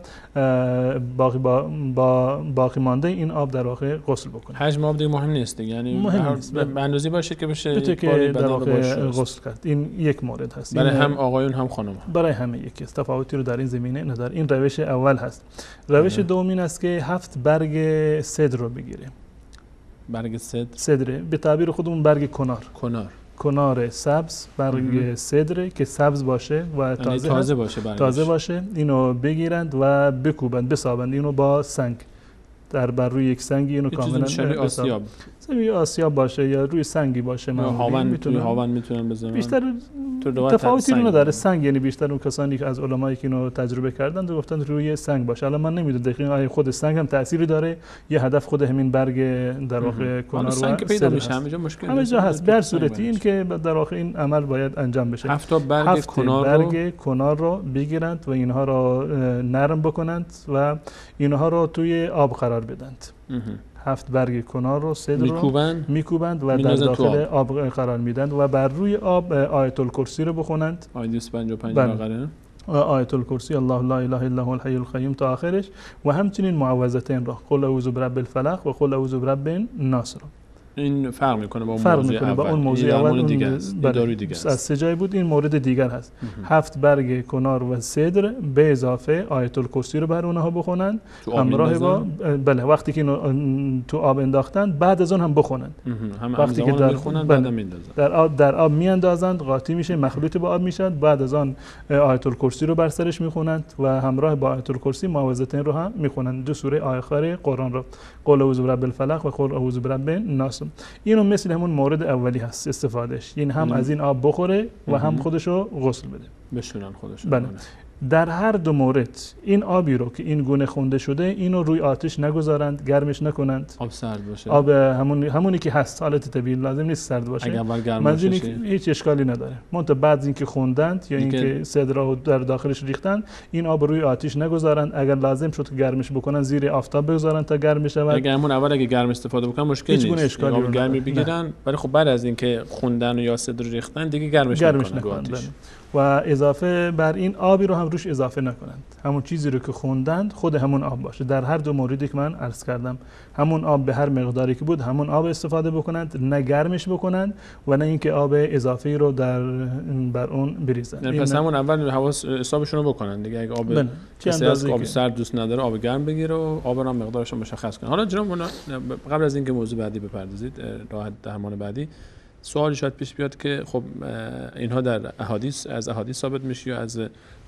باقی مانده این آب در واقع غسل بکنه. حجم آب دیگه مهم نیست، یعنی مهم نیست، به اندازه‌ای باشه که بشه که در واقع غسل کرد. این یک مورد هست برای هم آقایون هم خانم، برای همه یکی است، تفاوتی رو در این زمینه نداره. این روش اول هست. روش دوم این است که 7 برگ سدر رو بگیره. برگ سدر به تعبیر خودمون برگ کنار سبز، برگ سدر که سبز باشه و تازه باشه اینو بگیرند و بکوبند، بسابند اینو با سنگ بر روی یک سنگی اینو کاملا آسیاب آسیاب باشه یا روی سنگی باشه. هاون میتونن بزنن. بیشتر تفاوتی رو نداره. سنگ یعنی بیشتر اون کسانی که از علمایی که اینو تجربه کردن و گفتن روی سنگ باشه. الان من نمیدونم دقیقاً آیا خود سنگ هم تأثیری داره یا هدف خود همین برگ در واقع کنار و سنگ پیدا میشه همه جا، مشکل همه جا هست. به هر صورتی این که در واقع این عمل باید انجام بشه. 7 برگ کنار رو بگیرند و اینها رو نرم بکنند و اینها رو توی آب قرار بدند. 7 برگ کنار رو سدر رو میکوبند و در داخل آب قرار میدند و بر روی آب آیت الکرسی رو بخونند. آیه 255 آخره آیت الکرسی الله لا اله الا هو الحی القیوم تا آخرش و همچنین معوذتین را قل اعوذ برب الفلق و قل اعوذ برب الناس را. این فرق میکنه با اون موضوع اول. اون دیگه است. داروی دیگه است. از 3 جای بود، این مورد دیگر هست. 7 برگ کنار و سدر به اضافه آیت الکرسی رو بر اونها بخونن همراه با بله وقتی که تو آب انداختن بعد از اون هم بخونن. وقتی که در آب میاندازند قاطی میشه، مخلوط با آب میشد، بعد از آن آیت الکرسی رو بر سرش میخونند و همراه با آیت الکرسی معوذتین رو هم میخونند. 2 سوره آخر قرآن رو قل اعوذ برب الفلق و قل اعوذ برب الناس. اینو مثل همون مورد اولی هست استفادهش، این هم از این آب بخوره و هم خودشو غسل بده، بشورن خودشو. بله. در هر دو مورد این آبی رو که این گونه خونده شده اینو روی آتش نگذارند، گرمش نکنند. آب سرد باشه. آب همونی که هست، حالت طبیعی، لازم نیست سرد باشه. اگه اول گرم باشه هیچ اشکالی نداره. منتها بعد اینکه خوندند یا اینکه سدر رو در داخلش ریختند این آب روی آتش نگذارند. اگر لازم شد که گرمش بکنن زیر آفتاب بگذارند تا گرم بشه. اگه همون اول اگه گرم استفاده بکنن مشکل نیست. هیچ گونه اشکالی گرمی بگیرن، ولی خب بعد از اینکه خوندن یا سدر ریختن دیگه گرمش نکنن. و اضافه بر این آبی رو هم روش اضافه نکنند. همون چیزی رو که خوندند خود همون آب باشه. در هر دو موردی که من عرض کردم همون آب به هر مقداری که بود همون آب استفاده بکنند، نه گرمش بکنند و نه اینکه آب اضافی رو بر اون بریزند. پس همون اول حواس حسابشون رو بکنند دیگه. اگه آب کسی از آب سرد دوست نداره آب گرم بگیره و آب رو مقدارش رو مشخص کنه. حالا جناب قبل از اینکه موضوع بعدی بپردازید، راه درمان بعدی، سوالی شاید پیش بیاد که خب اینها در از احادیث ثابت میشه یا از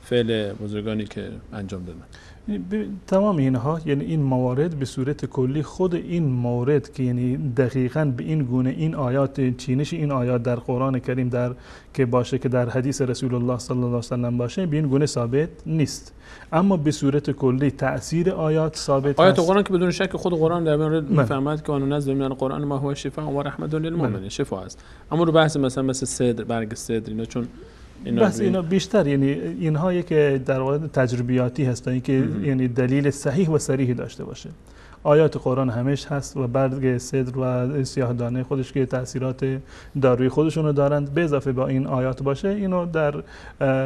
فعل بزرگانی که انجام دادن؟ تمام اینها، یعنی این موارد به صورت کلی، خود این مورد که یعنی دقیقاً به این گونه این آیات، چینش این آیات در قرآن کریم که باشه که در حدیث رسول الله صلی الله علیه و سلم باشه، به این گونه ثابت نیست. اما به صورت کلی تأثیر آیات ثابت آیات قرآن که بدون شک خود قرآن در مورد میفهمد که آن نزل من القرآن ما هو شفاء و رحمت للمؤمنین، شفا است. اما رو بحث مثل سدر، برگ سدر، اینا چون بس اینا بیشتر یعنی اینهایی که در واقع تجربیاتی هستن که یعنی دلیل صحیح و صریح داشته باشه. آیات قرآن همش هست و برگ سدر و سیاه دانه خودش که تاثیرات دارویی خودشونو دارند، به اضافه با این آیات باشه. اینو در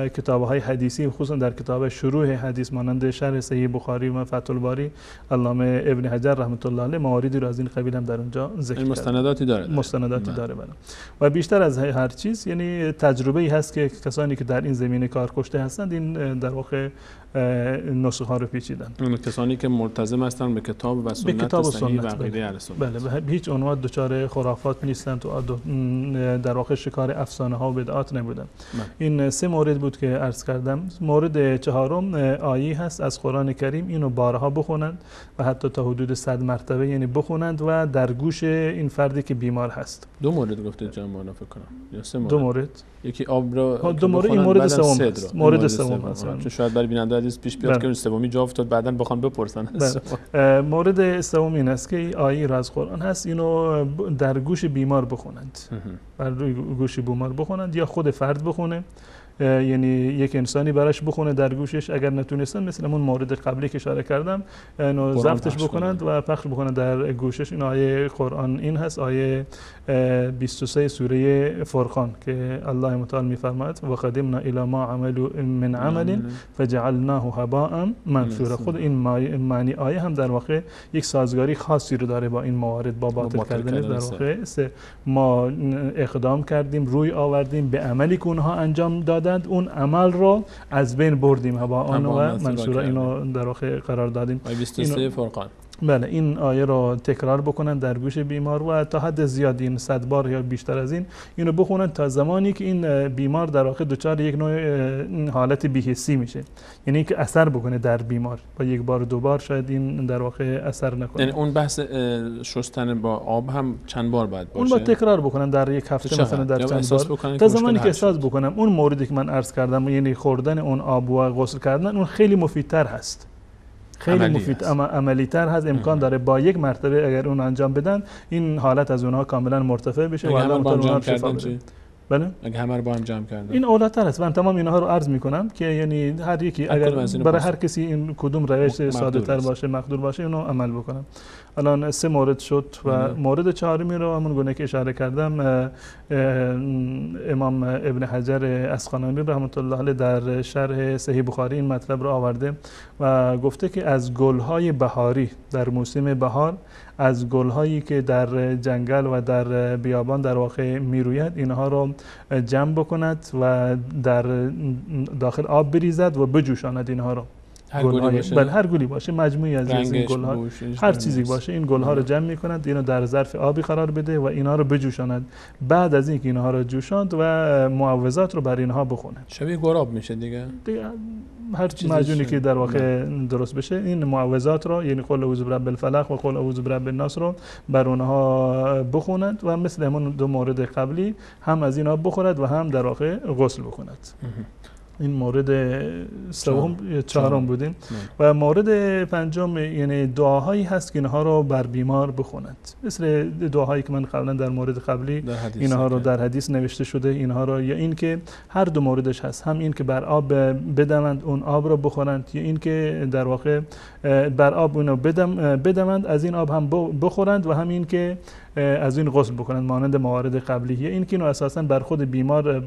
کتاب‌های حدیثی، خصوصا در کتاب شروح حدیث مانند شرح صحیح بخاری و فتح الباری علامه ابن حجر رحمت الله علیه مواردی رو از این قبیل هم در اونجا ذکر کرده. مستنداتی داره بله. و بیشتر از هر چیز یعنی تجربه‌ای هست که کسانی که در این زمینه کار کشته هستند این در واقع نسخه ها رو پیچیدن. اون کسانی که ملتزم هستن به کتاب و سنت صحیح و عقیده اهل سنت، بله، به هیچ عنوان دچار خرافات نیستند و در واقع شکار افسانه ها و بدعات نبودن. این 3 مورد بود که عرض کردم. مورد چهارم آیه هست از قرآن کریم، اینو بارها بخونند و حتی تا حدود 100 مرتبه یعنی بخونند و در گوش این فردی که بیمار هست. 2 مورد گفته جناب مولانا فکر کنم یا 3 مورد. 2 مورد. یکی آب رو 2 مورد، این مورد سوم است. مورد سوم است. چون شاید برای بیننده حدیث پیش بیاد که سومی جا افتاد بعداً بخوان بپرسن. مورد سوم این است که آیه از قرآن هست، اینو در گوش بیمار بخونند. بر روی گوش بیمار بخونند یا خود فرد بخونه یعنی یک انسانی براش بخونه در گوشش، اگر نتونستن مثل اون مورد قبلی که اشاره کردم اینو ضبطش بکنند و پخش بکنند در گوشش. این آیه قرآن این هست، آیه 23 سوره فرقان که الله متعال میفرماید و قدمنا الی ما عملوا من عمل فجعلناه هباء منثورا. خود این معنی آیه هم در واقع یک سازگاری خاصی رو داره با این موارد، با باطل کردن. در واقع ما اقدام کردیم، روی آوردیم به عملی که اونها انجام دادند، اون عمل رو از بین بردیم، هباء و منثورا اینو در واقع قرار دادیم. آیه 23 فرقان. بله، این آیه رو تکرار بکنن در گوش بیمار و تا حد زیادی، این 100 بار یا بیشتر از این، اینو بخونن تا زمانی که این بیمار در واقع دچار یک نوع حالت بی‌حسی میشه، یعنی که اثر بکنه در بیمار. با یک بار دو بار شاید این در واقع اثر نکنه. یعنی اون بحث شستن با آب هم چند بار باید باشه؟ اون با تکرار بکنن در یک هفته مثلا، در چند بار، تا زمانی که احساس بکنم اون موردی که من عرض کردم، یعنی خوردن اون آب و غسل کردن، اون خیلی مفیدتر هست، خیلی مفید، عملی تر هست. امکان داره با یک مرتبه اگر اون انجام بدن این حالت از اونها کاملا مرتفع بشه و الله تعالی اونها شفا بده. بله، اگه همه رو با هم جمع کردن این اولاتر است. من تمام اینها رو عرض میکنم که یعنی هر یکی اگر برای هر کسی این کدوم روش ساده تر باشه، مقدور باشه، اونو عمل بکنم. الان 3 مورد شد و مورد چهارمی رو همون گونه که اشاره کردم امام ابن حجر اسقلانی رحمت الله علیه در شرح صحیح بخاری این مطلب رو آورده و گفته که از گل‌های بهاری در موسم بهار، از گل‌هایی که در جنگل و در بیابان در واقع میروید، اینها رو جمع بکند و در داخل آب بریزد و بجوشاند اینها رو. بله، هر گلی باشه، مجموعی از این گل‌ها، هر چیزی باشه، این گل‌ها رو جمع می‌کند، اینو در ظرف آبی قرار بده و اینا رو بجوشاند. بعد از اینکه اینها رو جوشاند و معوذات رو بر اینها بخونه، شبیه گراب میشه دیگه هر معجونی که در واقع درست بشه، این معوذات رو، یعنی قل اعوذ برب الفلق و قل اعوذ برب الناس رو بر اونها بخونند و مثل همون 2 مورد قبلی هم از اینا بخورد و هم در واقع غسل بکند. این مورد چهارم بودیم. و مورد پنجم یعنی دعاهایی هست که اینها رو بر بیمار بخونند، مثل دعاهایی که من قبلا در مورد قبلی اینها رو در حدیث نوشته شده. اینها رو یا این که هر 2 موردش هست، هم این که بر آب بدمند اون آب رو بخورند، یا این که در واقع بر آب اونو بدمند از این آب هم بخورند و هم این که از این غسل بکنند مانند موارد قبلی. این که اینو اساساً بر خود بیمار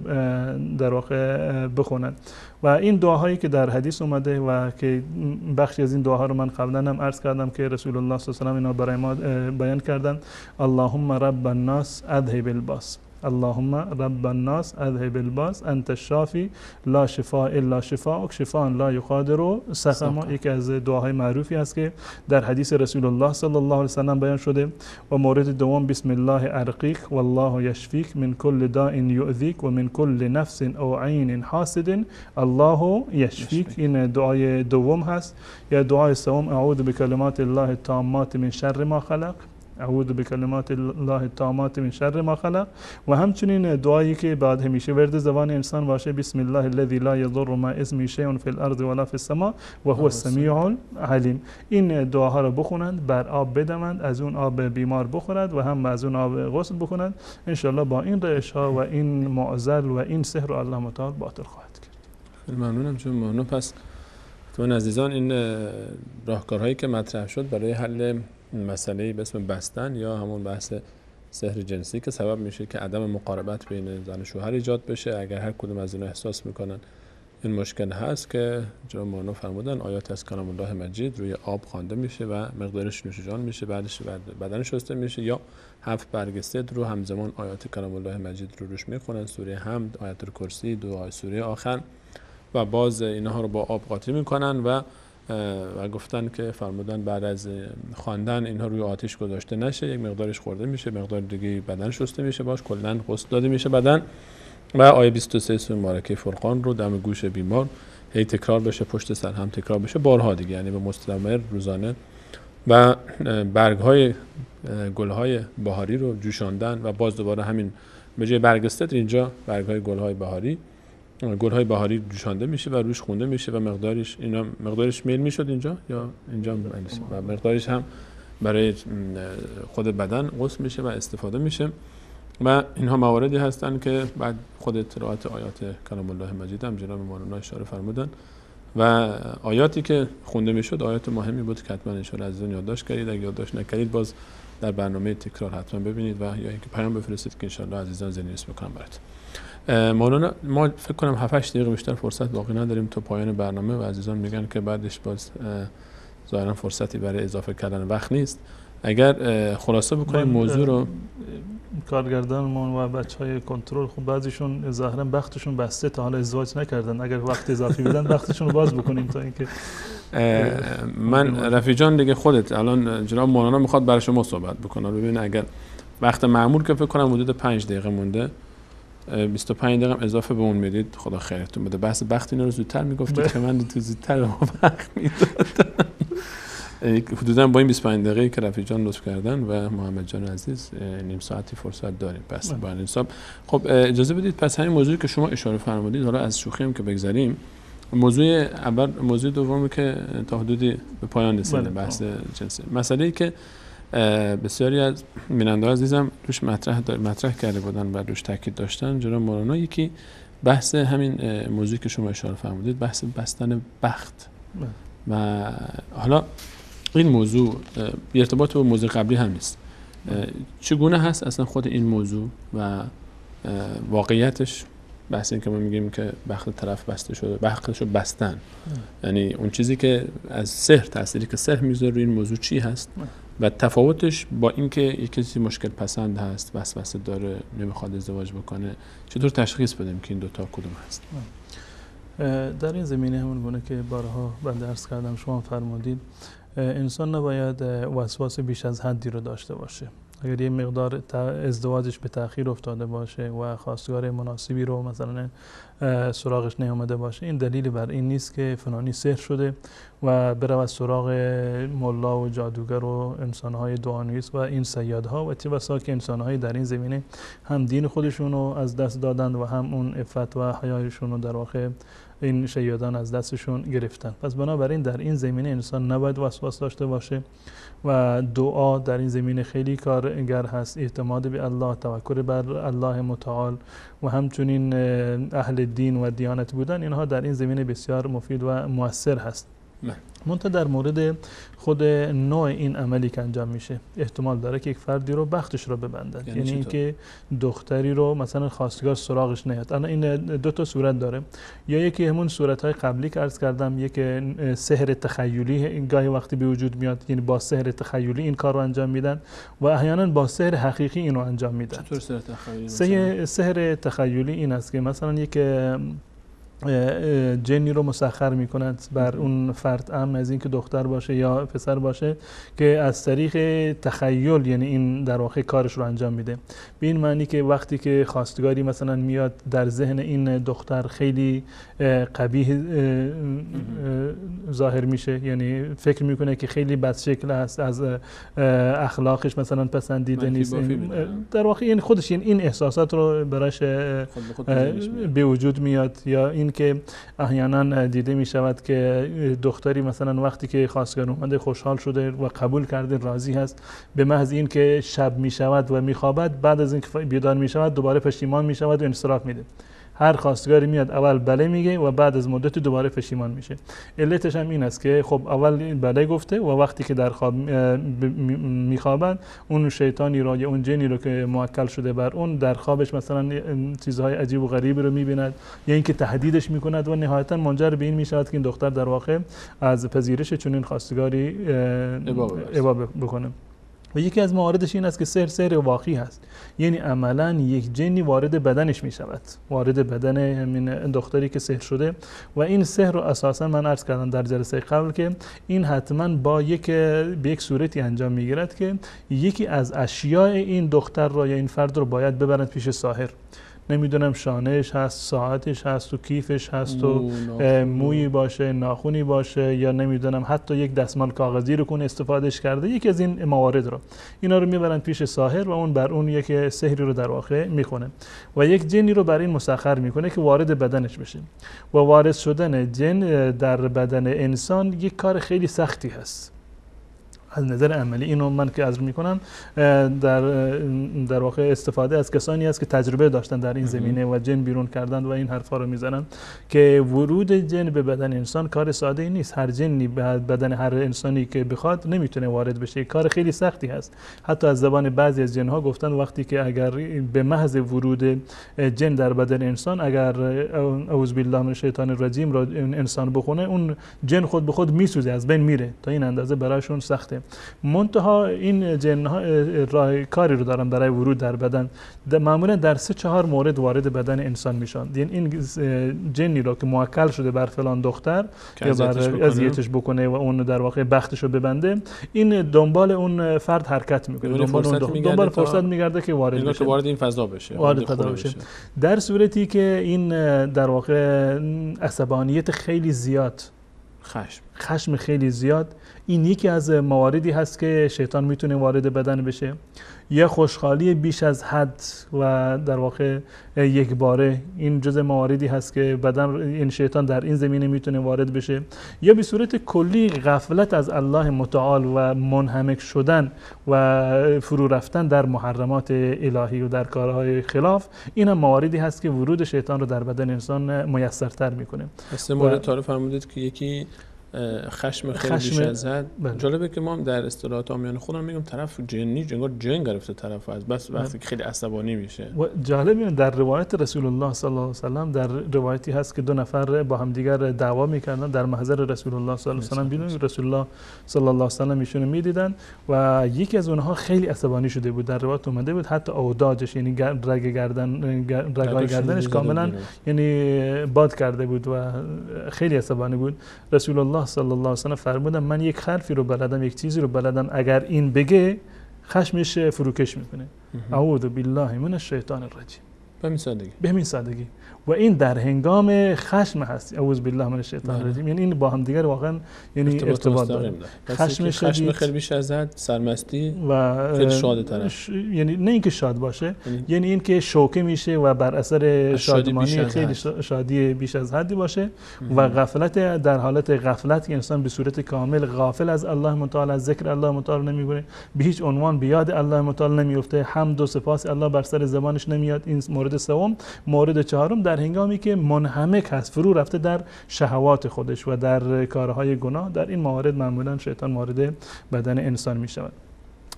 در واقع بخونند. و این دعاهایی که در حدیث اومده و که بخشی از این دعاها رو من قبلا هم عرض کردم که رسول الله صلی الله علیه و آله اینا برای ما بیان کردن: اللهم رب الناس اذهب الباس، اللهم رب الناس اذهب الباس انت الشافی لا شفاء الا شفاءک شفاء لا یغادر سقما. یکی از دعاهای معروفی است که در حدیث رسول الله صلی الله علیه و سلم بیان شده. و مورد دوم: بسم الله ارقیک والله یشفیک من کل داء یؤذیک و من کل نفس او عین حاسد الله یشفیک. این دعای دوم هست. یا دعای سوم: اعوذ بکلمات الله التامات من شر ما خلق، اعوذ بکلمات الله التامات من شر ما خلق. و همچنین دعایی که بعد همیشه ورد زبان انسان باشه: بسم الله الذي لا يضر مع اسمه شيء في الارض ولا في السماء وهو السميع العليم. این دعاها رو بخونند، بر آب بدمند، از اون آب بیمار بخورد و هم از اون آب غسل بکنند. ان شاء الله با این روش ها و این معضل و این سحر الله متعال باطل خواهد کرد. خیلی ممنونم. چون ممنون. پس تو عزیزان این راهکارهایی که مطرح شد برای حل مسئله به اسم بستن یا همون بحث سحر جنسی که سبب میشه که عدم مقاربت بین زن و شوهر ایجاد بشه، اگر هر کدوم از اینا احساس میکنن این مشکل هست، که جناب مولانا فرمودن آیات از کلام الله مجید روی آب خوانده میشه و مقدارش نوش جان میشه، بعدش بدن شسته میشه، یا 7 برگ سدر رو همزمان آیات کلام الله مجید رو روش میخونن، سوره حمد، آیت الکرسی، دعای سوره آخر، و باز اینها رو با آب قاطی میکنن و گفتن که فرمودن بعد از خواندن اینها روی آتش گذاشته نشه، یک مقدارش خورده میشه، مقدار دیگه بدن شسته میشه، باش کلا غسل داده میشه بدن. و آیه 23 سوره مبارکه فرقان رو دم گوش بیمار هی تکرار بشه، پشت سر هم تکرار بشه بارها دیگه، یعنی به مستمر روزانه. و برگ‌های گل‌های بهاری رو جوشاندن و باز دوباره همین به جای برگ سدر اینجا برگ‌های گل‌های بهاری جوشانده میشه و روش خونده میشه و مقدارش میل میشد اینجا یا اینجا و مقدارش هم برای خود بدن غسل میشه و استفاده میشه. و اینها مواردی هستند که بعد خود قرائت آیات کلام الله مجید هم جناب مولانا اشاره فرمودن و آیاتی که خونده میشد آیات مهمی بود که حتما ان شاء الله عزیزان یادداشت کردید. اگه یادداشت نکردید باز در برنامه تکرار حتما ببینید و یا اینکه پیام بفرستید که ان شاء الله عزیزان زنیس بکنم برات. مولانا ما فکر کنم 7-8 دقیقه بیشتر فرصت باقی نداریم تا پایان برنامه و عزیزان میگن که بعدش باز ظاهرا فرصتی برای اضافه کردن وقت نیست. اگر خلاصه بکنیم موضوع رو، کارگردانمون و بچهای کنترل خب بعضیشون ظاهرا وقتشون بسته تا حالا ازدواج نکردن، اگر وقت اضافی بدن وقتشون رو باز بکنیم تا اینکه من رفیق جان دیگه خودت الان جناب مولانا میخواد برای شما صحبت بکنه. ببین اگر وقت معمول که فکر کنم حدود 5 دقیقه مونده، 25 دقیقه اضافه به اون میدید خدا خیرتون بده. بحث وقت اینا رو زودتر میگفتید که من تو زودتر وقت میدادم. حدودا با این 25 دقیقه که رفیق جان لطف کردن و محمد جان عزیز نیم ساعتی فرصت داریم. پس با این حساب خب اجازه بدید پس همین موضوعی که شما اشاره فرمودید، حالا از شوخی هم که بگذریم، موضوع اول موضوع دومی که تا حدودی به پایان رسیده بحث جنسی، مسئله‌ای که بسیاری از بیننده‌ها عزیزم روش مطرح کرده بودن و روش تاکید داشتن جناب مولانا، یکی بحث همین موضوعی که شما اشاره فرمودید، بحث بستن بخت. و حالا این موضوع ارتباط با موضوع قبلی هم نیست. چگونه هست اصلا خود این موضوع و واقعیتش؟ بحث این که ما میگیم که بخت طرف بسته شده، بختشو بستن، یعنی اون چیزی که از سحر، تأثیری که سحر میذاره روی این موضوع چی هست و تفاوتش با اینکه یک کسی مشکل پسند هست، وسوسه داره، نمیخواد ازدواج بکنه، چطور تشخیص بدیم که این دوتا کدوم هست؟ در این زمینه همون گونه که بارها بنده عرض کردم شما فرمودید، انسان نباید وسواس بیش از حدی رو داشته باشه. اگر یه مقدار ازدواجش به تأخیر افتاده باشه و خواستگار مناسبی رو مثلا سراغش نیامده باشه، این دلیلی بر این نیست که فلانی سحر شده و بره از سراغ ملا و جادوگر و انسانهای دعانویس و این صیادها و چه بسا که انسانهای در این زمینه هم دین خودشون رو از دست دادند و هم اون عفت و حیایشون رو در واقع این شیادان از دستشون گرفتن. پس بنابراین در این زمینه انسان نباید وسواس داشته باشه و دعا در این زمینه خیلی کارگر هست، اعتماد به الله، توکل بر الله متعال و همچنین اهل دین و دیانت بودن، اینها در این زمینه بسیار مفید و مؤثر هست. منتها در مورد خود نوع این عملی که انجام میشه احتمال داره که یک فردی رو بختش رو ببندن، یعنی اینکه دختری رو مثلا خواستگار سراغش نیاد. الان این دو تا صورت داره، یا یکی همون صورت‌های قبلی که عرض کردم، یک سحر تخیلی گاهی وقتی به وجود میاد، یعنی با سحر تخیلی این کار رو انجام میدن و احیانا با سحر حقیقی اینو انجام میدن. چطور سحر تخیلی؟ سحر تخیلی این است که مثلا یک جنی رو مسخر میکنند بر اون فرد، ام از اینکه دختر باشه یا پسر باشه، که از طریق تخیل یعنی این در واقع کارش رو انجام میده. به این معنی که وقتی که خواستگاری مثلا میاد در ذهن این دختر خیلی قبیح ظاهر میشه، یعنی فکر میکنه که خیلی بد شکل است، از اخلاقش مثلا پسندیده نیست، در واقع این خودش این احساسات رو براش به وجود میاد. یا این که احیانا دیده می شود که دختری مثلا وقتی که خواستگار اومده خوشحال شده و قبول کرده، راضی هست، به محض این که شب می شود و می خوابد، بعد از اینکه بیدار می شود دوباره پشیمان می شود و انصراف میده. هر خواستگاری میاد اول بله میگه و بعد از مدت دوباره پشیمان میشه. علتش هم این است که خب اول بله گفته و وقتی که در خواب میخوابن، اون شیطانی رو یا اون جنی رو که موکل شده بر اون در خوابش مثلا چیزهای عجیب و غریبی رو میبیند یا اینکه تهدیدش میکند و نهایتا منجر به این میشود که این دختر در واقع از پذیرش چنین خواستگاری ابا بکنه. و یکی از مواردش این است که سحر واقعی هست، یعنی عملا یک جنی وارد بدنش می شود، وارد بدن همین دختری که سحر شده و این سحر رو اساسا من عرض کردم در جلسه قبل که این حتما به یک صورتی انجام می گیرد که یکی از اشیاء این دختر رو یا این فرد رو باید ببرند پیش ساحر. نمیدونم شانهش هست، ساعتش هست و کیفش هست و مویی باشه، ناخونی باشه، یا نمیدونم حتی یک دستمال کاغذی رو کن استفادهش کرده، یکی از این موارد رو اینا رو میبرن پیش ساحر و اون بر اون یک سحری رو در واقع میکنه و یک جنی رو بر این مسخر میکنه که وارد بدنش بشه. و وارد شدن جن در بدن انسان یک کار خیلی سختی هست از نظر عملی اینو من که عرض میکنم در واقع استفاده از کسانی است که تجربه داشتن در این زمینه و جن بیرون کردن و این حرفا رو میزنن که ورود جن به بدن انسان کار ساده ای نیست. هر جنی به بدن هر انسانی که بخواد نمیتونه وارد بشه، کار خیلی سختی هست. حتی از زبان بعضی از جنها گفتن وقتی که اگر به محض ورود جن در بدن انسان اگر اعوذ بالله من الشیطان الرجیم را انسان بخونه، اون جن خود به خود میسوزه، از بین میره. تا این اندازه برایشون سخته. منتها این جن ها کاری رو دارن برای ورود در بدن. معمولا در 3-4 مورد وارد بدن انسان میشن. این جنی رو که موکل شده بر فلان دختر یا بر اذیتش بکنه و اون در واقع بختش رو ببنده، این دنبال اون فرد حرکت میکنه، دنبال فرصت میگرده که وارد بشه، وارد این فضا بشه، بشه. در صورتی که این در واقع عصبانیت خیلی زیاد، خشم خیلی زیاد، این یکی از مواردی هست که شیطان میتونه وارد بدن بشه. یا خوشحالی بیش از حد و در واقع یک باره، این جزء مواردی هست که بدن این شیطان در این زمینه میتونه وارد بشه. یا به صورت کلی غفلت از الله متعال و منهمک شدن و فرو رفتن در محرمات الهی و در کارهای خلاف، این هم مواردی هست که ورود شیطان رو در بدن انسان میسرتر میکنه. مثل مورد تعریف فرمودید که یکی خشم خیلی بیش از حد. جالبه که ما در اصطلاحات عامیانه خودم میگم طرف جنی، انگار جن گرفته طرف از بس وقتی که خیلی عصبانی میشه. و جالبه در روایت رسول الله صلی الله علیه و سلم، در روایتی هست که 2 نفر با هم دیگر دعوا میکردن در محضر رسول الله صلی الله علیه و سلم. بیرون رسول الله صلی الله علیه و سلم ایشونو میدیدن و یکی از اونها خیلی عصبانی شده بود. در روایت اومده بود حتی اوداجش، یعنی رگهای گردنش کاملا یعنی باد کرده بود و خیلی عصبانی بود. رسول الله صلی الله علیه و سلم فرمودن من یک حرفی رو بلدم، یک چیزی رو بلدم، اگر این بگه خشمش فروکش میکنه. اعوذ بالله من الشیطان الرجیم. به همین سادگی. و این در هنگام خشم هست. اعوذ بالله من الشیطان الرجیم. یعنی این با هم دیگر واقعا یعنی ارتباط داره. خشم خیلی بیش از حد، سرمستی و خیلی شاد طرف، یعنی نه اینکه شاد باشه، یعنی اینکه شوکه میشه و بر اثر شادمانی خیلی شادی بیش از حدی باشه و غفلت، در حالت غفلت که انسان به صورت کامل غافل از الله متعال، از ذکر الله متعال نمیگونه، به هیچ عنوان به یاد الله متعال نمیفته، حمد و سپاس الله بر سر زبانش نمیاد. این مورد سوم. مورد چهارم، در هنگامی که منهمک هست، فرو رفته در شهوات خودش و در کارهای گناه، در این موارد معمولا شیطان وارد بدن انسان می شود.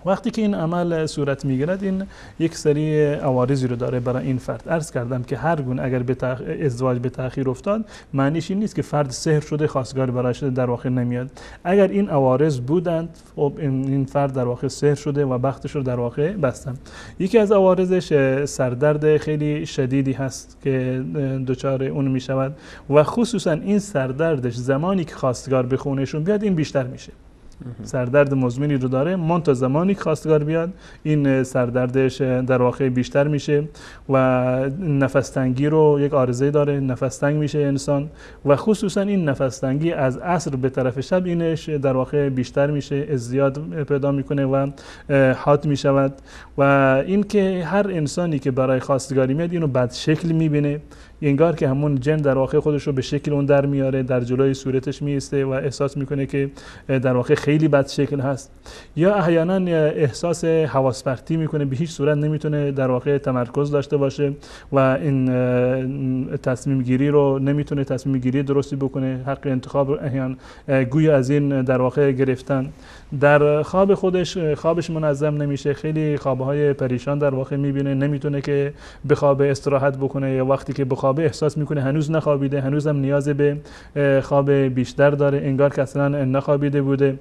وقتی که این عمل صورت میگیرد، این یک سری عوارضی رو داره برای این فرد. عرض کردم که هر گونه اگر ازدواج به تأخیر افتاد، معنیش این نیست که فرد سحر شده، خواستگار برای شده، در واقع نمیاد. اگر این عوارض بودند، خب این فرد در واقع سحر شده و بختش رو در واقع بستن. یکی از عوارضش سردرد خیلی شدیدی هست که دچار اون میشود و خصوصا این سردردش زمانی که خواستگار به خونهشون بیاد این بیشتر میشه. سردرد مزمنی رو داره، منتها زمانی که خواستگار بیاد این سردردش در واقع بیشتر میشه و نفس تنگی رو یک عارضه داره، نفس تنگ میشه انسان و خصوصا این نفس تنگی از عصر به طرف شب اینش در واقع بیشتر میشه، ازدیاد پیدا میکنه و حاد میشود و این که هر انسانی که برای خواستگاری میاد اینو بد شکل میبینه، انگار که همون جن در واقع خودش رو به شکل اون در میاره، در جلوی صورتش میسته و احساس میکنه که در واقع خیلی بد شکل هست. یا احیانا احساس حواس پرتی میکنه، به هیچ صورت نمیتونه در واقع تمرکز داشته باشه و این تصمیم گیری رو نمیتونه تصمیم گیری درستی بکنه، حق انتخاب رو احیانا گویا از این در واقع گرفتن. در خواب خوابش منظم نمیشه، خیلی خوابهای پریشان در واقع میبینه، نمیتونه که بخوابه، استراحت بکنه، یا وقتی که بخوابه احساس میکنه هنوز نخوابیده، هنوزم نیاز به خواب بیشتر داره، انگار که اصلا نخوابیده بوده.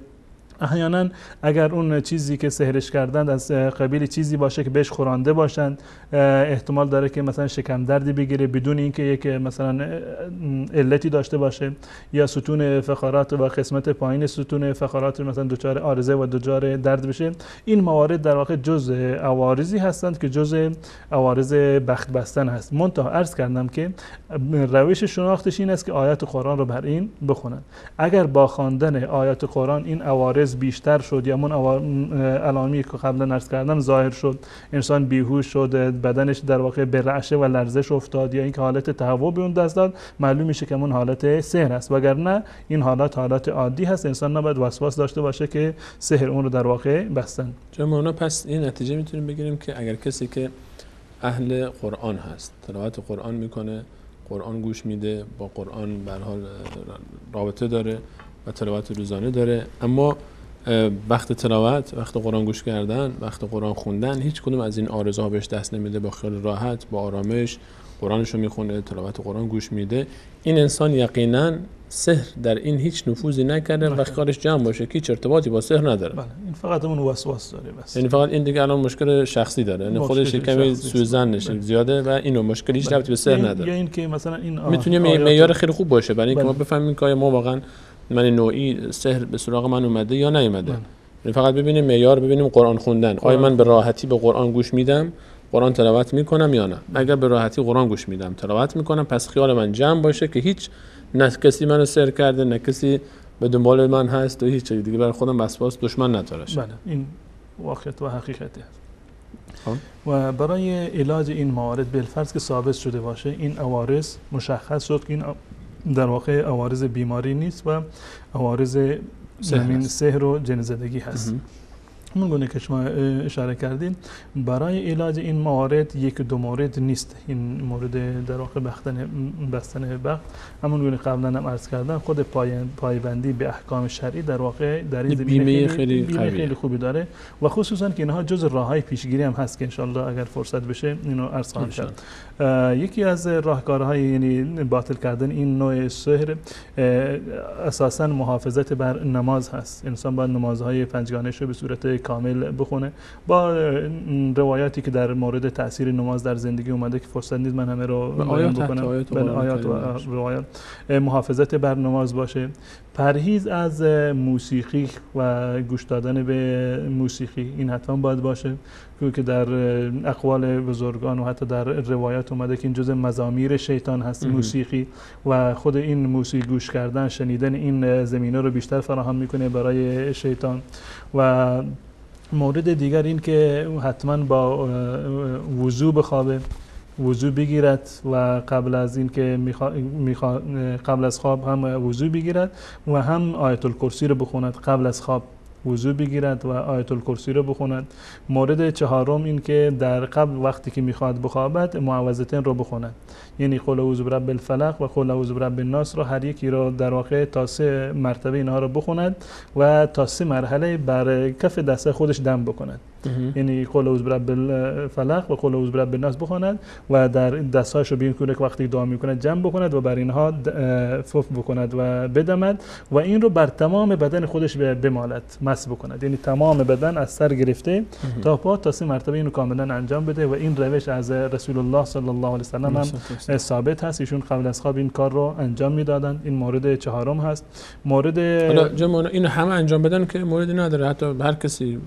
احیانا اگر اون چیزی که سحرش کردند از قبیل چیزی باشه که بهش خورانده باشند، احتمال داره که مثلا شکم دردی بگیره بدون اینکه یک مثلا علتی داشته باشه، یا ستون فقرات و قسمت پایین ستون فقرات مثلا دچار عارضه و دچار درد بشه. این موارد در واقع جزء عوارضی هستند که جزء عوارض بخت بستن هست. منتها عرض کردم که روش شناختش این است که آیات قرآن رو بر این بخونن. اگر با خواندن آیات قرآن این عوارض عوارض بیشتر شد یا اون علامی که قبلا عرض کردم ظاهر شد، انسان بیهوش شد، بدنش در واقع به رعشه و لرزش افتاد یا اینکه حالت تهوع به اون دست داد، معلوم میشه که اون حالت سحر است. وگرنه این حالات عادی هست، انسان نباید وسواس داشته باشه که سحر اون رو در واقع بستن. جمعنا پس این نتیجه میتونیم بگیریم که اگر کسی که اهل قرآن هست، تلاوت قرآن میکنه، قرآن گوش میده، با قرآن به هر حال رابطه داره و تلاوت روزانه داره، اما وقت تلاوت، وقت قرآن گوش کردن، وقت قرآن خوندن، هیچ کدوم از این آرزوها بهش دست نمیده، با خیال راحت، با آرامش قرآنشو میخونه، تلاوت قرآن گوش میده، این انسان یقینا سحر در این هیچ نفوذی نکرده و کارش جمع باشه که هیچ ارتباطی با سحر نداره. بله، این فقط اون وسواس داره بس. یعنی فقط این دیگه الان مشکل شخصی داره، یعنی خودش کمی سوزن نشه زیاده و اینو مشکل هیچ ربطی به سحر نداره. یا این که مثلا این میتونه معیار خیلی خوب باشه برای اینکه ما بفهمیم که ما واقعا من نوعی سحر به سراغ من اومده یا نیومده. یعنی فقط ببینیم معیار، ببینیم قرآن خوندن، آیا من به راحتی به قرآن گوش میدم، قرآن تلاوت میکنم یا نه. اگر به راحتی قرآن گوش میدم، تلاوت میکنم، پس خیال من جمع باشه که هیچ نه کسی منو سحر کرده، نه کسی به دنبال من هست و هیچ چیز دیگه برای خودم وسواس دشمن نتارش. بله، این واقعیت و حقیقتی است. و برای علاج این موارد بالفرض که ثابت شده باشه، این عوارض مشخص شد که این در واقع عوارض بیماری نیست و عوارض سحر و جن زدگی هست. همون گونه که شما اشاره کردین، برای علاج این موارد یک دو مورد نیست. این مورد در واقع بستن بخت، همون گونه قبلا هم عرض کردم، خود پایبندی به احکام شرعی در واقع در این زمینه خیلی خوبی داره و خصوصا که اینها جز راههای پیشگیری هم هست که انشالله اگر فرصت بشه اینو عرض خواهم کرد. یکی از راهکارهای یعنی باطل کردن این نوع سحر اساسا محافظت بر نماز هست. انسان باید نمازهای پنجگانه‌اش رو به صورت کامل بخونه. با روایاتی که در مورد تاثیر نماز در زندگی اومده که فرصت نیست من همه رو بیان بکنم، آیات و روایات، محافظت بر نماز باشه، پرهیز از موسیقی و گوش دادن به موسیقی، این حتما باید باشه که در اقوال بزرگان و حتی در روایات اومده که این جزء مزامیر شیطان هست موسیقی و خود این موسیقی گوش کردن، شنیدن این زمینه رو بیشتر فراهم میکنه برای شیطان. و مورد دیگر این که حتما با وضو بخوابه، وضو بگیرد و قبل از این که قبل از خواب هم وضو بگیرد و هم آیت الکرسی رو بخوند. قبل از خواب وضو بگیرد و آیت الکرسی رو بخوند. مورد چهارم این که در قبل وقتی که میخواد بخوابد معوذتین رو بخوند، یعنی قل اعوذ برب الفلق و قل اعوذ برب الناس رو هر یکی رو در واقع تا 3 مرتبه اینها رو بخوند و تا 3 مرحله بر کف دست خودش دم بکند. یعنی قل اعوذ برب الفلق و قل اعوذ برب الناس بخوند و در دستاشو بین کنه که وقتی دعا میکنه جمع بکند و بر اینها فف بکند و بدمد و این رو بر تمام بدن خودش بمالد، مس بکند. یعنی تمام بدن از سر گرفته تا پا تا 3 مرتبه اینو کاملا انجام بده و این روش از رسول الله صلی الله علیه و سلم هم ثابت هست. ایشون قبل از خواب این کار رو انجام میدادن. این مورد چهارم هست. مورد حالا جمعنا اینو همه انجام بدن که موردی نداره، حتی هر کسی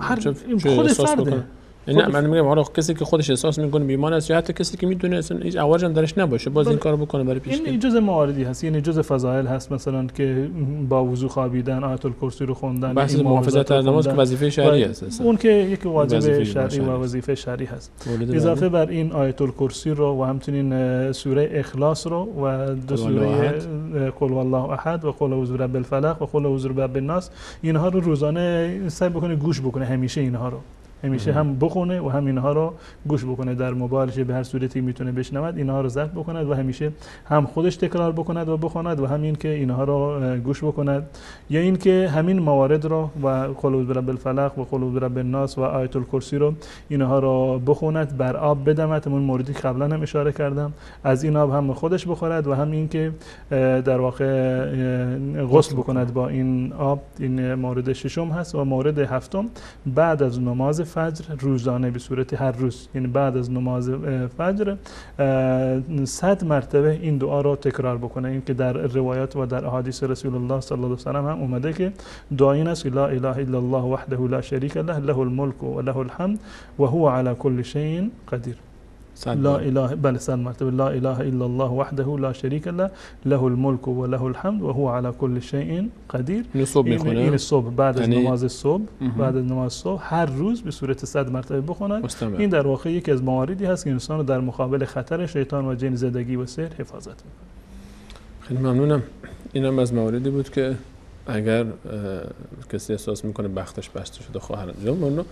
خود فرده. نه من میگم حالا کسی که خودش احساس میکنه بیمار است یا حتی کسی که میدونه اصلا هیچ عوارضی هم درش نباشه باز این کارو بکنه برای پیشگیری. این جزء مواردی هست، یعنی جزء فضایل هست، مثلا که با وضو خوابیدن، آیت الکرسی رو خوندن، بحث محافظت از نماز که وظیفه شرعی است، اون که یک واجب شرعی و وظیفه شرعی هست. اضافه بر این آیت الکرسی رو و همچنین سوره اخلاص رو و دو سوره قل والله احد و قل اعوذ برب الفلق و قل اعوذ برب الناس، اینها رو روزانه سعی بکنه گوش بکنه، همیشه اینها رو همیشه هم بخونه و هم اینها رو گوش بکنه، در موبایلش به هر صورتی میتونه بشنود اینها رو ضبط بکند و همیشه هم خودش تکرار بکند و بخواند و همین که اینها رو گوش بکند، یا این که همین موارد رو و قل اعوذ برب الفلق و قل اعوذ برب الناس و آیت الکرسی رو اینها رو بخوند، بر آب بدمد، همون موردی که قبلا هم اشاره کردم، از این آب هم خودش بخورد و همین که در واقع غسل بکند با این آب. این مورد ششم هست. و مورد هفتم بعد از نماز فجر روزانه به صورت هر روز، یعنی بعد از نماز فجر 100 مرتبه این دعا رو تکرار بکنه. این که در روایات و در احادیث رسول الله صلی الله علیه و سلم هم اومده که دعا این است: لا اله الا الله وحده لا شریک له له الملك و له الحمد و هو على كل شيء قدیر. لا اله بله 100 مرتبه لا اله الا الله وحده لا شریک له له الملك و له الحمد و هو على كل شيء قدیر. اینو صبح میخونه؟ این صبح بعد از یعنی نماز صبح بعد از نماز صبح هر روز به صورت 100 مرتبه بخونند. این در واقع یکی از مواردی هست که انسان رو در مقابل خطر شیطان و جن زدگی و سحر حفاظت میکنه. خیلی ممنونم. اینم از مواردی بود که اگر کسی احساس میکنه بختش بسته شده خواهران جان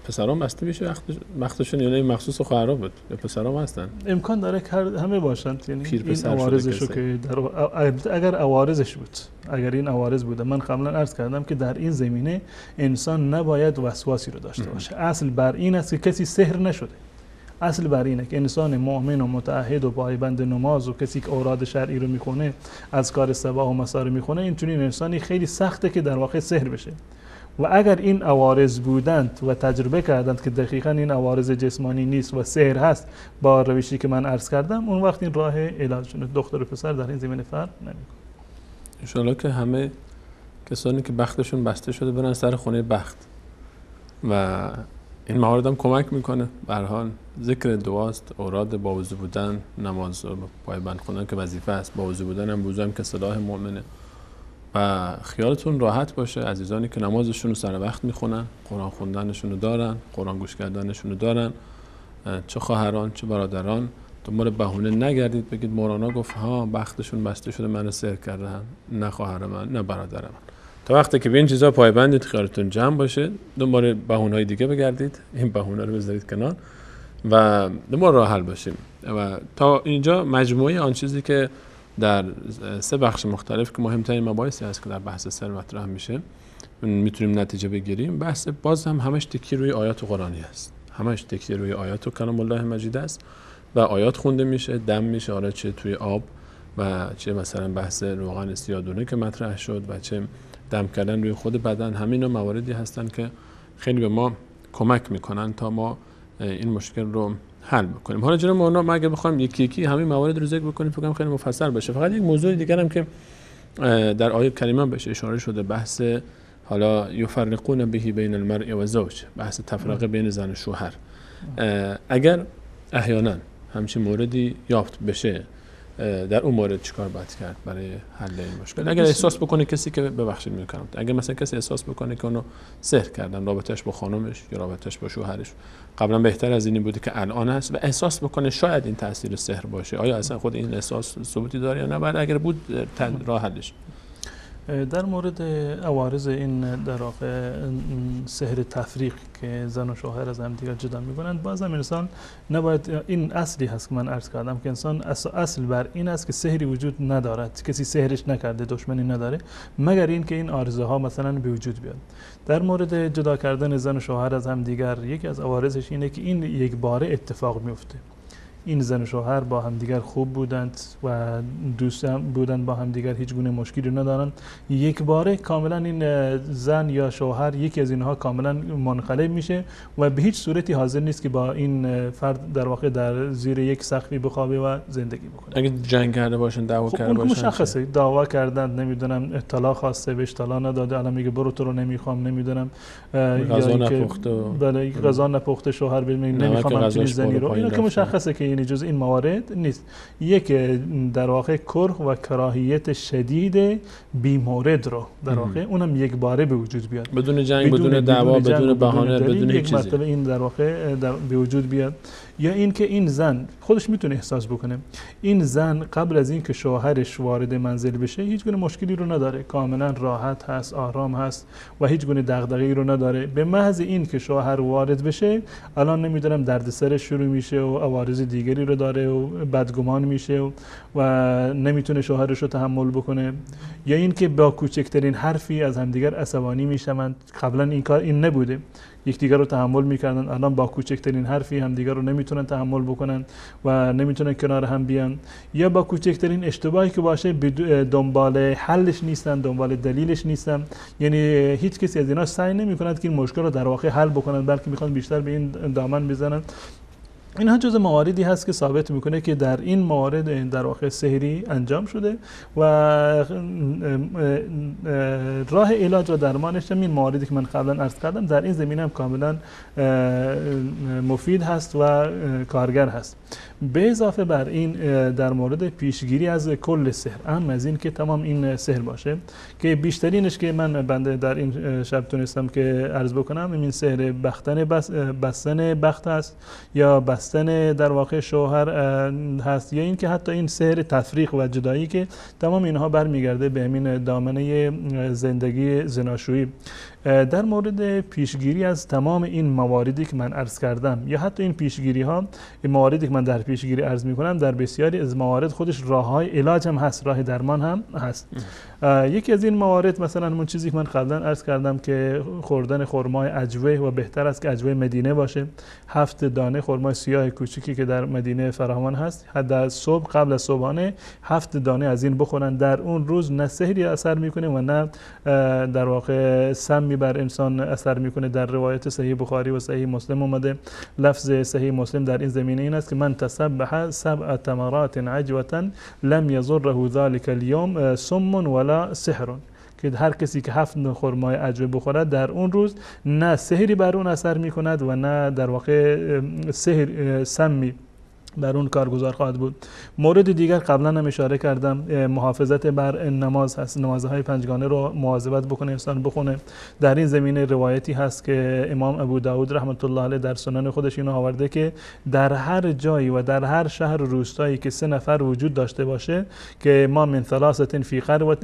پسرام بسته بشه وقتشون، یعنی مخصوص خواهرها بود یا پسرام هستن؟ امکان داره که همه باشن، یعنی این عوارضشو که اگر عوارضش بود، اگر این عوارض بوده. من قبلا عرض کردم که در این زمینه انسان نباید وسواسی رو داشته باشه. اصل بر این است که کسی سحر نشده. اصل بر اینه که انسان مؤمن و متعهد و پایبند نماز و کسی که اوراد شرعی رو میخونه، اذکار صباح و مسا رو میخونه، این چنین انسانی خیلی سخته که در واقع سحر بشه. و اگر این عوارض بودند و تجربه کردند که دقیقاً این عوارض جسمانی نیست و سحر هست با روشی که من عرض کردم، اون وقت این راه علاجشون دختر و پسر در این زمینه فرق نمیکنه. ان شاءالله که همه کسانی که بختشون بسته شده برن سر خونه بخت و این موارد هم کمک میکنه. به هر حال ذکر دعاست، اوراد با وضو بودن، نماز پایبند خوندن که وظیفه است، با وضو بودن هم وضو هم که سلاح مؤمنه. و خیالتون راحت باشه عزیزانی که نمازشون رو سر وقت میخونن، قرآن خوندنشون رو دارن، قرآن گوش کردنشون رو دارن، چه خواهران چه برادران دنبال بهونه نگردید بگید مولانا گفت ها بختشون بسته شده منو سحر کردن، نه خواهر من نه برادر من. تا وقتی که به این چیزا پایبندید، خیالتون جمع باشه، دنبال بهونه‌های دیگه بگردید، این بهونه رو بذارید کنار و دنبال راه حل باشیم. و تا اینجا مجموعه آن چیزی که در 3 بخش مختلف که مهمترین مباحثی هست که در بحث سحر مطرح میشه میتونیم نتیجه بگیریم. بحث باز هم همش تکیه روی آیات قرآنی است، همش تکیه روی آیات و کلام الله مجید است و آیات خونده میشه، دم میشه، حالا چه توی آب و چه مثلا بحث روغن سیادونه که مطرح شد و چه دم کردن روی خود بدن. همین مواردی هستن که خیلی به ما کمک میکنن تا ما این مشکل رو حل بکنیم. حالا جناب مولانا ما اگه بخوایم یکی یکی همین موارد رو ذکر بکنیم فکر کنم خیلی مفصل بشه. فقط یک موضوع دیگر هم که در آیه کریمه بهش اشاره شده، بحث حالا یفرقون به بین المرء و زوج، بحث تفرقه بین زن و شوهر. اگر احیانا همچین موردی یافت بشه در اون مورد چیکار باید کرد برای حل این مشکل؟ اگر احساس بکنه کسی که ببخشید میکنم، اگر مثلا کسی احساس بکنه که اونو سحر کردن، رابطهش با خانمش یا رابطهش با شوهرش قبلا بهتر از اینی بوده که الان هست و احساس بکنه شاید این تاثیر سحر باشه، آیا اصلا خود این احساس ثبوتی داره یا نه؟ بعد اگر بود راه حلش. در مورد عوارض این در واقع سحر تفریق که زن و شوهر از هم دیگر جدا میکنند، باز هم انسان نباید، این اصلی هست که من عرض کردم که انسان اصل بر این است که سحری وجود ندارد، کسی سحرش نکرده، دشمنی نداره، مگر این که این عارضه ها مثلا به وجود بیاد. در مورد جدا کردن زن و شوهر از هم دیگر یکی از عوارضش اینه که این یک باره اتفاق میفته. این زن و شوهر با همدیگر خوب بودند و دوست بودند با همدیگر، هیچ گونه مشکلی ندارند، یک باره کاملا این زن یا شوهر یکی از اینها کاملا منقلب میشه و به هیچ صورتی حاضر نیست که با این فرد در واقع در زیر یک سقفی بخوابه و زندگی بکنه. اگه جنگ کرده باشن، دعوا کرده باشن، مشخصه دعوا کردن، نمیدونم طلاق خواسته بهش طلاق نداده، الان میگه برو تو رو نمیخوام، نمیدونم غذا نپخته، بله غذا نپخته، شوهر نمیخوام همچین زنی رو، اینا که مشخصه که یعنی جز این موارد نیست. یک در واقع کره و کراهیت شدید بی مورد رو در واقع اونم یک باره به وجود بیاد، بدون جنگ، بدون دعوا، بدون بهانه، بدون هیچ چیزی، یک مرتبه این در واقع به وجود بیاد. یا این که این زن خودش میتونه احساس بکنه این زن قبل از این که شوهرش وارد منزل بشه هیچ گونه مشکلی رو نداره، کاملا راحت هست، آرام هست و هیچ گونه دغدغه‌ای رو نداره. به محض این که شوهر وارد بشه الان نمیدونم دردسر شروع میشه و عوارض دیگری رو داره و بدگمان میشه و نمیتونه شوهرش رو تحمل بکنه. یا این که با کوچکترین حرفی از همدیگر عصبانی میشن، قبلا این کار این نبوده، یکدیگر رو تحمل میکردن، الان با کوچکترین حرفی همدیگر رو نمیتونن تحمل بکنن و نمیتونن کنار هم بیان. یا با کوچکترین اشتباهی که باشه دنبال حلش نیستن، دنبال دلیلش نیستن، یعنی هیچ کسی از اینا سعی نمیکنند که این مشکل رو در واقع حل بکنن، بلکه میخوان بیشتر به این دامن بزنن. اینها جز مواردی هست که ثابت میکنه که در این موارد در واقع سحری انجام شده و راه علاج و درمانش هم این مواردی که من قبلا عرض کردم در این زمینه هم کاملا مفید هست و کارگر هست. به اضافه بر این در مورد پیشگیری از کل سحر، اهم از این که تمام این سحر باشه که بیشترینش که من بنده در این شب تونستم که عرض بکنم این سحر بستن بخت هست یا بستن در واقع شوهر هست، یا این که حتی این سحر تفریق و جدایی که تمام اینها برمیگرده به همین دامنه زندگی زناشویی. در مورد پیشگیری از تمام این مواردی که من عرض کردم یا حتی این پیشگیری ها، این مواردی که من در پیشگیری عرض می کنم، در بسیاری از موارد خودش راههای علاج هم هست، راه درمان هم هست. یکی از این موارد مثلا همون چیزی که من قبلا عرض کردم که خوردن خرمای عجوه و بهتر است که عجوه مدینه باشه. 7 دانه خرمای سیاه کوچیکی که در مدینه فراوان هست، حتی صبح قبل از صبحانه 7 دانه از این بخورن. در اون روز نه سحری اثر میکنه و نه در واقع سمی بر انسان اثر میکنه. در روایت صحیح بخاری و صحیح مسلم اومده، لفظ صحیح مسلم در این زمینه این است که من تسبح 7 تمرات عجوة لم يضره ذلك اليوم سم ولا سحر، که هر کسی که 7 خرمای عجوه بخورد در اون روز نه سحری بر اون اثر میکند و نه در واقع سحر سمی بر اون کارگزار خواهد بود. مورد دیگر قبلا هم اشاره کردم، محافظت بر نماز هست. نمازهای پنجگانه رو مواظبت بکنه انسان بخونه. در این زمینه روایتی هست که امام ابو داود رحمت الله علیه در سنن خودش اینو آورده که در هر جایی و در هر شهر و روستایی که 3 نفر وجود داشته باشه که ما من 3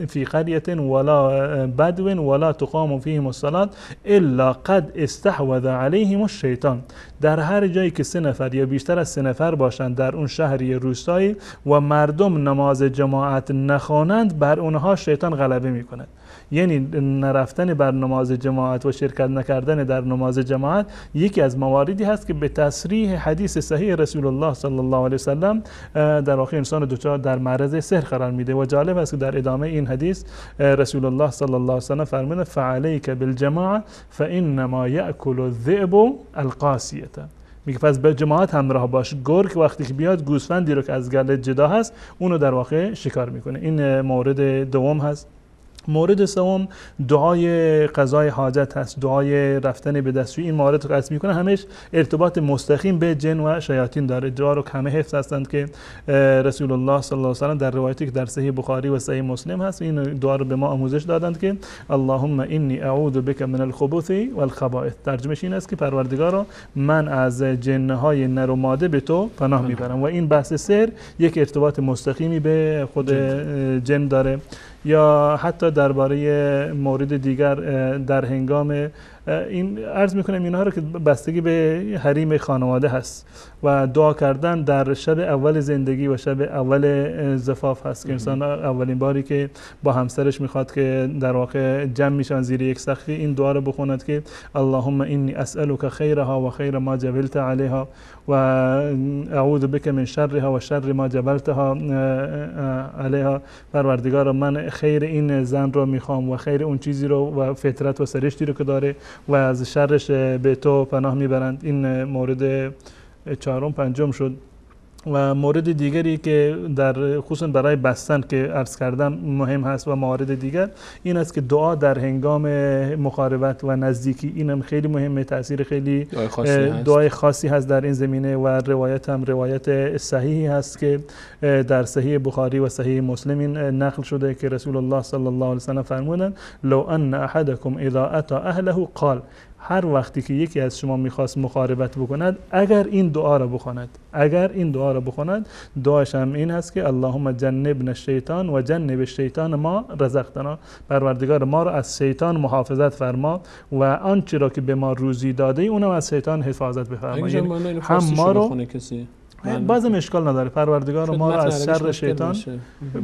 فی قریة ولا بدو ولا تقام فیهم الصلاة الا قد استحوذ علیهم الشیطان، در هر جایی که 3 نفر یا بیشتر از 3 نفر باشند در اون شهر یا روستایی و مردم نماز جماعت نخوانند، بر اونها شیطان غلبه میکند. یعنی نرفتن بر نماز جماعت و شرکت نکردن در نماز جماعت یکی از مواردی هست که به تصریح حدیث صحیح رسول الله صلی الله علیه وسلم در واقع انسان دوچار در معرض سحر قرار میده. و جالب است که در ادامه این حدیث رسول الله صلی الله علیه وسلم فرمود فعلیک بالجماعه فانما یاکل الذئب القاسیه، میگه پس به جماعت همراه باش، گرگ وقتی که بیاد گوسفندی رو که از گله جدا هست اونو در واقع شکار میکنه. این مورد دوم هست. مورد سوم دعای قضای حاجت هست، دعای رفتن به دستشویی. این موارد رو عرض میکنه همش ارتباط مستقیم به جن و شیاطین داره. دعا رو همه حفظ هستند که رسول الله صلی الله علیه و سلم در روایتی که در صحیح بخاری و صحیح مسلم هست این دعا رو به ما آموزش دادند که اللهم انی اعوذ بک من الخبث والخبائث. ترجمهش این است که پروردگارا من از جن‌های نر و ماده به تو پناه میبرم. و این بحث سحر یک ارتباط مستقیمی به خود جن داره. یا حتی درباره مورد دیگر در هنگام این عرض میکنم اینها رو که بستگی به حریم خانواده هست و دعا کردن در شب اول زندگی و شب اول زفاف هست که انسان اولین باری که با همسرش میخواد که در واقع جمع میشن زیر یک سقفی این دعا رو بخوند که اللهم انی اسألک خیرها و خیر ما جبلت علیها و اعوذ بک من شرها و شر ما جبلتها علیها. پروردگار من خیر این زن رو میخوام و خیر اون چیزی رو و فطرت و سرشتی رو که داره و از شرش به تو پناه میبرند. این مورد 4م 5م شد. و مورد دیگری که در خصوصا برای بستن که عرض کردم مهم هست و موارد دیگر این است که دعا در هنگام مقاربت و نزدیکی اینم خیلی مهمه. تاثیر خیلی دعای خاصی هست در این زمینه و روایت هم روایت صحیحی هست که در صحیح بخاری و صحیح مسلم این نقل شده که رسول الله صلی الله علیه و سلم فرمودند لو ان احدکم اذا اتى اهله قال، هر وقتی که یکی از شما میخواست مقاربت بکند اگر این دعا را بخواند، دعاش هم این هست که اللهم جنبنا الشیطان و جنب الشیطان ما رزقتنا، پروردگار ما را از شیطان محافظت فرما و آنچه را که به ما روزی داده اونم از شیطان حفاظت بفرما. هم ما رو بازم اشکال نداره، پروردگار ما را از شر شیطان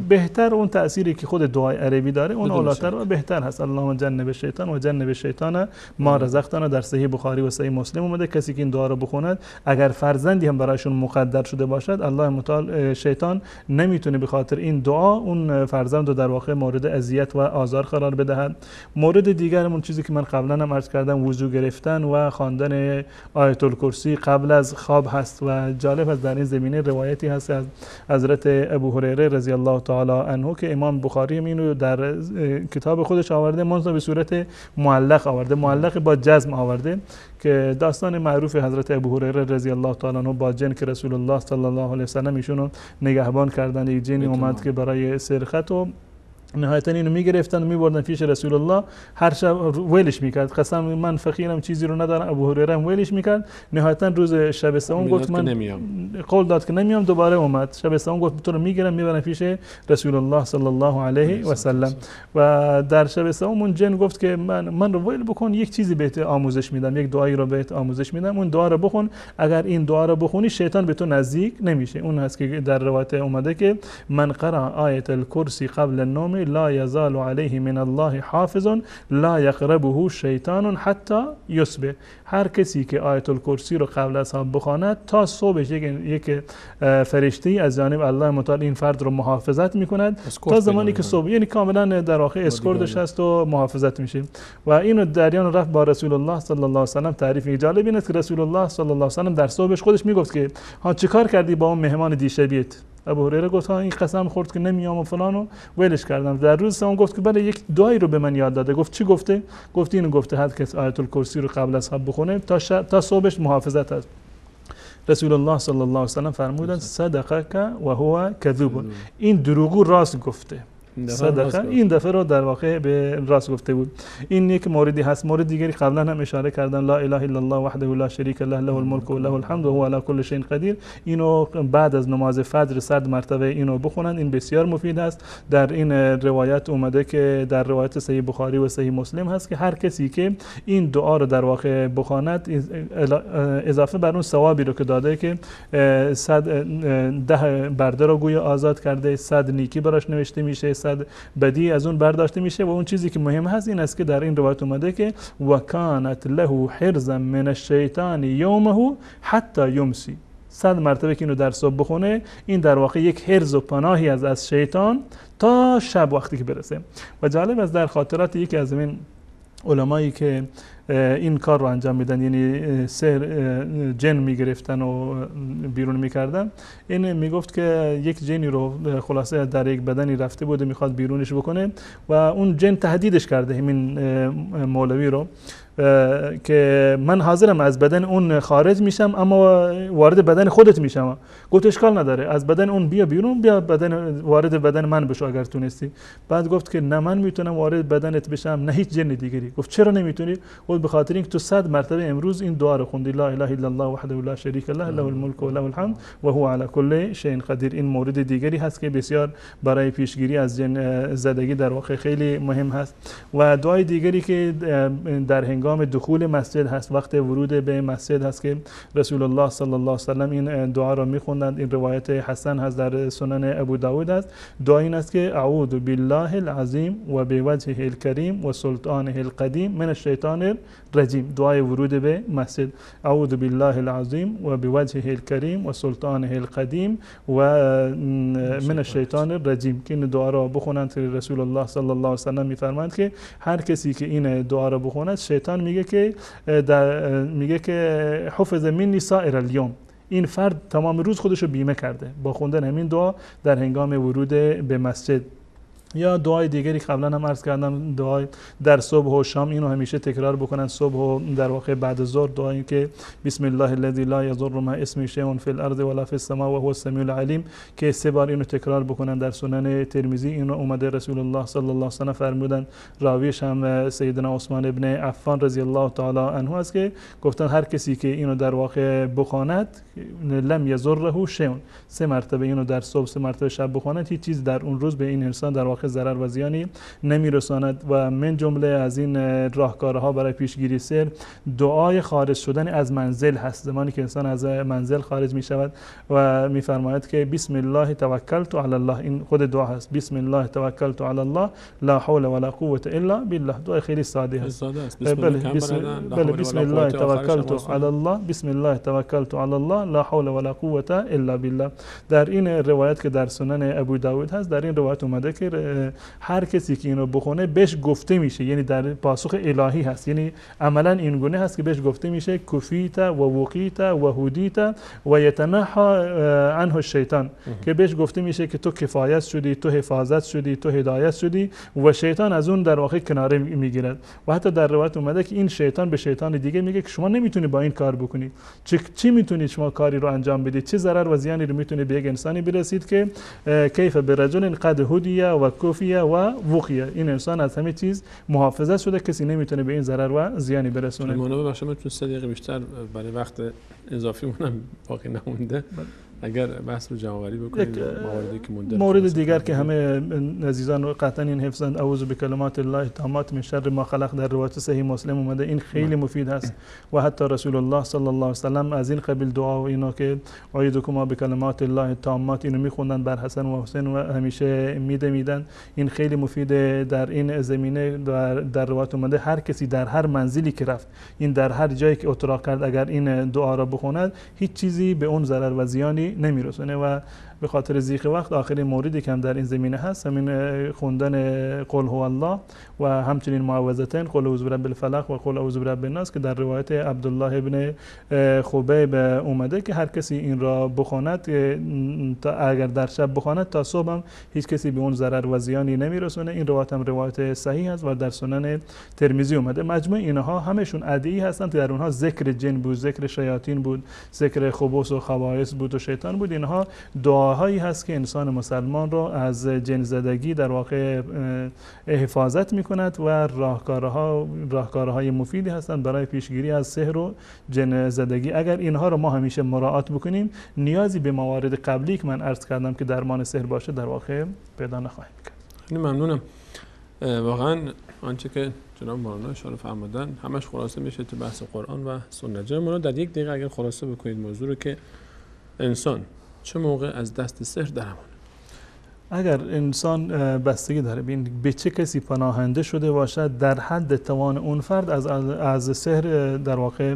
بهتر اون تأثیری که خود دعای عربی داره اون اولاتر و بهتر هست. اللهم جنب الشیطان و جنب الشیطان ما رزقتنا در صحیح بخاری و صحیح مسلم اومده کسی که این دعا رو بخوند اگر فرزندی هم برایشون مقدر شده باشد الله متعال شیطان نمیتونه به خاطر این دعا اون فرزند رو در واقع مورد اذیت و آزار قرار بدهد. مورد دیگرمون چیزی که من قبلا هم عرض کردم وضو گرفتن و خواندن آیت الکرسی قبل از خواب هست و جالب است در این زمینه روایتی هست از حضرت ابو هریره رضی الله تعالی عنه که امام بخاری اینو در کتاب خودش آورده، منتها به صورت معلق آورده، معلق با جزم آورده، که داستان معروف حضرت ابو هریره رضی الله تعالی عنه با جن که رسول الله صلی الله علیه و سلم ایشونو نگهبان کردن، یک جنی اومد که برای سرقت و نهایتا اینو میگرفتن و میبردن پیش رسول الله، هر شب ویلش میکرد، قسم من فقیرم چیزی رو ندارم، ابو هریره هم ویلش میکرد. نهایتا روز شب سوم گفت من قول داد که نمیام، دوباره اومد شب سوم گفت تو رو میگیرم میبرم پیش رسول الله صلی الله علیه و سلم. و در شب سوم اون جن گفت که من رو ویل بکن، یک چیزی بهت آموزش میدم، یک دعایی رو بهت آموزش میدم، اون دعا رو بخون، اگر این دعا رو بخونی شیطان به تو نزدیک نمیشه. اون هست که در روایت اومده که من قرأ آیه الکرسی قبل النوم لا یزال علیه من الله حافظ لا یقربه شیطان حتی یصبح. هر کسی که آیت الکرسی رو قبل از خواب بخواند تا صبح یک فرشته از جانب الله متعال این فرد رو محافظت میکند تا زمانی که صبح، یعنی کاملا در واقع اسکوردش هست و محافظت میشه. و اینو دریان رفت با رسول الله صلی الله علیه و سلم تعریف. جالب اینه که رسول الله صلی الله علیه و سلم در صبحش خودش میگفت که ها چیکار کردی با اون مهمان دیشبیت؟ ابو هریره گفت این قسم خورد که نمیام و فلان و ولش کردم. در روز سوم گفت که بله یک دعایی رو به من یاد داده. گفت چی گفته؟ گفت اینو گفته هر کس آیت الکرسی رو قبل از خواب بخونه تا صبحش محافظت هست. رسول الله صلی الله علیه و سلم فرمودند صدقک و هو کذوب، این دروغو راست گفته. صدقه این دفعه رو در واقع به راست گفته بود. این یک موردی هست. مورد دیگری قبلا هم اشاره کردن، لا اله الا الله وحده لا شریک له له الملك و له الحمد و هو علی کل شیء قدیر. اینو بعد از نماز فجر 100 مرتبه اینو بخونن، این بسیار مفید است. در این روایت اومده که در روایت صحیح بخاری و صحیح مسلم هست که هر کسی که این دعا رو در واقع بخواند اضافه بر اون ثوابی رو که داده که 10 برده رو گویا آزاد کرده، 100 نیکی براش نوشته میشه، بدی از اون برداشته میشه. و اون چیزی که مهم هست این است که در این روایت اومده که و کانت له حرزا من الشیطان یومه حتی یمسی. 100 مرتبه که اینو در صبح بخونه این در واقع یک حرز و پناهی از شیطان تا شب وقتی که برسه. و جالب است در خاطرات یکی از این علمایی که این کار رو انجام میدن، یعنی جن میگرفتن و بیرون میکردن، این میگفت که یک جنی رو خلاصه در یک بدنی رفته بوده میخواد بیرونش بکنه و اون جن تهدیدش کرده همین مولوی رو که من حاضرم از بدن اون خارج میشم اما وارد بدن خودت میشم. گفت اشکال نداره، از بدن اون بیا بیرون، بیا وارد بدن من بشو اگر تونستی. بعد گفت که نه من میتونم وارد بدنت بشم، نه هیچ جن دیگری. گفت چرا نمیتونی؟ گفت به خاطر اینکه تو 100 مرتبه امروز این دعا رو خوندی، لا اله الا الله وحده لا شریک له له الملك و له الحمد و هو علی کل شیء قدیر. این مورد دیگری هست که بسیار برای پیشگیری از جن زدگی در واقع خیلی مهم هست. و دعای دیگری که در هنگام دخول مسجد هست، وقت ورود به مسجد هست که رسول الله صلی الله علیه و سلم این دعا را میخوندند. این روایت حسن هست در سنن ابو داود است. دعا این است که اعوذ بالله العظیم و بوجهه الکریم و سلطانه القدیم من الشیطان الرجیم. دعای ورود به مسجد، اعوذ بالله العظیم و بوجهه الکریم و سلطانه القدیم و من الشیطان الرجیم. که این دعا را بخونند. رسول الله صلی الله علیه و سلم میفرمایند که هر کسی که این دعا را بخواند شیطان میگه که حفظ منی سائر الیوم، این فرد تمام روز خودش رو بیمه کرده با خوندن همین دعا در هنگام ورود به مسجد. یا دعای دیگری قبلا هم عرض کردم، دعای در صبح و شام اینو همیشه تکرار بکنن. صبح و در واقع بعد از ظهر دعایی که بسم الله الذی لا یضر مع اسمه شیء فی الارض ولا فی السماء و هو السمیع العلیم که 3 بار اینو تکرار بکنن. در سنن ترمذی اینو اومده، رسول الله صلی الله علیه و سلم فرمودن، راویش هم سیدنا عثمان ابن عفان رضی الله تعالی عنه است که گفتن هر کسی که اینو در واقع بخواند لم یضره شیء، 3 مرتبه اینو در صبح 3 مرتبه شب بخواند، هیچ چیز در اون روز به این انسان در واقع ضرر و زیانی نمیرساند. و من جمله از این راهکارها برای پیشگیری سر دعای خارج شدن از منزل هست. زمانی که انسان از منزل خارج می شود و میفرماید که بسم الله توکلت علی الله، این خود دعا هست، بسم الله توکلت علی الله لا حول ولا قوه الا بالله. دعای خیلی ساده هست. بله بسم الله توکلت علی الله، بسم الله توکلت علی الله لا حول ولا قوه الا بالله. در این روایت که در سنن ابو داود هست، در این روایت اومده که هر کسی که اینو بخونه بهش گفته میشه، یعنی در پاسخ الهی هست، یعنی عملا این گونه هست که بهش گفته میشه کفیت و وقیت و هدیت و یتنحى عنه الشیطان، که بهش گفته میشه که تو کفایت شدی، تو حفاظت شدی، تو هدایت شدی و شیطان از اون در واقع کناره میگیرد. و حتی در روایت اومده که این شیطان به شیطان دیگه میگه که شما نمیتونی با این کار بکنی، چی میتونید شما کاری رو انجام بدید، چه ضرر و زیانی رو میتونید به یک انسانی برسید که کیف برجل قد هدی و کفی و وقی، این انسان از همه چیز محافظت شده، کسی نمیتونه به این ضرر و زیانی برسونه. منو ببخشید من چون 3 دقیقه بیشتر برای وقت اضافی مونم باقی نمونده، اگر بحث رو جمع‌آوری بکنید مواردی که مونده. مورد دیگر که همه عزیزان قطعا این حفظند، اعوذ بکلمات الله التامات من شر ما خلق، در روایت صحیح مسلم اومده، این خیلی مفید هست و حتی رسول الله صلی الله علیه و سلم از این قبیل دعا و اینا که اعیذکما بکلمات الله التامات اینو میخوندن بر حسن و حسین و همیشه میدن. این خیلی مفیده. در این زمینه در روایت اومده هر کسی در هر منزلی که رفت، این در هر جایی که اتراق کرد، اگر این دعا را بخوند هیچ چیزی به اون ضرر و زیانی نمیرسونه. و به خاطر ضیق وقت آخرین موردی که هم در این زمینه هست همین خوندن قل هو الله و همچنین معوذتین قل اعوذ برب الفلق و قل اعوذ برب الناس که در روایت عبدالله ابن خبیب اومده که هر کسی این را بخواند، اگر در شب بخواند تا صبح هم هیچ کسی به اون ضرر و زیانی نمیرسونه. این روایت هم روایت صحیح است و در سنن ترمذی اومده. مجموع اینها همشون ادعی هستند که در اونها ذکر جن بود، ذکر شیاطین بود، ذکر خبث و خبائث بود و شیطان بود. اینها دعاهایی هست که انسان مسلمان را از جن زدگی در واقع حفاظت میکند و راهکارهای مفیدی هستند برای پیشگیری از سحر و جن زدگی. اگر اینها رو ما همیشه مراعات بکنیم نیازی به موارد قبلی که من عرض کردم که درمان سحر باشه در واقع پیدا نخواهیم کرد. خیلی ممنونم. واقعا آنچه که جناب مولانا اشاره فرمودن همش خلاصه میشه تو بحث قرآن و سنت. جناب مولانا در 1 دقیقه اگر خلاصه بکنید موضوع رو که انسان چه موقع از دست سحر درمانه؟ اگر انسان بستگی داره به چه کسی پناهنده شده باشد، در حد توان اون فرد از سحر در واقع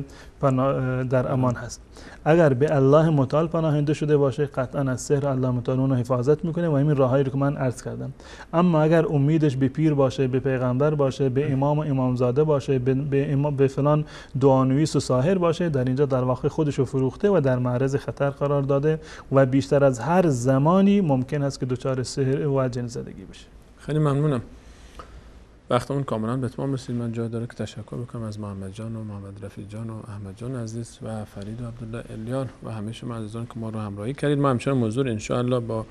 در امان هست. اگر به الله متعال پناهنده شده باشه قطعا از سحر الله متعال اون رو حفاظت میکنه و همین راههایی رو که من عرض کردم. اما اگر امیدش به پیر باشه، به پیغمبر باشه، به امام و امامزاده باشه، به فلان دعانویس و ساحر باشه، در اینجا در واقع خودش رو فروخته و در معرض خطر قرار داده و بیشتر از هر زمانی ممکن است که دچار سحر و جن زدگی بشه. خیلی ممنونم. وقتمون کاملا به اتمام رسید. من جا داره که تشکر بکنم از محمد جان و محمد رفیع جان و احمد جان عزیز و فرید و عبدالله الیان و همه شما عزیزان که ما رو همراهی کردید. ما همچنان موضوع ان شاء الله با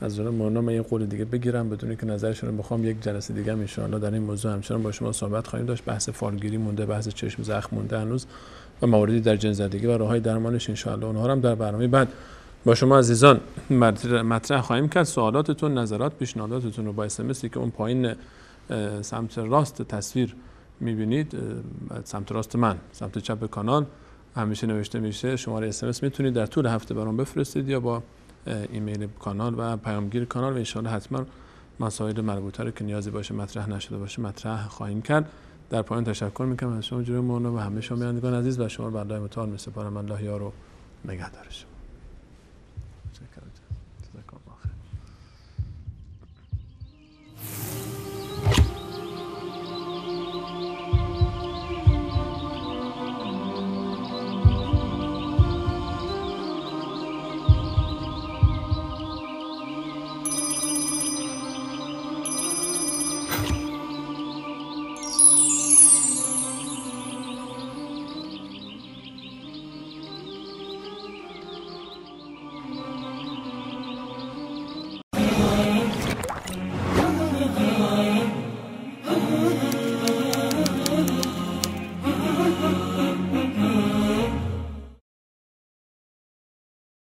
از مولانا من یه قول دیگه بگیرم بدون که نظرشون رو بخوام، یک جلسه دیگه ان شاء الله در این موضوع همچنان با شما صحبت خواهیم داشت. بحث فالگیری مونده، بحث چشم زخم مونده هنوز و مواردی در جن زدگی و راههای درمانش ان شاء الله اونها هم در برنامه بعد با شما عزیزان مطرح خواهیم کرد. سوالاتتون، نظرات، پیشنهاداتتون رو با اس ام که اون پایین سمت راست تصویر می‌بینید، سمت راست من، سمت چپ کانال همیشه نوشته میشه. شماره اس ام میتونید در طول هفته برام بفرستید یا با ایمیل کانال و پیامگیر کانال و ان شاء الله حتما مسائل مربوطه رو که نیازی باشه مطرح نشده باشه مطرح خواهیم کرد. در پایان تشکر میکنم از شما جناب مولانا و همه شما بینندگان عزیز و شما رو به الله متعال میسپارم. الله یار و نگهدارش.